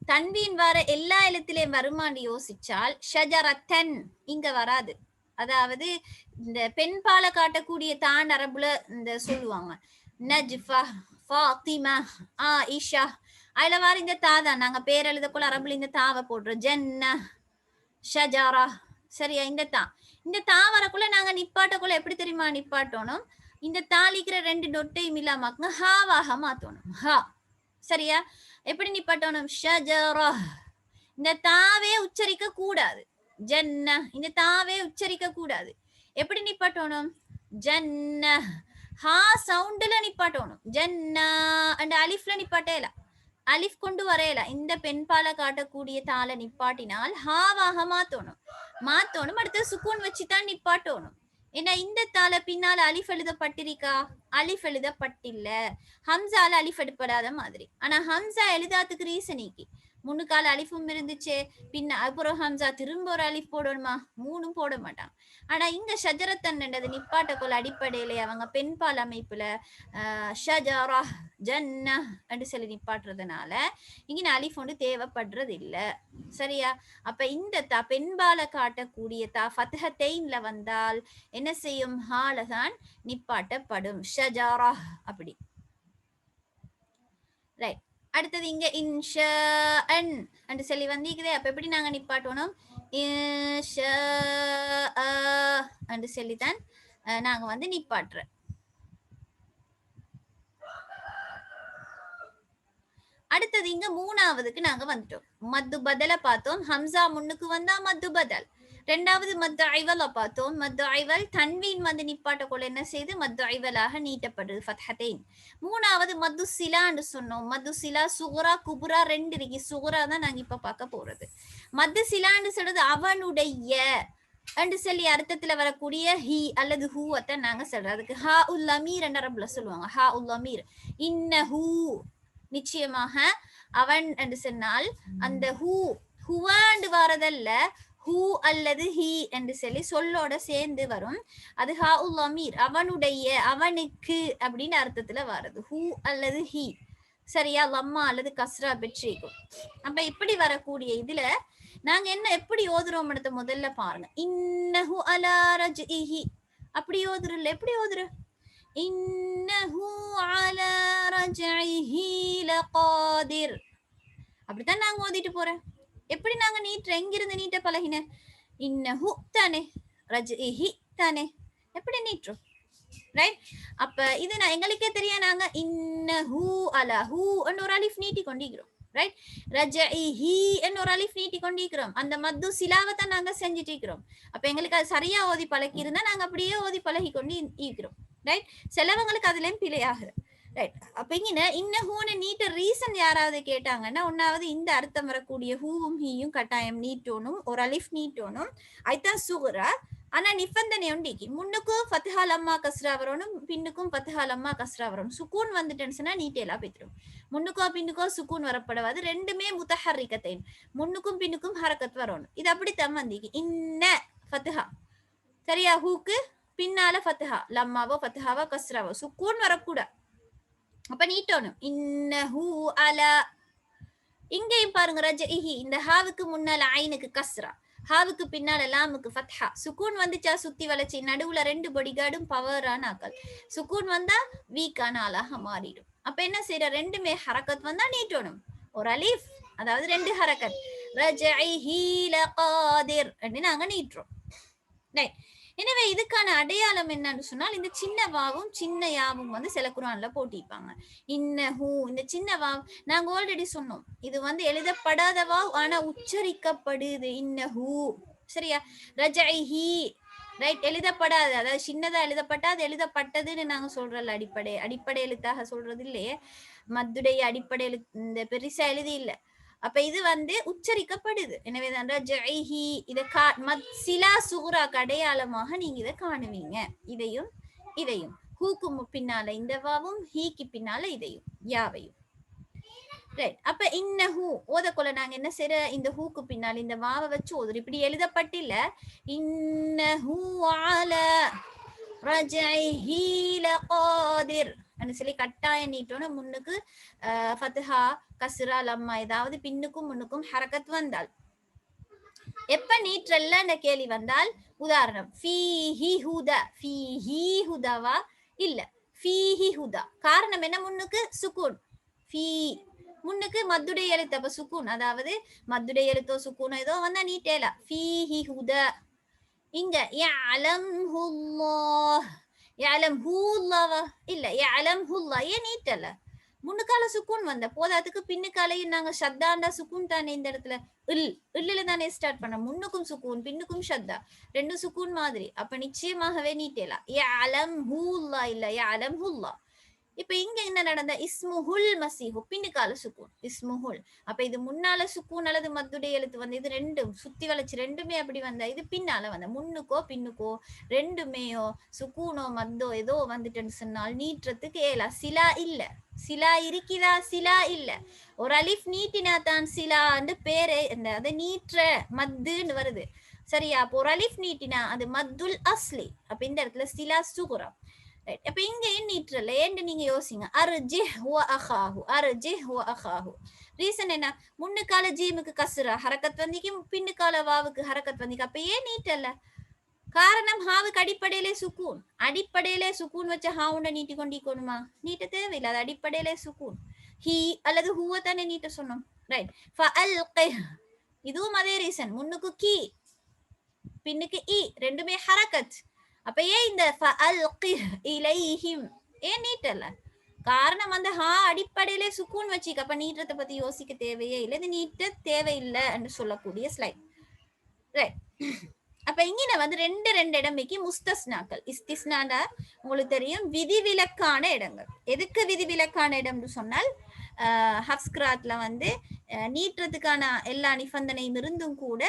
தன்வீன் வர எல்லா எழுத்திலையும் வருமானு யோசிச்சால் ஷஜரத்தன் இங்க வராது. அதாவது இந்த பெண் பால காட்டக்கூடிய தான் அரபுல இந்த சொல்லுவாங்க நஜ்ஃபா, ஃபாத்திமா, ஆயிஷா, அதுல வர இந்த தா தான் நாங்க பேர் எழுதக்குள்ள அரபுல இந்த தாவை போடுறோம். ஜன்ன, ஷஜரா, சரியா? இந்த தா வரக்குள்ள நாங்க நிப்பாட்டக்குள்ள எப்படி தெரியுமா நிப்பாட்டணும், இந்த தாளிக்கிற 2 டொட்டையும் இல்லாம ஹாவாக மாத்தணும். ஹா, சரியா? எப்படி நிப்பாட்டணும், ஷஜரா, இந்த தாவே உச்சரிக்க கூடாது. ஜன்ன, இந்த தாவே உச்சரிக்க கூடாது. எப்படி நிப்பாட்டணும், ஜன்ன, ஹா சவுண்ட்ல நிப்பாட்டணும். ஜன்னா அண்ட் அலிஃப்ல நிப்பாட்டேல, அலிஃப் கொண்டு வரையல. இந்த பெண்பால காட்டக்கூடிய தாள நிப்பாட்டினால் ஹாவாக மாத்தணும். அடுத்து சுக்கூன் வச்சுதான் நிப்பாட்டணும். ஏன்னா இந்த தாள பின்னால அலிஃப் எழுதப்பட்டிருக்கா, அலிஃப் எழுதப்பட்டில்ல. ஹம்சால அலிஃப் எடுப்படாத மாதிரி. ஆனா ஹம்சா எழுதாத்துக்கு ரீசனிக்கு முன்னுக்கால அலிஃபும் இருந்துச்சு, பின்ன அப்புறம் ஹம்சா திரும்ப ஒரு அலிஃப் போடணுமா, மூணும் போட மாட்டாங்க. ஆனா இங்க ஷஜரத்தன்ன்றது நிப்பாட்டக்குள்ள அடிப்படையில அவங்க பெண்பால் அமைப்புல ஷஜரா ஜன்ன என்று சொல்லி நிப்பாட்டுறதுனால இங்க அலிஃப் ஒன்று தேவைப்படுறது இல்ல, சரியா? அப்ப இந்த பெண்பால காட்டக்கூடிய ஃபத்ஹத்தைன்ல வந்தால் என்ன செய்யும், ஹாலதான் நிப்பாட்டப்படும், ஷஜரா அப்படி, ரைட்? அடுத்தது இங்க இன்ஷாஅன் என்று சொல்லி வந்திக்குதே, அப்ப எப்படி நாங்க நிப்பாட்டணும், இன்ஷாஅ என்று சொல்லித்தான் நாங்க வந்து நிப்பாட்டுறோம். அடுத்தது இங்க மூணாவதுக்கு நாங்க வந்துட்டோம். மத்து பதல பார்த்தோம், ஹம்சா முன்னுக்கு வந்தா மத்து பதல். ரெண்டாவது மத்து ஐவல பார்த்தோம். மத்து ஐவல் தன்வீன் வந்து நிப்பாட்டக்குள்ள என்ன செய்து மத்து ஐவலாக நீட்டப்படுது, ஃபத்ஹத்தைன். மூணாவது மத்து சிலான்னு சொன்னோம். மத்து சிலா சுகுரா குபுரா 2 இருக்கு. சுகுரா தான் நாங்க இப்ப பார்க்க போறது. மத்து சிலான்னு சொல்றது அவனுடைய என்று சொல்லி அர்த்தத்துல வரக்கூடிய ஹி அல்லது ஹூவத்தான் நாங்க சொல்றோம். அதுக்கு ஹா உல் அமீர் என்ற அரபுல சொல்லுவாங்க. ஹா உல் அமீர், இன்னஹூ, நிச்சயமாக அவன் என்று சொன்னால் அந்த ஹுவாண்டு வரதல்ல, ஹூ அல்லது ஹி என்று சொல்லி சொல்லோட சேர்ந்து வரும். அது ஹா உல் அமீர், அவனுடைய, அவனுக்கு அப்படின்னு அர்த்தத்துல வருது, ஹூ அல்லது ஹி, சரியா? லம்மா அல்லது கஸ்ரா பெற்றிருக்கும். அப்ப இப்படி வரக்கூடிய இதுல நாங்க என்ன எப்படி ஓதுறோம் முதல்ல பாருங்க. இன்னஹு அலா ரஜ்இஹி அப்படி ஓதுறல, எப்படி ஓதுற, இன்னஹு அலா ரஜ்இஹி லகாதிர், அப்படித்தான் நாங்க ஓதிட்டு போறோம். எப்படி நாங்க நீட்ட, எங்கிருந்து நீட்ட பழகின, இன்னஹு தானே, ரஜ்இஹி தானே, எப்படி நீட்டுறோம், ரைட்? அப்ப இது நான் எங்களுக்கே தெரியா, நாங்க இன்னஹு அலா ஹூ என்ற ஒரு அலிஃப் நீட்டி கொண்டிருக்கிறோம், ரைட்? ரஜ்இஹி என்ற ஒரு அலிஃப் நீட்டி கொண்டிருக்கிறோம். அந்த மத்து சிலாவத்தை நாங்க செஞ்சுட்டு இருக்கிறோம். அப்ப எங்களுக்கு அது சரியா ஓதி பழகி இருந்தா நாங்க அப்படியே ஓதி பழகி கொண்டு இருக்கிறோம், ரைட்? சிலவங்களுக்கு அதுலயும் பிழையாகுது. ரைட். அப்ப இங்க இன்னஹூன்னு நீட்ட ரீசன் யாராவது கேட்டாங்கன்னா, ஒன்னாவது இந்த அர்த்தம் வரக்கூடிய ஹூவும் ஹீயும் கட்டாயம் நீட்டோனும், ஒரு அலிஃப் நீட்டோனும். அதுதான் சுகுரா. ஆனா நிபந்தனை உண்டிக்கு முன்னுக்கும் ஃபத்ஹா லம்மா கஸ்ரா வரணும், பின்னுக்கும் ஃபத்ஹா லம்மா கஸ்ரா வரணும். சுக்கூன் வந்துட்டேன்னு சொன்னா நீட்டேலா போய்த்திடும். முன்னுக்கோ பின்னுக்கோ சுக்கூன் வரப்படாது, ரெண்டுமே முத்தஹர்ரிகத்தைன், முன்னுக்கும் பின்னுக்கும் ஹரக்கத் வரணும். இது அப்படித்தான் வந்திக்கு. இன்ன ஃபத்ஹா சரியா, ஹூக்கு பின்னால ஃபத்ஹா, லம்மாவோ ஃபத்ஹாவோ கஸ்ராவோ சுக்கூன் வரக்கூடாது. அப்ப நீட்டோனும் இன்னஹு அலா. இங்கேயும் பாருங்க ரஜஇஹி, இந்த ஹாவுக்கு முன்னால ஐனுக்கு கஸ்ரா, ஹாவுக்கு பின்னால லாமுக்கு ஃபத்ஹா. சுக்கூன் வந்துச்சா சுத்தி வளைச்சி நடுவுல ரெண்டு பொடிகார்டும் பவரான ஆக்கள். சுக்கூன் வந்தா வீக்கான ஆளாக மாறிடும். அப்ப என்ன செய்யற, ரெண்டுமே ஹரக்கத் வந்தா நீட்டோனும். ஒரு அலிஃப் அதாவது ரெண்டு ஹரக்கத், ரஜஇஹி லகாதிர் அப்படின்னு நாங்க நீட்டுறோம். ரைட். எனவே இதுக்கான அடையாளம் என்னன்னு சொன்னால், இந்த சின்ன வாவும் சின்ன யாவும் வந்து சில குர்ஆன்ல போட்டிருப்பாங்க. இன்னஹு, இந்த சின்ன வாவ் நாங்க ஆல்ரெடி சொன்னோம், இது வந்து எழுதப்படாத வாவ், ஆனா உச்சரிக்கப்படுது இன்னஹு. சரியா, ரஜஇஹி ரைட், எழுதப்படாது, அதாவது சின்னதா எழுதப்பட்டா அது எழுதப்பட்டதுன்னு நாங்க சொல்றல. அடிப்படை எழுத்தாக சொல்றது இல்லையே, மத்துடைய அடிப்படை இந்த பெருசா எழுதி இல்ல. அப்ப இது வந்து உச்சரிக்கப்படுது. எனவே தான் ரஜஇஹி, இத சிலா சுகுரா அடையாளமாக நீங்க இதை காணுவீங்க. இதையும் இதையும், ஹூக்கு பின்னால இந்த வாவும், ஹீக்கு பின்னால இதையும் யாவையும். ரைட். அப்ப இன்னஹு ஓதக்கொள்ள நாங்க என்ன செய்யற, இந்த ஹூக்கு பின்னால் இந்த வாவை வச்சு ஓதுறோம். இப்படி எழுதப்பட்டில்ல, இன்னஹு அலா ரஜஇஹி லகாதிர் சொல்லி கட்டாயம் நீட்டோன்னு முன்னுக்கு ஃபத்ஹா கஸ்ரா லம்மா ஏதாவது பின்னுக்கும் முன்னுக்கும் ஹரக்கத் வந்தால். எப்ப நீற்றல்ல அந்த கேள்வி வந்தால், உதாரணம் ஃபீஹி ஹுதா, ஃபீஹி ஹுதாவா இல்ல ஃபீஹி ஹுதா. காரணம் என்ன, முன்னுக்கு சுக்கூன், ஃபீ முன்னுக்கு மத்துடைய எழுத்து, அப்ப சுக்கூன், அதாவது மத்துடைய எழுத்தோ சுக்கூனோ ஏதோ வந்தா நீட்டேலா. ஃபீஹி ஹுதா. இங்க யஅலம்ஹுல்லாஹ், யஅலம்ஹுல்லாவா இல்ல யஅலம்ஹுல்லாஹ், ஏன் நீட்டல, முன்னுக்கால சுக்கூன் வந்த போதாதுக்கு பின்னுக்காலையும் நாங்க ஷத்தாண்டா சுக்கூன் தானே இந்த இடத்துல, இல்ல தானே ஸ்டார்ட் பண்ண, முன்னுக்கும் சுக்கூன் பின்னுக்கும் ஷத்தா, ரெண்டு சுக்கூன் மாதிரி. அப்ப நிச்சயமாகவே நீட்டேலா. யஅலம்ஹுல்லாஹ் இல்ல யஅலம்ஹுல்லாஹ். இப்ப இங்க என்ன நடந்த, இஸ்முஹுல் மசீஹு பின்னுக்கால சுக்கூன் இஸ்முஹுல். அப்ப இது முன்னால சுக்கூன் அல்லது மத்துடைய எழுத்து வந்து இது ரெண்டும் சுத்தி வளைச்சு ரெண்டுமே அப்படி வந்தா, இது பின்னால வந்த முன்னுக்கோ பின்னுக்கோ ரெண்டுமேயோ சுக்கூனோ மத்தோ ஏதோ வந்துட்டுன்னு சொன்னால் நீட்டுறதுக்கு ஏலா. சிலா இல்ல, சிலா இருக்குதா, சிலா இல்ல. ஒரு அலிஃப் நீட்டினா தான் சிலான்னு பேரே, அதை நீற்ற மத்துன்னு வருது. சரியா, அப்போ ஒரு அலிஃப் நீட்டினா அது மத்துல் அஸ்லி. அப்ப இந்த இடத்துல சிலா சுகுரா. அப்ப இங்க நீற்றல ஏன்னு நீங்க யோசிங்க. அர்ஜிஹ் வ அஹாஹு, அர்ஜிஹ் வ அஹாஹு. ரீசன் என்ன, முன்னுக்கால ஜீமுக்கு கஸ்ரா ஹரக்கத் வந்திக்கு, பின்னுக்கால வாவுக்கு ஹரக்கத் வந்திக்கு. அப்ப ஏன் நீட்டல, காரணம் ஹாவுக்கு அடிப்படையிலே சுக்கூன். அடிப்படையிலே சுக்கூன் வச்ச ஹாவுண்ட நீட்டி கொண்டிக்கணுமா, நீட்ட தேவையில்லை, அது அடிப்படையிலே சுக்கூன். ஹி அல்லது ஹூவ தானே நீட்ட சொன்னோம். ரைட். ஃபஅல்கிஹ், இதுவும் அதே ரீசன், முன்னுக்கு கி பின்னுக்கு இ, ரெண்டுமே ஹரக்கத். அப்ப ஏன் இந்த ஃபஅல்கிஹ் இலைஹிம் ஏன் நீட்டல, காரணம் அந்த ஹா அடிப்படையிலே சுக்கூன் வச்சிக்க. அப்ப நீட்டத்தை பத்தி யோசிக்க தேவையே இல்லை, இது நீட்ட தேவையில்லை என்று சொல்லக்கூடிய ஸ்லைட். ரைட். அப்ப இங்க வந்து ரெண்டு இடமைக்கு முஸ்தஸ்னாக்கள். இஸ்திஸ்னாண்டா உங்களுக்கு தெரியும், விதிவிலக்கான இடங்கள். எதுக்கு விதிவிலக்கான இடம்னு சொன்னால், ஹப்ஸ்கிராத்ல வந்து நீட்டுறதுக்கான எல்லா நிபந்தனையும் இருந்தும் கூட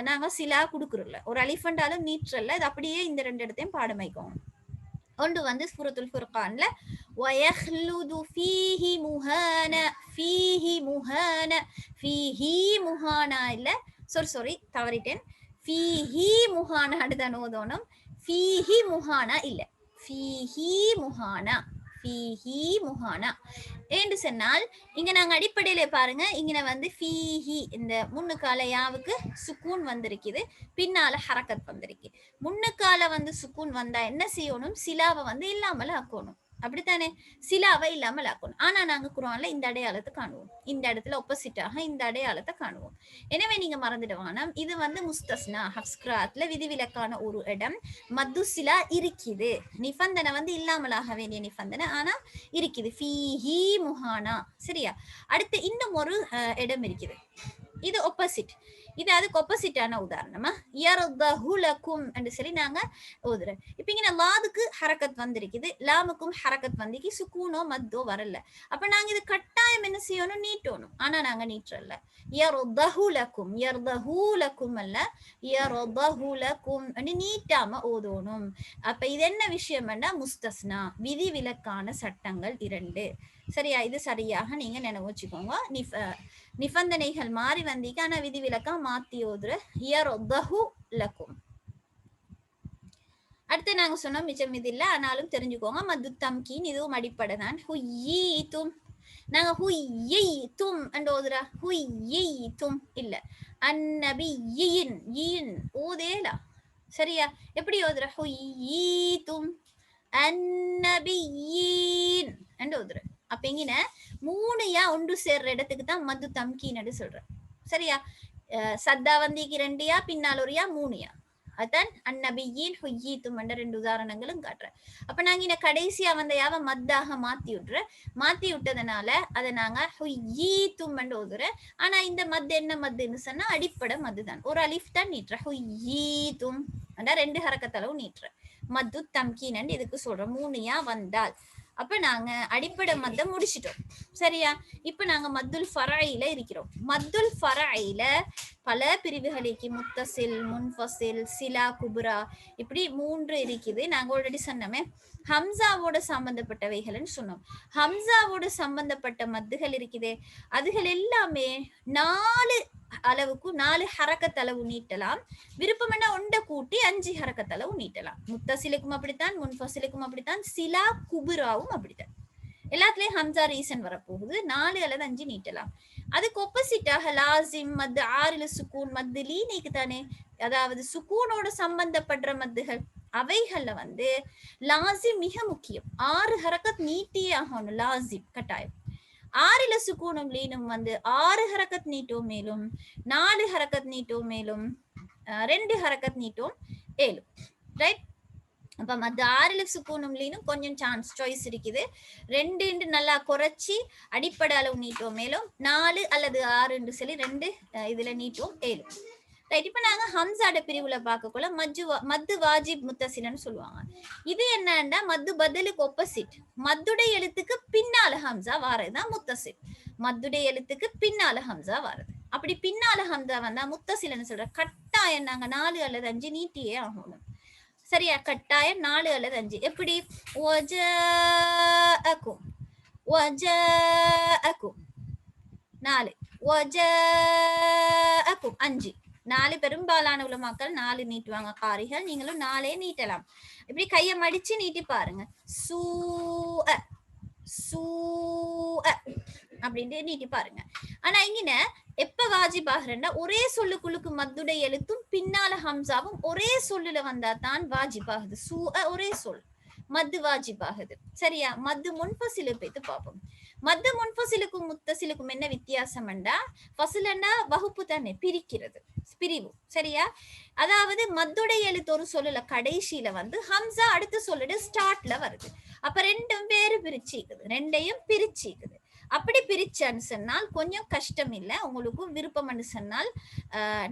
நாங்க சிலா கொடுக்குறோம்ல, ஒரு அலிஃபண்டாலும் நீற்றல்ல, அது அப்படியே இந்த ரெண்டு இடத்தையும் பாடமைக்கோங்க. ஒன்று வந்து சூரத்துல் ஃபுர்கான்ல வயஹ்லுது ஃபீஹி முஹான, ஃபீஹி முஹான, ஃபீஹி முஹானா இல்ல, சாரி தவறிட்டேன், ஃபீஹி முஹானா தான் ஓதணும், ஃபீஹி முஹானா இல்ல, ஃபீஹி முஹானா, ஃபீஹி முஹானா என்று சொன்னால், இங்க நாங்க அடிப்படையில பாருங்க, இங்க வந்து ஃபீஹி இந்த முன்னுக்கால யாவுக்கு சுக்கூன் வந்திருக்குது, பின்னால ஹரக்கத் வந்திருக்கு. முன்னுக்கால வந்து சுக்கூன் வந்தா என்ன செய்யணும், சிலாவை வந்து இல்லாமல் ஆக்கணும். அப்படித்தானே, சிலாவை இல்லாமல் ஆக்கணும். ஆனா நாங்க குர்ஆன்ல இந்த அடையாளத்தை காணுவோம், இந்த இடத்துல ஆப்போசிட்டாக இந்த அடையாளத்தை காணுவோம். எனவே நீங்க மறந்துடுவானா, இது வந்து முஸ்தஸ்னா ஹப்ஸ்கிராத்ல விதிவிலக்கான ஒரு இடம். மத்து சிலா இருக்குது, நிபந்தனை வந்து இல்லாமல் ஆக வேண்டிய நிபந்தனை ஆனா இருக்குது, ஃபீஹி முஹானா. சரியா, அடுத்து இன்னும் ஒரு இடம் இருக்குது, இது ஆப்போசிட். இது அதுக்கு ஆப்போசிட்டான உதாரணமா யர்தஹு லக்கும் என்று சொல்லி நாங்க ஓதுறோம். இப்ப இங்க லாதுக்கு ஹரக்கத் வந்திருக்குது, லாமுக்கும் ஹரக்கத் வந்திருக்கு, சுக்கூனோ மத்தோ வரல. அப்ப நாங்க இது கட்டாயம் என்ன செய்யணும், நீட்டணும். ஆனா நாங்க நீட்டறல. யர்தஹு லக்கும், யர்தஹு லக்கும் அல்ல, யர்தஹு லக்கும் என்று நீட்டாம ஓதணும். அப்ப இது என்ன விஷயம்னா முஸ்தஸ்னா, விதிவிலக்கான சட்டங்கள் 2. சரியா? இது சரியாக நீங்க நினைவு வச்சுக்கோங்க. நிபந்தனைகள் மாறி வந்தீங்க, ஆனா விதிவிலக்கா மாத்தி ஓதுற யர்தஹு லக்கும். அடுத்து நாங்க சொன்னோம் மிச்சம் இது இல்ல, ஆனாலும் தெரிஞ்சுக்கோங்க மத்து தம்கீன் இதுவும் அடிப்படை தான். ஹுய்யீதும் நாங்க ஹுய்யீதும் என்று ஓதுற ஹுய்யீதும் இல்ல, அந்நபியின் யின் ஓதேலா. சரியா? எப்படி ஓதுற ஹுய்யீதும் அந்நபியின் என்று ஓதுற. அப்ப இங்கின 3 யா ஒன்று சேர்ற இடத்துக்கு தான் மத்து தம்கீன் சொல்றேன். சரியா? சத்தா வந்திக்கு 2 யா, பின்னால் 1 யா, 3 யா. அதான் அந்நபியின் ஹுய்யீதும் என்ற 2 உதாரணங்களும் காட்டுறேன். அப்ப நாங்க இந்த கடைசியா வந்த யாவ மத்தாக மாத்தி விட்டதுனால அதை நாங்க ஹுய்யீதும் என்று ஓதுறேன். ஆனா இந்த மத் என்ன மத்துன்னு சொன்னா அடிப்படை மத்து தான். ஒரு அலிஃப் தான் நீட்டுற ஹுய்யீதும் என்ற 2 ஹரக்கத்தளவு நீட்டுற. மத்து தம்கீன் இதுக்கு சொல்றோம் 3 யா வந்தால். அப்ப நாங்க அடிப்படை மத்த முடிச்சிட்டோம். சரியா? இப்ப நாங்க மத்துல் ஃபரஇல இருக்கிறோம். மத்துல் ஃபரஇல பல பிரிவுகளுக்கு முத்தசில், முன்ஃபசில், சிலா, குப்ரா இப்படி 3 இருக்குது. நாங்க ஆல்ரெடி சொன்னோமே ஹம்சாவோட சம்பந்தப்பட்டவைகள்னு சொன்னோம். ஹம்சாவோட சம்பந்தப்பட்ட மத்துகள் இருக்குதே, அதுகள் எல்லாமே 4 அளவுக்கு 4 ஹரக்கத் அளவு நீட்டலாம். விருப்பம்னா ஒண்ட கூட்டி 5 ஹரக்கத் அளவு நீட்டலாம். முத்தசிலுக்கும் அப்படித்தான், முன்ஃபசிலுக்கும் அப்படித்தான், சிலா குபுராவும் அப்படித்தான். எல்லாத்துலயும் ஹம்சா ரீசன் வரப்போகுது. 4 அல்லது 5 நீட்டலாம். அதுக்கு ஒப்போசிட்டாக லாசிம் மத்து, ஆறில சுக்கூன் மத்து, லீனிக்கு தானே, அதாவது சுக்கூனோட சம்பந்தப்படுற மத்துகள் அவைகள்ல வந்து லாசிம் மிக முக்கியம். 6 ஹரக்கத் நீட்டியே ஆகணும். லாசிம் கட்டாயம். 6ல சுக்கூனும் லீனும் வந்து 6 ஹரக்கத் நீட்டோம் மேலும், 4 ஹரக்கத் நீட்டோம் மேலும், 2 ஹரக்கத் நீட்டோம் ஏலும். ரைட்? அப்ப மத்த 6ல சுக்கூனும் லீனும் கொஞ்சம் சான்ஸ் சாய்ஸ் இருக்குது. 2 நல்லா குறைச்சி அடிப்படை அளவு நீட்டோம் மேலும், 4 அல்லது 6 சொல்லி 2 இதுல நீட்டோம் ஏலும். ரைட்? இப்ப நாங்க ஹம்சாட பிரிவுல பார்க்கக்குள்ள மத்து வாஜிப் முத்தசிலன்னு சொல்லுவாங்க. இது என்னன்னா மத்து பதிலுக்கு ஒப்போசிட். மத்துடைய எழுத்துக்கு பின்னால ஹம்சா வாரதுதான் முத்தசில். மத்துடைய எழுத்துக்கு பின்னால ஹம்சா வாரது. அப்படி பின்னால ஹம்சா வந்தா முத்தசிலன்னு சொல்ற. கட்டாயம் நாங்க 4 அல்லது 5 நீட்டியே ஆகணும். சரியா? கட்டாயம் 4 அல்லது 5. எப்படி? வஜஅகும், வஜஅகும் 4, வஜஅகும் 5. 4 பெரும்பாலான உலமாக்கள் 4 நீட்டுவாங்க காரிகள். நீங்களும் 4 நீட்டலாம். இப்படி கையை மடிச்சு நீட்டி பாருங்க. சூஅ, சூஅ அப்படின்ட்டு நீட்டி பாருங்க. ஆனா இங்கின எப்ப வாஜிபாகிறன்னா ஒரே சொல்லுக்குள்ளுக்கு மத்துடைய எழுத்தும் பின்னால ஹம்சாவும் ஒரே சொல்லுல வந்தா தான் வாஜிபாகுது. சூஅ ஒரே சொல், மத்து வாஜிபாகுது. சரியா? மத்து முன்ஃபசிலு போய்த்து பார்ப்போம். மத்து முன்ஃபசிலுக்கும் முத்தசிலுக்கும் என்ன வித்தியாசம்டா, ஃபசிலன்னா வகுப்பு தானே, பிரிக்கிறது, பிரிவு. சரியா? அதாவது மத்துடைய எழுத்து ஒரு சொல்லுல கடைசியில வந்து ஹம்சா அடுத்த சொல்லுட ஸ்டார்ட்ல வருது. அப்ப 2ம் வேறு பிரிச்சிக்குது, 2யும் பிரிச்சிக்குது. அப்படி பிரிச்சான்னு சொன்னால் கொஞ்சம் கஷ்டம் இல்லை. உங்களுக்கு விருப்பம்னு சொன்னால்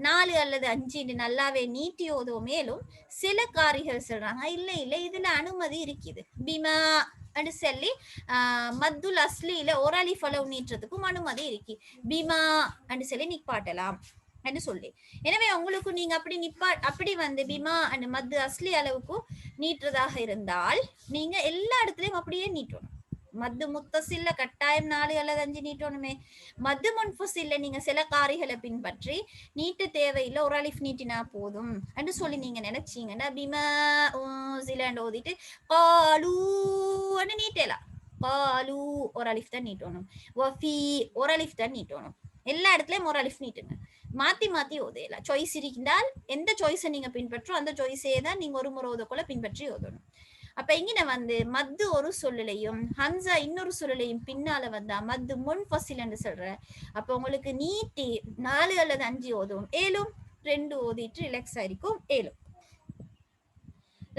4 அல்லது 5 நல்லாவே நீட்டி ஓதோ மேலும். சில காரிகள் சொல்றாங்க இல்ல இல்ல இதுல அனுமதி இருக்குது, பிமா அப்படி சொல்லி மத்துல் அஸ்லியில ஒரு அலிஃப் அளவு நீட்டுறதுக்கும் அனுமதி இருக்கு. பிமா அப்படி சொல்லி நிப்பாட்டலாம் என்று சொல்லி. எனவே உங்களுக்கு நீங்க அப்படி வந்து பிமா அண்ட் மத்து அஸ்லி அளவுக்கு நீட்டுறதாக இருந்தால் நீங்க எல்லா இடத்துலயும் அப்படியே நீட்டணும். மத்து முத்தசில்ல கட்டாயம் 4 அல்லது 5 நீட்டணுமே. மத்து முன்ஃபசில்ல நீங்க சில காரிகளை பின்பற்றி நீட்டு தேவையில்லை, ஒரு அலிஃப் நீட்டினா போதும் என்று சொல்லி நீங்க நினைச்சீங்கன்னா பிமா சிலண்டு ஓதிட்டு காலூ நீட்டலாம். காலூ ஒரு அலிஃப் தான் நீட்டணும். வஃபி ஒரு அலிஃப் தான் நீட்டணும். எல்லா இடத்துலயும் ஒரு அலிஃப் நீட்டுங்க. மாத்தி மாத்தி ஓதையலாம். சாய்ஸ் இருந்தால் எந்த சாய்ஸை நீங்க பின்பற்றோ அந்த சாய்ஸே தான் நீங்க ஒரு முறை ஓதக்குள்ள பின்பற்றி ஓதணும். அப்ப இங்க வந்து மத்து ஒரு சொல்லுலையும் ஹம்சா இன்னொரு சொல்லுலையும் பின்னால வந்தா மத்து முன்ஃபசில் என்று சொல்ற. அப்ப உங்களுக்கு நீட்டி 4 அல்லது 5 ஓதும் ஏலும், 2 ஓதிட்டு ரிலாக்ஸ் ஆயிருக்கும் ஏலும்.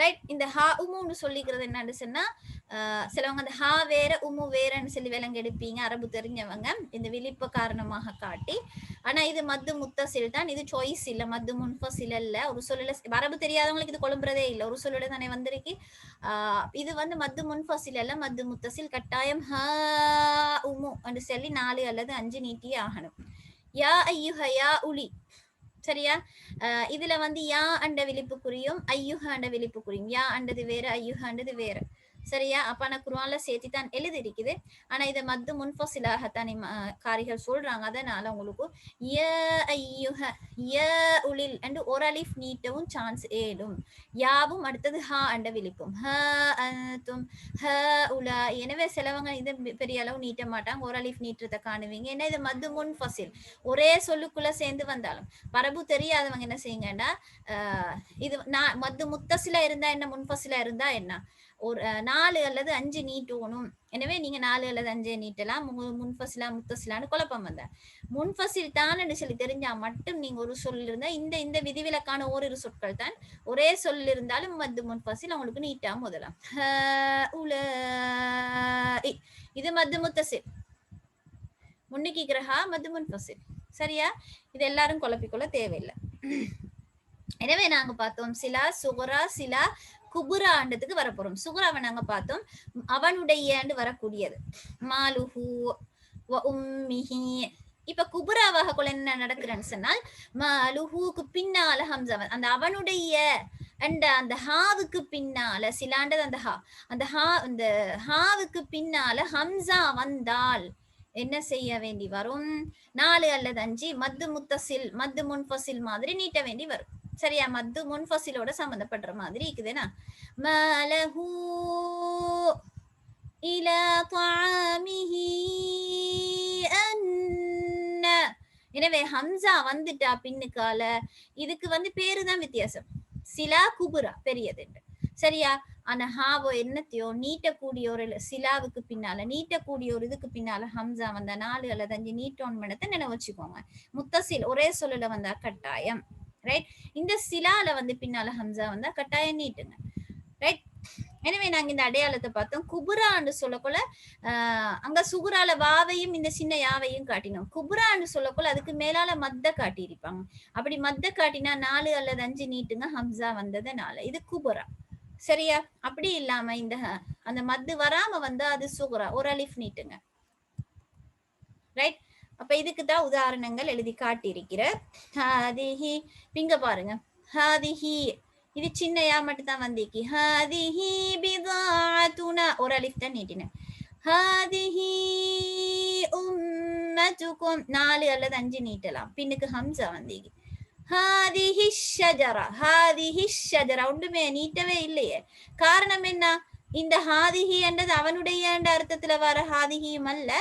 ரைட். இந்த ஹா உமுன்னு சொல்லிக்கிறது என்னன்னு சொன்னா சிலவங்க அந்த ஹா வேற உமு வேறன்னு சொல்லி விலங்கு எடுப்பீங்க அரபு தெரிஞ்சவங்க இந்த விழிப்பு காரணமாக காட்டி. ஆனா இது மத்து முத்தசில் தான், இது சாய்ஸ் இல்ல, மத்து முன்ஃபசில் இல்ல. ஒரு சொல்லுல அரபு தெரியாதவங்களுக்கு இது குழம்புறதே இல்ல, ஒரு சொல்லுல தானே வந்திருக்கு. இது வந்து மத்து முன்ஃபசில் அல்ல, மத்து முத்தசில். கட்டாயம் ஹா உமு என்று சொல்லி 4 அல்லது 5 நீட்டியே ஆகணும். யா ஐயுஹ யா உலி. சரியா? இதுல வந்து யா அண்ட விழிப்புக்குறியும் ஐயுஹ அண்ட விழிப்புக்குறியும், யா அண்டது வேற ஐயுஹ அண்டது வேற. சரியா? அப்ப நான் குர்ஆன்ல சேர்த்தி தான் எழுதி இருக்குது. ஆனா இதை மத்து முன்ஃபசிலாகத்தான் காரிகள் சொல்றாங்க. அதனால உங்களுக்கு ய ஐயுஹ ய உலில் என்று ஒரு அலிஃப் நீட்டவும் சான்ஸ் ஏடும். யாவும் அடுத்தது ஹா அண்ட விழிப்பும் ஹ அன்தும் ஹ உலா. எனவே சிலவங்க இதை பெரிய அளவு நீட்ட மாட்டாங்க, ஒரு அலிஃப் நீட்டத்தை காணுவீங்க. ஏன்னா இது மத்து முன்ஃபசில், ஒரே சொல்லுக்குள்ள சேர்ந்து வந்தாலும். பரபு தெரியாதவங்க என்ன செய்யுங்கன்னா இது மத்து முத்தசிலா இருந்தா என்ன முன்ஃபசிலா இருந்தா என்ன, ஒரு 4 அல்லது 5 நீட்டணும். எனவே நீங்க 4 அல்லது 5 நீட்டலாம். முன்ஃபசிலா முத்தசிலான்னு குழப்பம் வந்த முன்ஃபசில் தான் சொல்லி தெரிஞ்சா மட்டும் நீங்க ஒரு சொல் இருந்தா இந்த இந்த விதிவிலக்கான ஓரிரு சொற்கள் தான். ஒரே சொல் இருந்தாலும் மத்து முன்ஃபசில் உங்களுக்கு நீட்டா முதலாம். இது மத்து முத்தசில், முன்னுக்கு கிரஹா மத்து முன்ஃபசில். சரியா? இது எல்லாரும் குழப்பிக்கொள்ள தேவையில்லை. எனவே நாங்க பார்த்தோம் சிலா சுகுரா சிலா குபுராண்டதுக்கு வரப்போறோம். சுகுராவை நாங்க பார்த்தோம் அவனுடைய வரக்கூடியது மாலுஹு வ உம்மிஹி. இப்ப குபுராவாக கொள்ள என்ன நடக்குறேன்னு சொன்னால் மாலுஹுக்கு பின்னால ஹம்சா, அந்த அவனுடைய அண்ட் அந்த ஹாவுக்கு பின்னால சிலாண்டது அந்த ஹா, அந்த ஹாவுக்கு பின்னால ஹம்சா வந்தால் என்ன செய்ய வேண்டி வரும்? 4 அல்லது 5 மத்து முத்தசில் மத்து முன்ஃபசில் மாதிரி நீட்ட வேண்டி வரும். சரியா? மத்து முன்ஃபசிலோட சம்பந்தப்படுற மாதிரி இருக்குதுன்னா மலஹு இலா தஆமிஹி அன்ன. எனவே ஹம்சா வந்துட்டா பின்னுக்கால இதுக்கு பேரு தான் வித்தியாசம். சிலா குபுரா பெரியது. சரியா? ஆனா ஹாவோ என்னத்தையோ நீட்டக்கூடிய ஒரு சிலாவுக்கு பின்னால நீட்டக்கூடிய ஒரு இதுக்கு பின்னால ஹம்சா வந்தா 4 அல்லது 5 நீட்டோன் மனத்தை நினைவு வச்சுக்கோங்க. முத்தசில் ஒரே சொல்லுல வந்தா கட்டாயம். ரைட். இந்த சிலால பின்னால ஹம்சா வந்தா கட்டாயம் நீட்டுங்க. ரைட். எனவே நாங்க இந்த அடையாளத்தை பார்த்தோம். குபுரான்னு சொல்லக்குள்ள அங்க சுகுரால வாவையும் இந்த சின்ன யாவையும் காட்டினோம். குபுரான்னு சொல்லக்குள்ள அதுக்கு மேலால மத்த காட்டியிருப்பாங்க. அப்படி மத்த காட்டினா 4 அல்லது 5 நீட்டுங்க, ஹம்சா வந்ததுனால இது குபுரா. சரியா? அப்படி இல்லாம இந்த அந்த மத்து வராம வந்தா அது சுகுரா, ஒரு அலிஃப் நீட்டுங்க. ரைட். அப்ப இதுக்கு தான் உதாரணங்கள் எழுதி காட்டியிருக்கிற. ஹாதிஹி பிங்க பாருங்க. ஹாதிஹி இது சின்ன யா மட்டும் தான் வந்திருக்கு. ஹாதிஹி பிதாஅத்துனா ஒரு அலிஃப் தான் நீட்டினேன். ஹாதிஹி உம்மத்துக்கும் 4 அல்லது 5 நீட்டலாம். பின்னுக்கு ஹம்சா வந்திருக்கு. ஹாதிஹி ஷஜரா, ஹாதிஹி ஷஜரா ஒன்றுமே நீட்டவே இல்லையே. காரணம் என்ன? இந்த ஹாதிஹி என்றது அவனுடைய அர்த்தத்துல வர ஹாதிஹியும் அல்ல.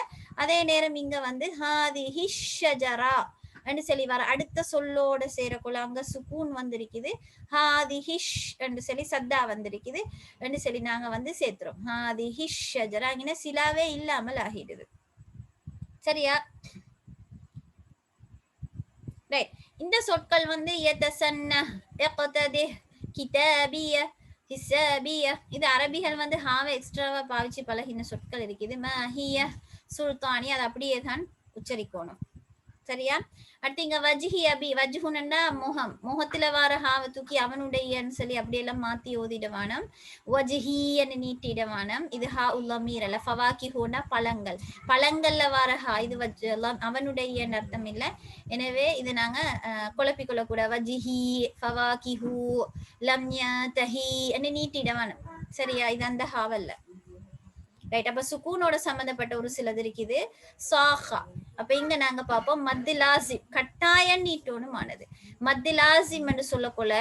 அதே நேரம் இங்க ஹாதிஹி ஷஜரா என்று சொல்லி வர அடுத்த சொல்லோட சேரக்குள்ள அங்க சுக்கூன் வந்திருக்குது. ஹாதிஹிஷ் என்று சொல்லி சத்தா வந்திருக்குது என்று சொல்லி நாங்க சேர்த்துறோம். ஹாதிஹி ஷஜரா இங்க சிலாவே இல்லாமல் ஆகிடுது. சரியா? ரைட். இந்த சொற்கள் யதசன்ன, இக்ததி, கிதாபிய, ஹிசாபிய இது அரபிகள் ஹாவை எக்ஸ்ட்ராவா பாவிச்சு பழகின சொற்கள் இருக்குது. மஹிய, சுல்தானி அது அப்படியே தான் உச்சரிக்கணும். சரியா? அடுத்து இங்க வஜ்ஹி அபி, வஜ்ஹுன்னா முகம், முகத்துல வார ஹாவை தூக்கி அவனுடையன்னு சொல்லி அப்படியெல்லாம் மாத்தி ஓதிடவானம். வஜ்ஹின்னு நீட்டிடவானம். இது ஹா உல்லா மீறல. ஃபவாக்கிஹுன்னா பழங்கள், பழங்கள்ல வார ஹா இது அவனுடைய அர்த்தம் இல்லை. எனவே இது நாங்க குழப்பிக்கொள்ள கூட. வஜ்ஹி ஃபவாக்கிஹு லம் யதஹி என்று நீட்டிடவானம். சரியா? இது அந்த ஹாவல்ல. ரைட். அப்ப சுக்கூனோட சம்பந்தப்பட்ட ஒரு சிலது இருக்குது. சாஹா. அப்ப இங்க நாங்க பார்ப்போம் மத்து லாசிம் கட்டாயம் நீட்டோனுமானது. மத்து லாசிம் என்று சொல்லக்குள்ள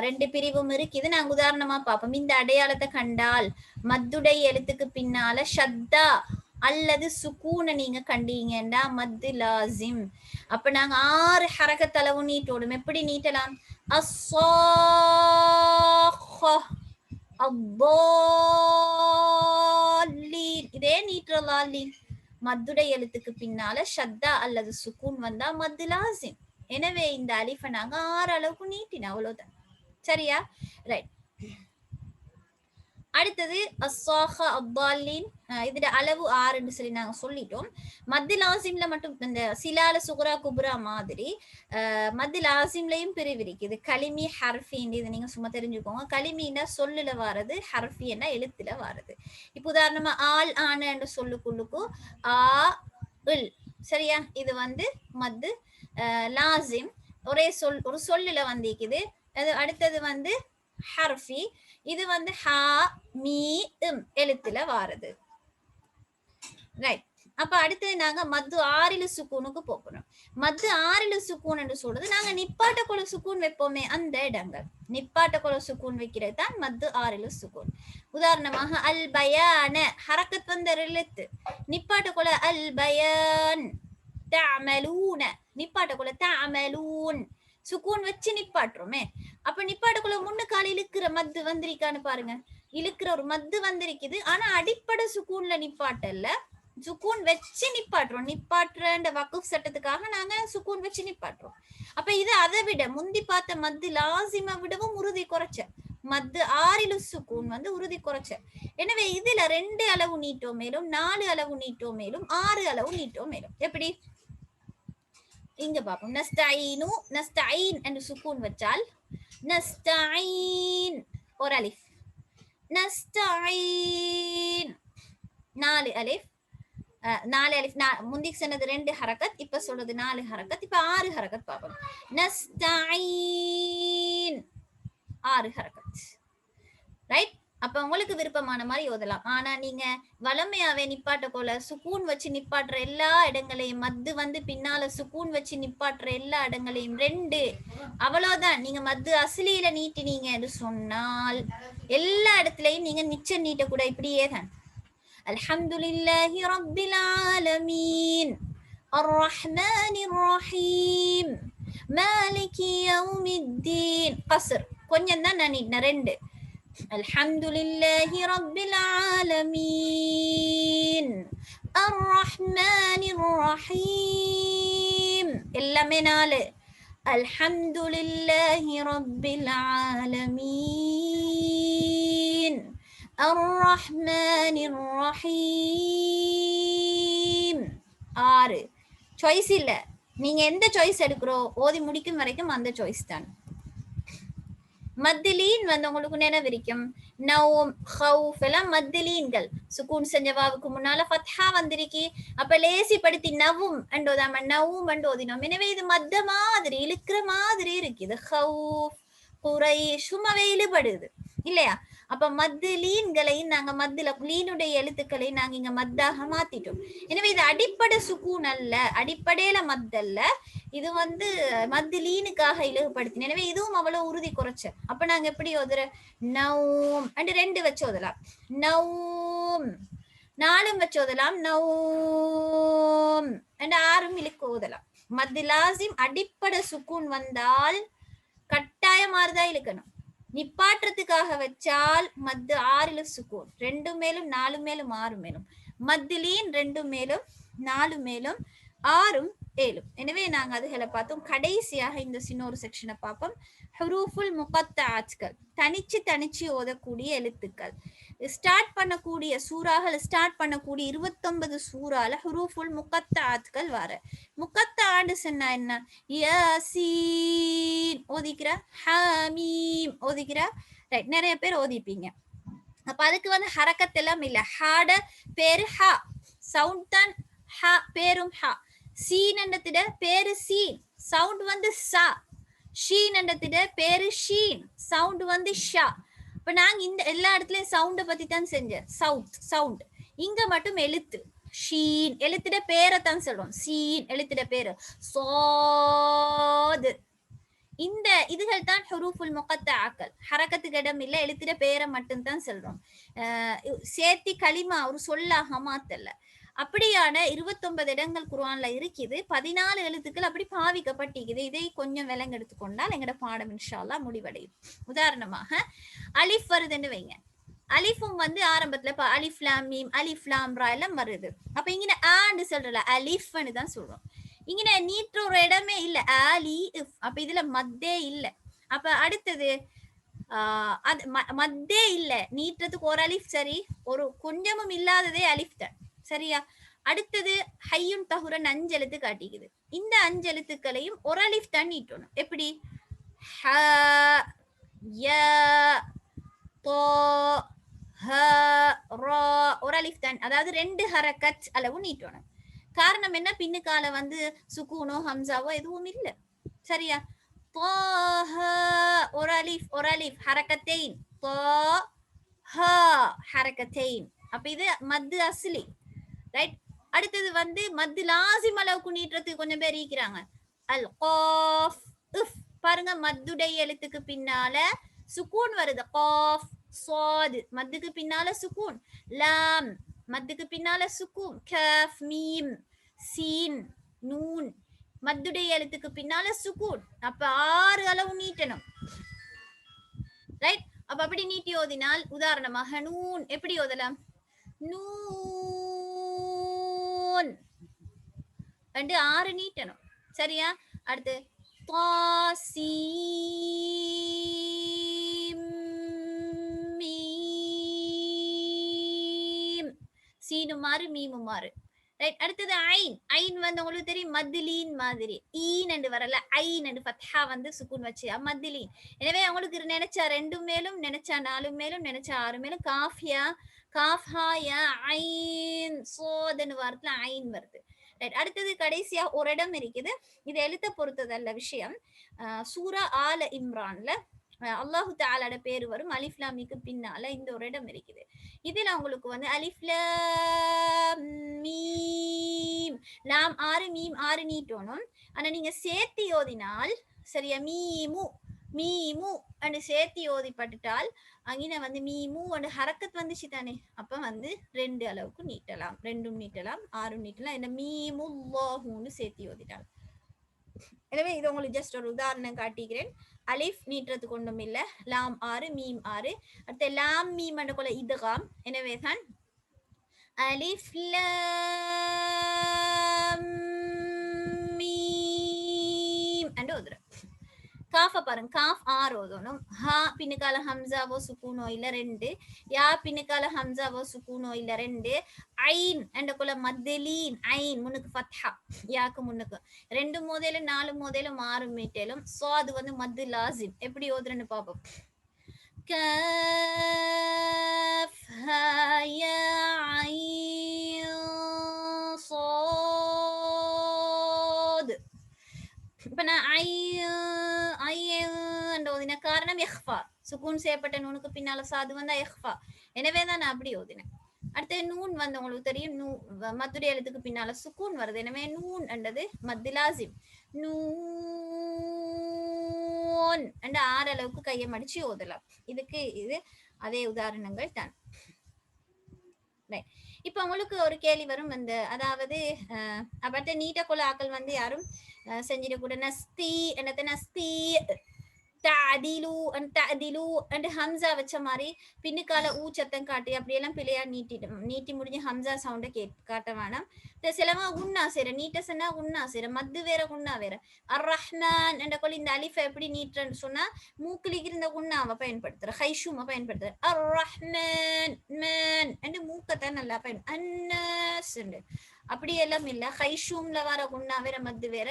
2 பிரிவும் இருக்குது. நாங்க உதாரணமா பார்ப்போம். இந்த அடையாளத்தை கண்டால் மத்துடைய எழுத்துக்கு பின்னால ஷத்தா அல்லது சுக்கூனை நீங்க கண்டீங்கன்னா மத்து லாசிம். அப்ப நாங்க 6 ஹரக்கத்தளவு நீட்டோடும். எப்படி நீட்டலாம்? இதே நீட்டுறலாலின் மத்துடைய எழுத்துக்கு பின்னால ஷத்தா அல்லது சுக்கூன் வந்தா மத்து லாசிம். எனவே இந்த அலிஃபை நாங்க 6 அளவுக்கு நீட்டின அவ்வளவுதான். சரியா? ரைட். அடுத்தது அஸ்ஸாஹ அத்தாலின், இதுல அளவு 6ன்னு சொல்லி நாங்க சொல்லிட்டோம். மத்து லாசிம்ல மட்டும் இந்த சிலால சுகுரா குப்ரா மாதிரி மத்து லாசிம்லயும் பிரிவு இருக்குது. கலிமி ஹர்ஃபின், இது நீங்க சும்மா தெரிஞ்சுக்கோங்க. கலிமின்னா சொல்லுல வாரது, ஹர்ஃபின்னா எழுத்துல வாரது. இப்ப உதாரணமா ஆல் ஆன என்று சொல்லுக்குள்ளுக்கு ஆ இல், சரியா? இது வந்து மத்து லாசிம், ஒரே சொல், ஒரு சொல்லுல வந்திருக்குது. அது அடுத்தது வந்து ஹர்ஃபி, இது வந்து ஹா மீ இம் எழுத்துல வாரது. ரைட். அப்ப அடுத்து நாங்க மத்து ஆறிலு சுக்கூனுக்கு போகணும். மத்து ஆறிலு சுக்கூன் என்று சொல்றது நாங்க நிப்பாட்ட கொல சுக்கூன் வைப்போமே அந்த இடங்கள். நிப்பாட்ட கொல சுக்கூன் வைக்கிறது தான் மத்து ஆறிலு சுக்கூன். உதாரணமாக அல் பயான, ஹரக்கத் வந்த எழுத்து. நிப்பாட்ட கொல அல் பயான். தஅமலூன, நிப்பாட்ட கொல தஅமலூன். சுக்கூன் வச்சு நிப்பாட்டுறோமே. அப்ப நிப்பாட்டக்குள்ள முன்னுக்கால இழுக்கிற மத்து வந்திருக்கான்னு பாருங்க. இழுக்கிற ஒரு மத்து வந்திருக்குது. ஆனா அடிப்படை சுக்கூன்ல நிப்பாட்டல்ல, சுக்கூன் வச்சு நிப்பாட்டுறோம். நிப்பாட்டுற வக்குஃப் சட்டத்துக்காக நாங்க சுக்கூன் வச்சு நிப்பாட்டுறோம். அப்ப இது அதை விட முந்தி பார்த்த மத்து லாசிம விடவும் உறுதி குறைச்ச. மத்து ஆறிலு சுக்கூன் வந்து உறுதி குறைச்ச. எனவே இதுல 2 அளவு நீட்டோ மேலும், 4 அளவு நீட்டோ மேலும், 6 அளவு நீட்டோ மேலும். எப்படி இங்க பாப்போம். நஸ்தஈனு, நஸ்தஈன் என்று சுக்கூன் வச்சால் நஸ்தஈன் ஒரு அலிஃப். நஸ்தஈன் 4 அலிஃப். 4 அலிஃப். முந்தி சொன்னது 2 ஹரக்கத், இப்ப சொல்றது 4 ஹரக்கத். இப்ப 6 ஹரக்கத் பாப்போம். நஸ்தஈன் 6 ஹரக்கத். ரைட். அப்ப உங்களுக்கு விருப்பமான மாதிரி ஓதலாம். ஆனா நீங்க வளமையாவே நிப்பாட்ட போல சுக்கூன் வச்சு நிப்பாட்டுற எல்லா இடங்களையும், மத்து வந்து பின்னால சுக்கூன் வச்சு நிப்பாட்டுற எல்லா இடங்களையும் 2 அவ்வளவுதான். நீங்க மத்து அஸ்லியில நீட்டினீங்க என்று சொன்னால் எல்லா இடத்துலயும் நீங்க நிச்சயம் நீட்ட கூட இப்படியே தான். அல்ஹம்துலில்லாஹி ரப்பில் ஆலமீன் அர்ரஹ்மானிர் ரஹீம் மாலிகி யௌமித்தீன். கஸ்ர் கொஞ்சம் தான் நான் நீட்டினேன் 2. அல்ஹம்துலில்லாஹி ரப்பில் ஆலமீன் அர்ரஹ்மானிர் ரஹீம் எல்லாமே 4. அல்ஹம்துலில்லாஹி ரப்பில் ஆலமீன் அர்ரஹ்மானிர் ரஹீம் 6. சாய்ஸ் இல்ல. நீங்க எந்த சாய்ஸ் எடுக்கிறோ ஓதி முடிக்கும் வரைக்கும் அந்த சாய்ஸ் தான். மத்திலீன் வந்து உங்களுக்கு நினைவிருக்கும். நவும், ஹவுஃப் எல்லாம் மத்திலீன்கள். சுக்கூன் செஞ்ச வாவுக்கு முன்னால ஃபத்ஹா வந்திருக்கி. அப்ப லேசிப்படுத்தி நவும் அண்டோதாம நவும் அண்டோதினோம். எனவே இது மத்த மாதிரி இழுக்கிற மாதிரி இருக்கு. இது ஹவுஃப், குரைஷ் சும்மாவே இழுபடுது இல்லையா? அப்ப மத்து லீன்களையும் நாங்க மத்துல லீனுடைய எழுத்துக்களை நாங்க இங்க மத்தாக மாத்திட்டோம். எனவே இது அடிப்படை சுக்கூன் அல்ல, அடிப்படையில மத்தல்ல. இது வந்து மத்து லீனுக்காக இலகுபடுத்தின. எனவே இதுவும் அவ்வளவு உறுதி குறைச்ச. அப்ப நாங்க எப்படி ஓதுற? நவும் அண்டு 2 வச்சு ஓதலாம். நவும் 4 வச்சு ஓதலாம். நவும் அண்டு 6 இழுக்கு ஓதலாம். மத்து லாசிம் அடிப்படை சுக்கூன் வந்தால் கட்டாயமாறுதா இழுக்கணும். நிப்பாற்றத்துக்காக வச்சால் மத்து 6 சுக்கூன் 2 மேலும் 4 மேலும் 6 மேலும். மத்திலீன் 2 மேலும் 4 மேலும் 6 7. எனவே நாங்க அதுகளை பார்த்தோம். கடைசியாக இந்த சின்ன ஒரு செக்ஷனை பார்ப்போம். ஹுரூஃபுல் முகத்தாத்கள், தனிச்சு ஓதக்கூடிய எழுத்துக்கள். ஸ்டார்ட் பண்ணக்கூடிய சூறாகள், ஸ்டார்ட் பண்ணக்கூடிய 29 சூறால ஹுரூஃபுல் முகத்தாத்கள் வர. முகத்தாண்டு சொன்னா என்ன? யாசீன் ஓதிக்கிறா, ஹாமீம் ஓதிக்கிறா. ரைட், நிறைய பேர் ஓதிப்பீங்க. அப்ப அதுக்கு வந்து ஹரக்கத் எல்லாம் இல்ல. ஹாட பேரு ஹா, சவுண்ட் தான் ஹா, பேரும் ஹா. சீன் என்றத்திட பேரு சீன், சவுண்ட் வந்து சா. ஷீன் என்றத்திட பேரு ஷீன், சவுண்ட் வந்து ஷா. இப்ப நாங்க இந்த எல்லா இடத்துலயும் சவுண்ட பத்தி தான் செஞ்சேன். சவுண்ட் இங்க மட்டும் எழுத்து. ஷீன் எழுத்திட பேரைத்தான் சொல்றோம். சீன் எழுத்திட பேரு சோது. இந்த இதுகள் தான் ஹுரூஃபுல் முகத்தாக்கள். ஹரக்கத்துக்கு இடம் இல்ல, எழுத்திட பேரை மட்டும் தான் சொல்றோம். சேர்த்தி களிமா ஒரு சொல்லாக மாத்தல்ல. அப்படியான 29 இடங்கள் குர்ஆன்ல இருக்குது. 14 எழுத்துக்கள் அப்படி பாவிக்கப்பட்டிருக்குது. இதை கொஞ்சம் விலங்கு எடுத்துக்கொண்டால் எங்கட பாடம் இன்ஷா அல்லாஹ் முடிவடையும். உதாரணமாக அலிஃப் வருதுன்னு வைங்க. அலிஃபும் வந்து ஆரம்பத்துல அலிஃப் லாம் மீம், அலிஃப் லாம் ரா எல்லாம் வருது. அப்ப இங்க ஆன்னு சொல்றல அலிஃப்னு தான் சொல்றோம். இங்க நீற்ற ஒரு இடமே இல்ல. அலி இஃப். அப்ப இதுல மத்தே இல்ல. அப்ப அடுத்தது அது மத்தே இல்ல, நீட்டுறதுக்கு ஒரு அலிஃப் சரி, ஒரு கொஞ்சமும் இல்லாததே அலிஃப் தான். சரியா? அடுத்தது ஹையும் தஹுரன் 5 எழுத்து காட்டிக்குது. இந்த 5 எழுத்துக்களையும் ஒரு அலிஃப் தான் நீட்டணும். எப்படி? ஹ, ய, தோ, ஹ, ரா, ஒரு அலிஃப் தான். அதாவது 2 ஹரக்கத் அளவு நீட்டணும். காரணம் என்ன? பின்னுக்கால வந்து சுக்கூனோ ஹம்சாவோ எதுவும் இல்ல. சரியா? ஒரு அலிஃப் ஹரக்கத்தைன். ஹரக்கத்தைன். அப்ப இது மத்து அஸ்லி. ரைட்? அடுத்தது வந்து மத்து லாசிம் அளவுக்கு நீட்டுறதுக்கு கொஞ்சம் பேர் இருக்கிறாங்க. அல் காஃப் இஃப். பாருங்க, மத்துடைய எழுத்துக்கு பின்னால சுக்கூன் வருது. காஃப் சாத், மத்துக்கு பின்னால சுக்கூன். லாம், மத்துக்கு பின்னால சுக்கூன். கஃப், மீம், சீன், நூன், மத்துடைய எழுத்துக்கு பின்னால சுக்கூன். அப்ப 6 அளவு நீட்டணும். ரைட்? அப்ப அப்படி நீட்டி ஓதினால், உதாரணமாக நூன் எப்படி ஓதலாம்? நூன் ரெண்டு 6 நீட்டணும். சரியா? அடுத்து சீனுமாறு மீமுமாறு. ரைட்? அடுத்தது ஐன். ஐன் வந்து உங்களுக்கு தெரியும் மத்லீன் மாதிரி. ஈன் என்று வரல, ஐன் என்று ஃபத்ஹா வந்து சுக்கூன் வச்சு மத்லீன். எனவே உங்களுக்கு நினைச்சா 2 மேலும், நினைச்சா 4 மேலும், நினைச்சா 6 மேலும் காஃபியா, காஃப்ஹா, யா, ஐன், சோதன்னு வாரத்துல ஐன் வருது. ரைட்? அடுத்தது கடைசியா ஒரு இடம் இருக்குது. இது எழுத்த பொறுத்ததல்ல விஷயம். சூரா ஆல இம்ரான்ல அல்லாஹு தஆலாட பேர் வரும். அலிஃப் லாமிக்கு பின்னால இந்த ஒரு இடம் இருக்குது. இதுல உங்களுக்கு வந்து அலிஃப் லாம் மீம், லாம் 6 மீம் 6 நீட்டணும். ஆனா நீங்க சேர்த்து ஓதினால் சரியா, மீமு மீமு அண்டு சேர்த்து ஓதி பட்டுட்டால் அங்கின வந்து மீமு அண்டு ஹரக்கத் வந்துச்சு தானே, அப்ப வந்து 2 அளவுக்கு நீட்டலாம். 2 நீட்டலாம், 6 நீட்டலாம். என்ன மீமு ல்லாஹுன்னு சேர்த்து ஓதிட்டால். எனவே இது உங்களுக்கு ஜஸ்ட் ஒரு உதாரணம் காட்டிக்கிறேன். அலிஃப் நீட்டுறதுக்கு ஒன்றும் இல்லை. லாம் 6 மீம் 6. அடுத்த லாம் மீம் என்ற கொள்ள இதுகாம். எனவே தான் அலிஃப் லாம் மீம் என்று ஓதுறோம். காஃப பாருங்க, காஃப் 6 ஓதணும். ஹா பின்னுக்கால ஹம்சாவோ சுக்கூனோ இல்ல 2. யா பின்னுக்கால ஹம்சாவோ சுக்கூனோ இல்ல 2. ஐன் என்ற குல மத்லீன், ஐன் முன்னுக்கு ஃபத்ஹா, யாக்கு முன்னுக்கு 2 மோதேலும் 4 மோதேலும் 6 மீட்டேலும். சோ அது வந்து மத்து லாசிம். எப்படி ஓதுறன்னு பாப்போம். கஃப் ஹா யா ஐன் ஸாத். இப்ப நான் ஓதின காரணம் இஹ்ஃபா, சுக்கூன் செய்யப்பட்ட நூனுக்கு பின்னால சாது வந்தா இஹ்ஃபா. எனவே தான் நான் அப்படி ஓதினேன். அடுத்து நூன் வந்து உங்களுக்கு தெரியும், மத்துடைய எழுத்துக்கு பின்னால சுக்கூன் வருது. எனவே நூன் என்றது மத்து லாசிம். நூன் என்ற 6 அளவுக்கு கையை மடிச்சு ஓதலாம். இதுக்கு இது அதே உதாரணங்கள் தான். இப்ப உங்களுக்கு ஒரு கேள்வி வரும், அந்த அதாவது அப்பட்ட நீட்ட கொள்ள ஆக்கள் வந்து யாரும் செஞ்சிடக்கூட. நஸ்தி என்னத்த நஸ்தி, தஅதிலு தஅதிலு அண்ட் ஹம்சா வச்ச மாதிரி பின்னுக்கால ஊ சத்தம் காட்டி அப்படியெல்லாம் பிள்ளையா நீட்டி முடிஞ்சு ஹம்சா சவுண்டை காட்ட வேணாம். சிலவா உண்ணா சேர நீட்ட சொன்னா உண்ணா சேர, மத்து வேற உண்ணா வேற. அர் ரஹ்மான் என்ற கொள்ள இந்த அலிஃபை எப்படி நீட்டுறன்னு சொன்னா மூக்கிலிக்கு இந்த உண்ணாவை பயன்படுத்துற, ஹைஷூமை பயன்படுத்துற. அர் ரஹ்மான் மேன் என்று மூக்கத்தான் நல்லா அன்னாஸ் அப்படி எல்லாம் இல்ல. ஹைஷூம்ல வர உண்ணா வேற, மத்து வேற.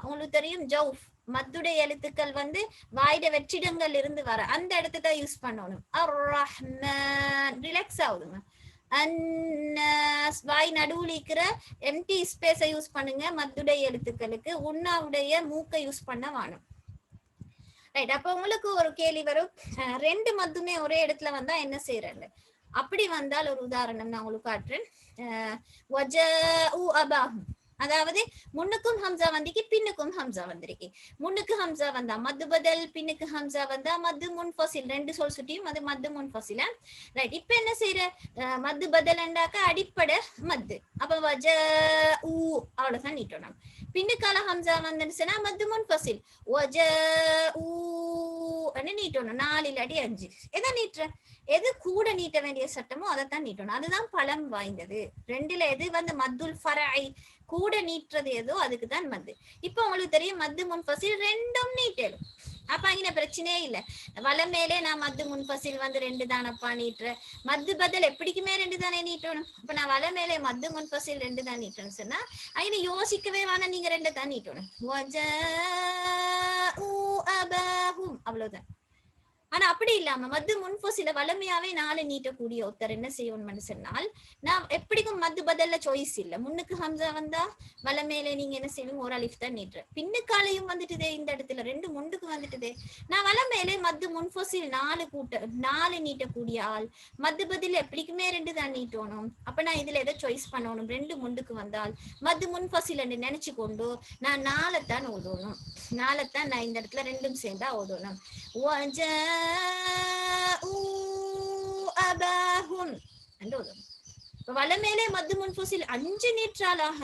உங்களுக்கு தெரியும் ஜவுஃப், மத்துடைய எழுத்துக்கள் வந்து வாயிட வெற்றிடங்கள் இருந்து வர அந்த இடத்தை தான் யூஸ் பண்ணணும். அர் ரஹ்மான் ரிலாக்ஸ் ஆகுதுங்க. அன்னாஸ் வாய் நடுவுல இருக்கிற எம்டி ஸ்பேஸை யூஸ் பண்ணுங்க மத்துடைய எழுத்துக்களுக்கு. உண்ணாவுடைய மூக்கை யூஸ் பண்ண வேணும். ரைட்? அப்ப உங்களுக்கு ஒரு கேள்வி வரும், 2 மத்துமே ஒரே இடத்துல வந்தா என்ன செய்யறது? அப்படி வந்தால் ஒரு உதாரணம் நான் உங்களுக்கு காட்டுறேன். அதாவது முன்னுக்கும் ஹம்சா வந்திருக்கு, பின்னுக்கும் ஹம்சா வந்திருக்கு. முன்னுக்கு ஹம்சா வந்தா மத்து பதில், பின்னுக்கு ஹம்சா வந்தா மத்து முன்ஃபசில். 2 சொல் சுட்டியும் அது மத்து முன்ஃபசில. ரைட்? இப்ப என்ன செய்யற? மத்து பதில் என்றாக்க அடிப்படை மத்து. அப்ப அவ்வளவுதான் நீட்டணும். பின்னுக்கால ஹம்சா வந்துச்சுன்னா மத்து முன்ஃபசில் நீட்டணும். 4 இல்லாட்டி 5. எதை நீட்டுற? எது கூட நீட்ட வேண்டிய சட்டமோ அதைத்தான் நீட்டணும். அதுதான் பலம் வாய்ந்தது. 2ல எது வந்து மத்துல் ஃபரை கூட நீட்டுறது ஏதோ அதுக்கு தான் மத்து. இப்ப உங்களுக்கு தெரியும் மத்து முன்ஃபசில் 2ம் நீட்டலும். அப்ப அங்கே பிரச்சனையே இல்ல. வளமேலே நான் மத்து முன்பசில் வந்து 2 தானப்பா நீட்டுறேன், மத்து பதில் எப்படிக்குமே 2 தானே நீட்டணும். அப்ப நான் வளமேலே மத்து முன்பசில் 2 தான் நீட்டணும் சொன்னா அங்கே யோசிக்கவே வேணாம், நீங்க 2 தான் நீட்டணும். அவ்வளவுதான். ஆனா அப்படி இல்லாம மத்து முன்பசில வளமையாவே 4 நீட்டக்கூடிய ஒருத்தர் என்ன செய்யணும்னு சொன்னால், நான் எப்படிக்கும் மத்து பதில்ல சாய்ஸ் இல்ல. முன்னுக்கு ஹம்சா வந்தா வளமையில நீங்க என்ன செய்வீங்க, ஒரு அலிஃப் தான் நீட்டுறேன். பின்னுக்காலையும் வந்துட்டுதே, இந்த இடத்துல 2 முண்டுக்கு வந்துட்டுதே, நான் வளமையிலே மத்து முன்பசில் 4 நீட்டக்கூடிய ஆள், மத்து பதில் எப்படிக்குமே 2 தான் நீட்டணும். அப்ப நான் இதுல எதை சாய்ஸ் பண்ணணும், 2 முண்டுக்கு வந்தால் மத்து முன்பசில் நினைச்சு கொண்டு நான் 4 தான் ஓதணும். 4 தான் நான் இந்த இடத்துல 2ம் சேர்ந்தா ஓதணும். வளமேலே மத்து முன்பசில் 5 நீற்றாளாக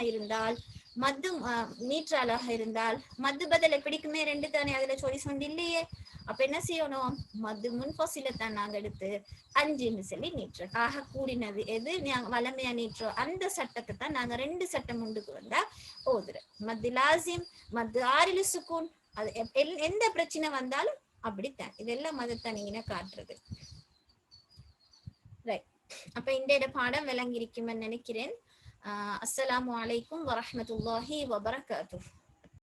இருந்தால் மத்து பதில் எப்படிக்குமே 2 தானே, அதுல சாய்ஸ் வந்து இல்லையே. அப்ப என்ன செய்யணும், மத்து முன்பசில தான் நாங்க எடுத்து 5ன்னு சொல்லி நீட்டுறோம். ஆக கூடினது எது வளமையா நீட்டுறோம் அந்த சட்டத்தை தான் நாங்க 2 சட்டம் முண்டுக்கு வந்தா ஓதுறோம். மத்து லாசிம், மத்து ஆறிலு சுக்கூன், அது எந்த பிரச்சனை வந்தாலும் அப்படித்தான். இதெல்லாம் மதத்தான் நீங்க காட்டுறது. ரைட். அப்ப இந்த பாடம் விளங்கி இருக்குமென்னு நினைக்கிறேன். அஸ்ஸலாமு அலைக்கும் வரஹ்மத்துல்லாஹி வபரகாத்துஹு.